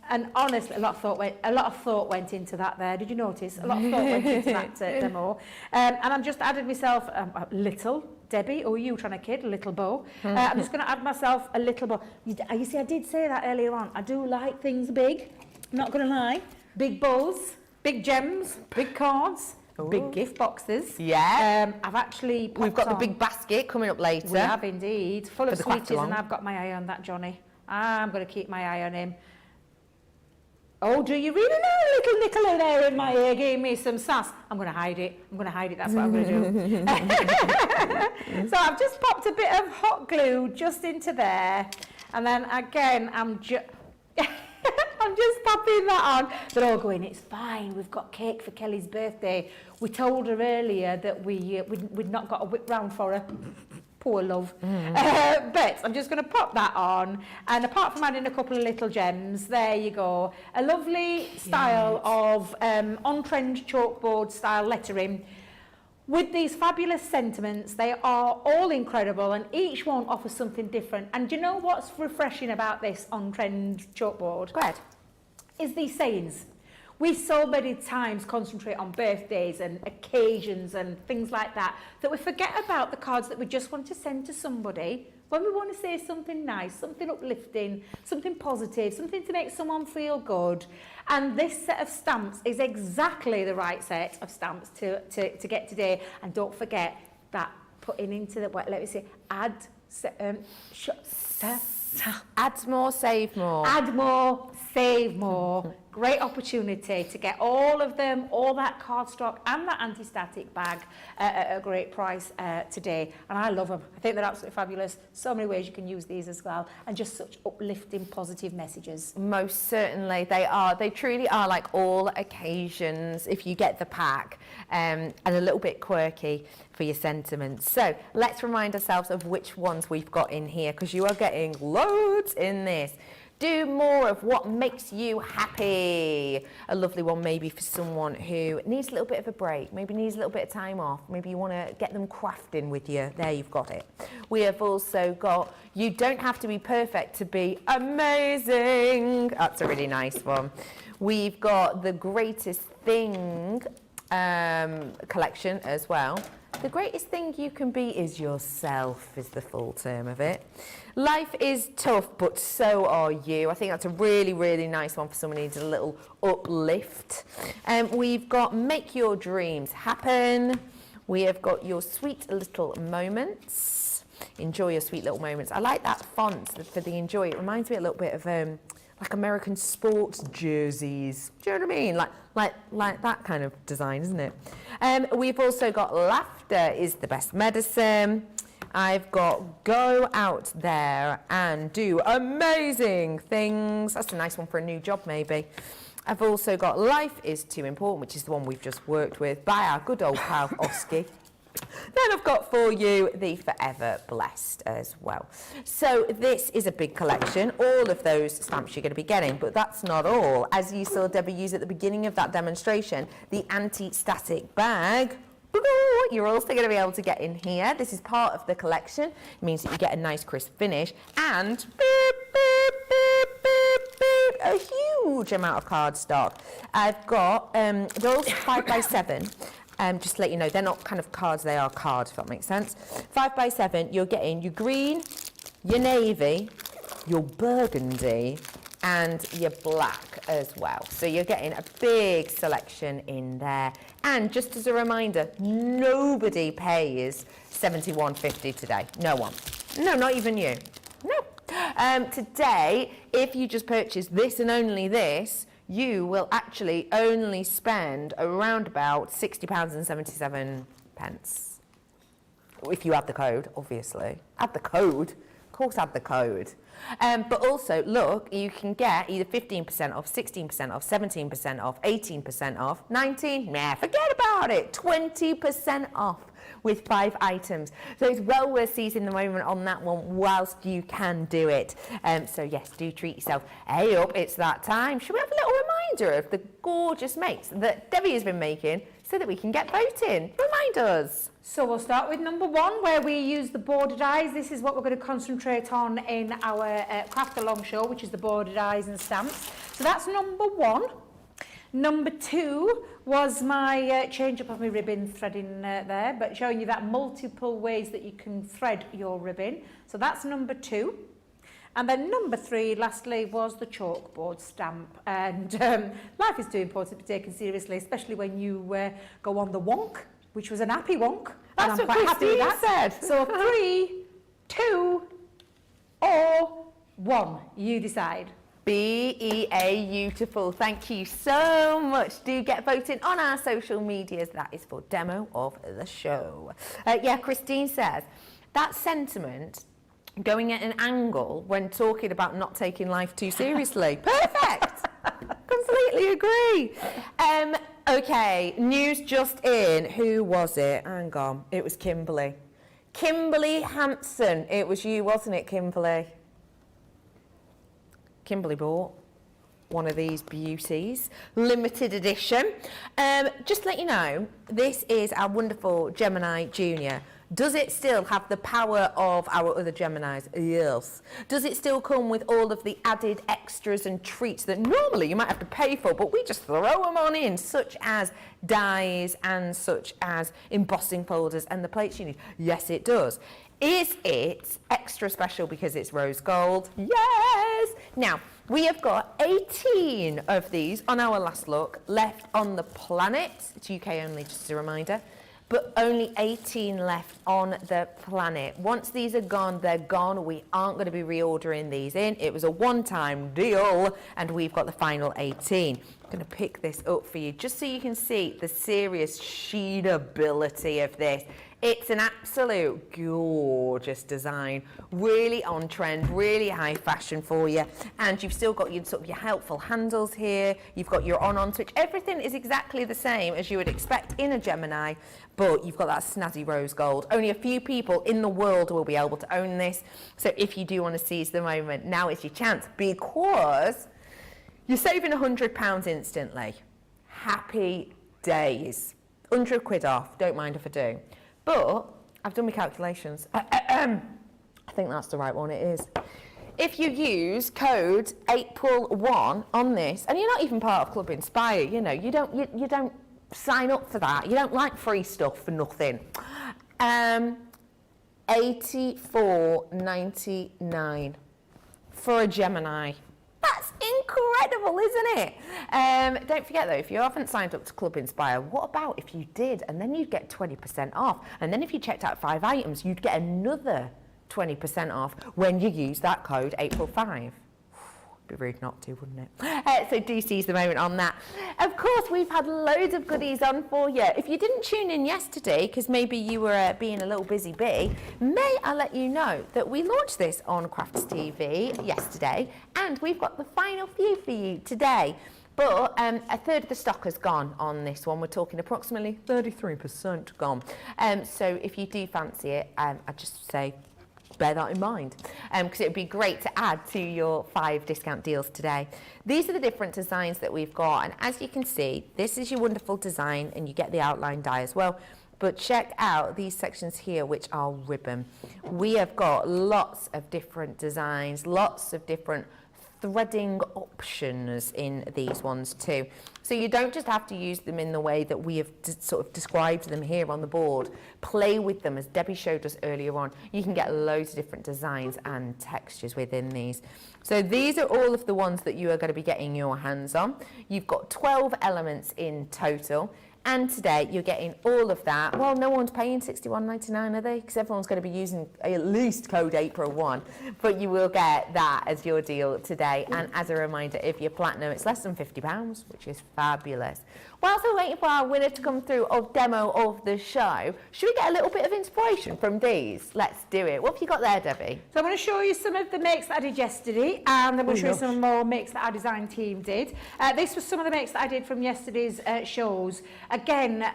And honestly, a lot of thought went into that there. Did you notice? A lot of thought went into that demo. And I'm just added myself a little Debbie, or you trying to kid, a little bow. I'm just going to add myself a little bow. You see, I did say that earlier on. I do like things big. I'm not going to lie. Big bows, big gems, big cards. Big gift boxes. Yeah. I've actually We've got the on- big basket coming up later. We have indeed. Full For of the craft sweeties, and along. I've got my eye on that Johnny. I'm going to keep my eye on him. Oh, do you really know little Nicola there in my ear gave me some sass? I'm going to hide it. That's what I'm going to do. So I've just popped a bit of hot glue just into there. And then again, I I'm just popping that on. They're all going, it's fine, we've got cake for Kelly's birthday. We told her earlier that we'd not got a whip round for her. Poor love. But I'm just going to pop that on. And apart from adding a couple of little gems, there you go. A lovely style of on-trend chalkboard style lettering. With these fabulous sentiments, they are all incredible and each one offers something different. And do you know what's refreshing about this on-trend chalkboard? Go ahead. Is these sayings. We so many times concentrate on birthdays and occasions and things like that we forget about the cards that we just want to send to somebody when we want to say something nice, something uplifting, something positive, something to make someone feel good. And this set of stamps is exactly the right set of stamps to get today. And don't forget that putting into the, let me see, add more, save more. Add more, save more. Great opportunity to get all of them, all that cardstock and that anti-static bag at a great price today. And I love them. I think they're absolutely fabulous. So many ways you can use these as well. And just such uplifting, positive messages. Most certainly they are. They truly are like all occasions if you get the pack, and a little bit quirky for your sentiments. So let's remind ourselves of which ones we've got in here, because you are getting loads in this. Do more of what makes you happy. A lovely one maybe for someone who needs a little bit of a break, maybe needs a little bit of time off, maybe you want to get them crafting with you. There, you've got it. We have also got, you don't have to be perfect to be amazing. That's a really nice one. We've got the greatest thing collection as well. The greatest thing you can be is yourself, is the full term of it. Life is tough, but so are you. I think that's a really, really nice one for someone who needs a little uplift. We've got make your dreams happen. We have got your sweet little moments. Enjoy your sweet little moments. I like that font for the enjoy. It reminds me a little bit of like American sports jerseys. Do you know what I mean? Like that kind of design, isn't it? We've also got laughter is the best medicine. I've got go out there and do amazing things. That's a nice one for a new job, maybe. I've also got life is too important, which is the one we've just worked with by our good old pal Oski. Then I've got for you the Forever Blessed as well. So this is a big collection. All of those stamps you're going to be getting, but that's not all. As you saw Debbie use at the beginning of that demonstration, the anti-static bag, you're also going to be able to get in here. This is part of the collection. It means that you get a nice crisp finish and a huge amount of cardstock. I've got, they're all 5x7. Just to let you know, they're not kind of cards, they are cards, if that makes sense. 5x7, you're getting your green, your navy, your burgundy, and your black as well. So you're getting a big selection in there. And just as a reminder, nobody pays $71.50 today. No one. No, not even you. No. Today, if you just purchase this and only this, you will actually only spend around about £60.77. If you add the code, obviously. Add the code. Of course, add the code. But also, look, you can get either 15% off, 16% off, 17% off, 18% off, 19%, nah, forget about it, 20% off with 5 items. So it's well worth seizing the moment on that one whilst you can do it. So yes, do treat yourself. Hey up, it's that time. Should we have a little reminder of the gorgeous makes that Debbie has been making so that we can get voting? Remind us. So we'll start with number 1, where we use the bordered eyes. This is what we're going to concentrate on in our craft along show, which is the bordered eyes and stamps. So that's number 1. Number 2 was my change up of my ribbon threading there, but showing you that multiple ways that you can thread your ribbon. So that's number 2. And then number 3, lastly, was the chalkboard stamp. And life is too important to be taken seriously, especially when you go on the wonk, which was an happy wonk. That's what Christine said. So 3, 2, or 1, you decide. Beautiful. Thank you so much. Do get voting on our social medias. That is for demo of the show. Yeah, Christine says, that sentiment going at an angle when talking about not taking life too seriously. Perfect. Completely agree. Okay, news just in. Who was it? Hang on. It was Kimberly. Kimberly Hampson. It was you, wasn't it, Kimberly? Kimberly bought one of these beauties, limited edition. Just to let you know, this is our wonderful Gemini Junior. Does it still have the power of our other Geminis? Yes. Does it still come with all of the added extras and treats that normally you might have to pay for, but we just throw them on in, such as dies and such as embossing folders and the plates you need? Yes, it does. Is it extra special because it's rose gold? Yes! Now, we have got 18 of these on our last look left on the planet. It's UK only, just as a reminder. But only 18 left on the planet. Once these are gone, they're gone. We aren't going to be reordering these in. It was a one-time deal, and we've got the final 18. I'm going to pick this up for you just so you can see the serious sheenability of this. It's an absolute gorgeous design, really on trend, really high fashion for you. And you've still got your sort of your helpful handles here. You've got your on switch. Everything is exactly the same as you would expect in a Gemini, but you've got that snazzy rose gold. Only a few people in the world will be able to own this. So if you do want to seize the moment, now is your chance, because you're saving £100 instantly. Happy days. £100 off, don't mind if I do. But I've done my calculations. I think that's the right one, it is. If you use code April1 on this, and you're not even part of Club Inspire, you know, you don't sign up for that. You don't like free stuff for nothing. $84.99 for a Gemini. That's incredible, isn't it? Don't forget though, if you haven't signed up to Club Inspire, what about if you did, and then you'd get 20% off, and then if you checked out 5 items, you'd get another 20% off when you use that code April5. Be rude not to, wouldn't it? So do seize the moment on that. Of course, we've had loads of goodies on for you. If you didn't tune in yesterday, because maybe you were being a little busy bee, may I let you know that we launched this on Crafts TV yesterday, and we've got the final few for you today. But a third of the stock has gone on this one. We're talking approximately 33% gone. So if you do fancy it, I'd just say, bear that in mind, because it would be great to add to your 5 discount deals today. These are the different designs that we've got, and as you can see, this is your wonderful design, and you get the outline die as well. But check out these sections here, which are ribbon. We have got lots of different designs, lots of different threading options in these ones too. So you don't just have to use them in the way that we have sort of described them here on the board. Play with them, as Debbie showed us earlier on. You can get loads of different designs and textures within these. So these are all of the ones that you are going to be getting your hands on. You've got 12 elements in total. And today you're getting all of that. Well, no one's paying £61.99, are they? Because everyone's going to be using at least code April1. But you will get that as your deal today. And as a reminder, if you're platinum, it's less than £50, which is fabulous. Whilst we're waiting for our winner to come through of demo of the show, should we get a little bit of inspiration from these? Let's do it. What have you got there, Debbie? So I'm going to show you some of the makes that I did yesterday, and I'm going to show you some more makes that our design team did. This was some of the makes that I did from yesterday's shows. Again,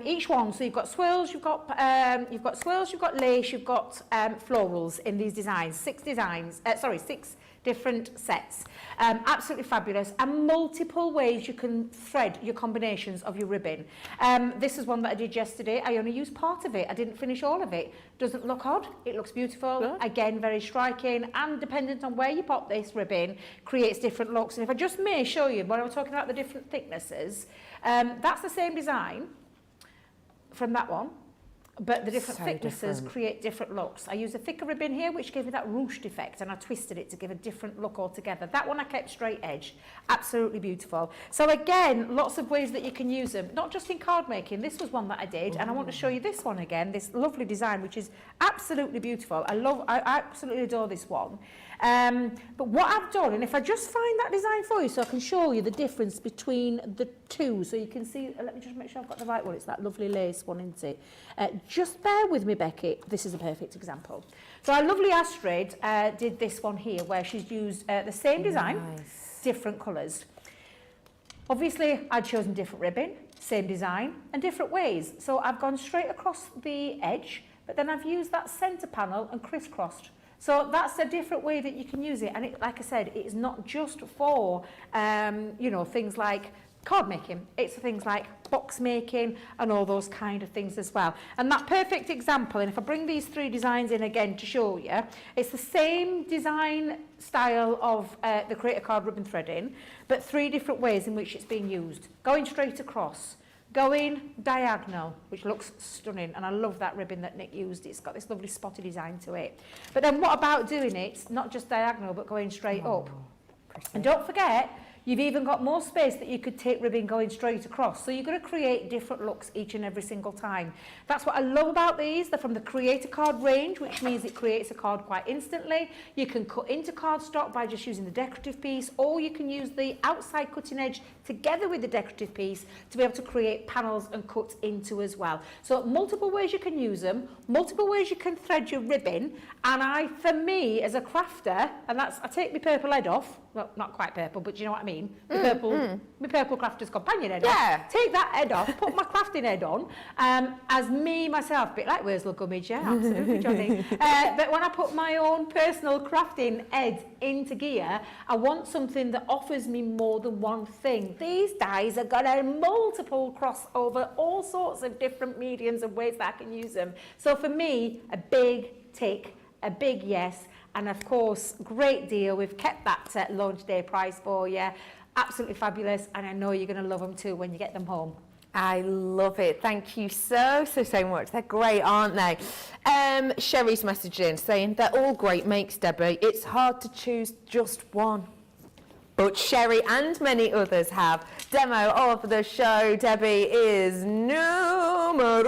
each one, so you've got swirls, you've got swirls, you've got lace, you've got florals in these designs. 6 different sets. Absolutely fabulous, and multiple ways you can thread your combinations of your ribbon. This is one that I did yesterday. I only used part of it. I didn't finish all of it. Doesn't look odd. It looks beautiful. Good. Again, very striking, and dependent on where you pop this ribbon, creates different looks. And if I just may show you, when I was talking about the different thicknesses, that's the same design from that one, but the different thicknesses create different looks. I used a thicker ribbon here, which gave me that ruched effect, and I twisted it to give a different look altogether. That one I kept straight edge. Absolutely beautiful. So again, lots of ways that you can use them, not just in card making. This was one that I did, and I want to show you this one again, this lovely design, which is absolutely beautiful. I absolutely adore this one. But what I've done, and if I just find that design for you so I can show you the difference between the two, so you can see, let me just make sure I've got the right one. It's that lovely lace one, isn't it? Just bear with me, Becky. This is a perfect example. So our lovely Astrid did this one here, where she's used the same design, different colours. Obviously, I'd chosen different ribbon, same design, and different ways. So I've gone straight across the edge, but then I've used that centre panel and crisscrossed. So that's a different way that you can use it. And like I said, it is not just for, you know, things like card making. It's things like box making and all those kind of things as well. And that perfect example, and if I bring these 3 designs in again to show you, it's the same design style of the Create a Card ribbon threading, but 3 different ways in which it's being used. Going straight across, going diagonal, which looks stunning, and I love that ribbon that Nick used. It's got this lovely spotty design to it. But then what about doing it, not just diagonal, but going straight up? And don't forget, you've even got more space that you could take ribbon going straight across. So you're going to create different looks each and every single time. That's what I love about these. They're from the Create a Card range, which means it creates a card quite instantly. You can cut into cardstock by just using the decorative piece, or you can use the outside cutting edge together with the decorative piece to be able to create panels and cut into as well. So multiple ways you can use them, multiple ways you can thread your ribbon. And for me, as a crafter, and I take my purple head off, well, not quite purple, but you know what I mean? My purple crafter's companion head off. Take that head off, put my crafting head on, as me, myself, a bit like Wurzel Gummidge, yeah, absolutely, Johnny. But when I put my own personal crafting head into gear, I want something that offers me more than one thing. These dies are got a multiple cross over all sorts of different mediums and ways that I can use them. So for me, a big tick, a big yes. And of course, great deal. We've kept that launch day price for you. Absolutely fabulous. And I know you're going to love them too when you get them home. I love it. Thank you so much. They're great, aren't they? Sherry's messaging saying they're all great makes, Debbie. It's hard to choose just one. But Sherry and many others have. Demo of the show, Debbie, is numero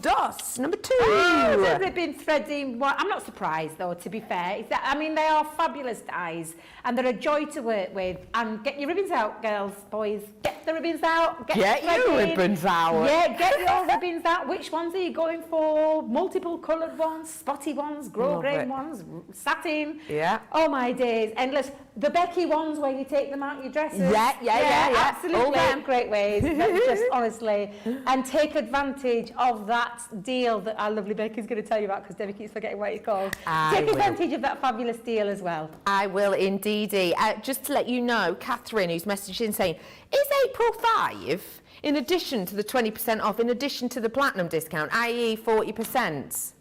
dos, number 2. Oh, the ribbon threading. Well, I'm not surprised, though, to be fair. I mean, they are fabulous dies, and they're a joy to work with. And get your ribbons out, girls, boys. Get the ribbons out. Get your ribbons out. Yeah, get your ribbons out. Which ones are you going for? Multiple coloured ones, spotty ones, grosgrain ones, satin. Yeah. Oh, my days. Endless. The Becky ones where you take them out your dresses. Yeah. Absolutely. All them. Great ways. Just honestly. And take advantage of that deal that our lovely Becky's going to tell you about, because Debbie keeps forgetting what it's called. Take advantage of that fabulous deal as well. I will indeedy. Just to let you know, Catherine, who's messaged in saying, is April 5 in addition to the 20% off, in addition to the platinum discount, i.e. 40%?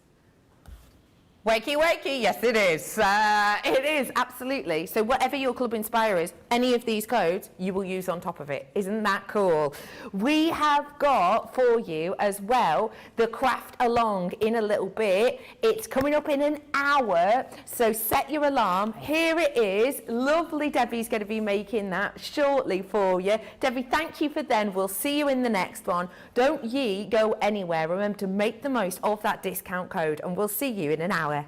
Wakey, yes it is. It is, absolutely. So whatever your Club Inspire is, any of these codes, you will use on top of it. Isn't that cool? We have got for you as well the craft along in a little bit. It's coming up in an hour, so set your alarm. Here it is. Lovely Debbie's going to be making that shortly for you. Debbie, thank you for then. We'll see you in the next one. Don't ye go anywhere. Remember to make the most of that discount code, and we'll see you in an hour.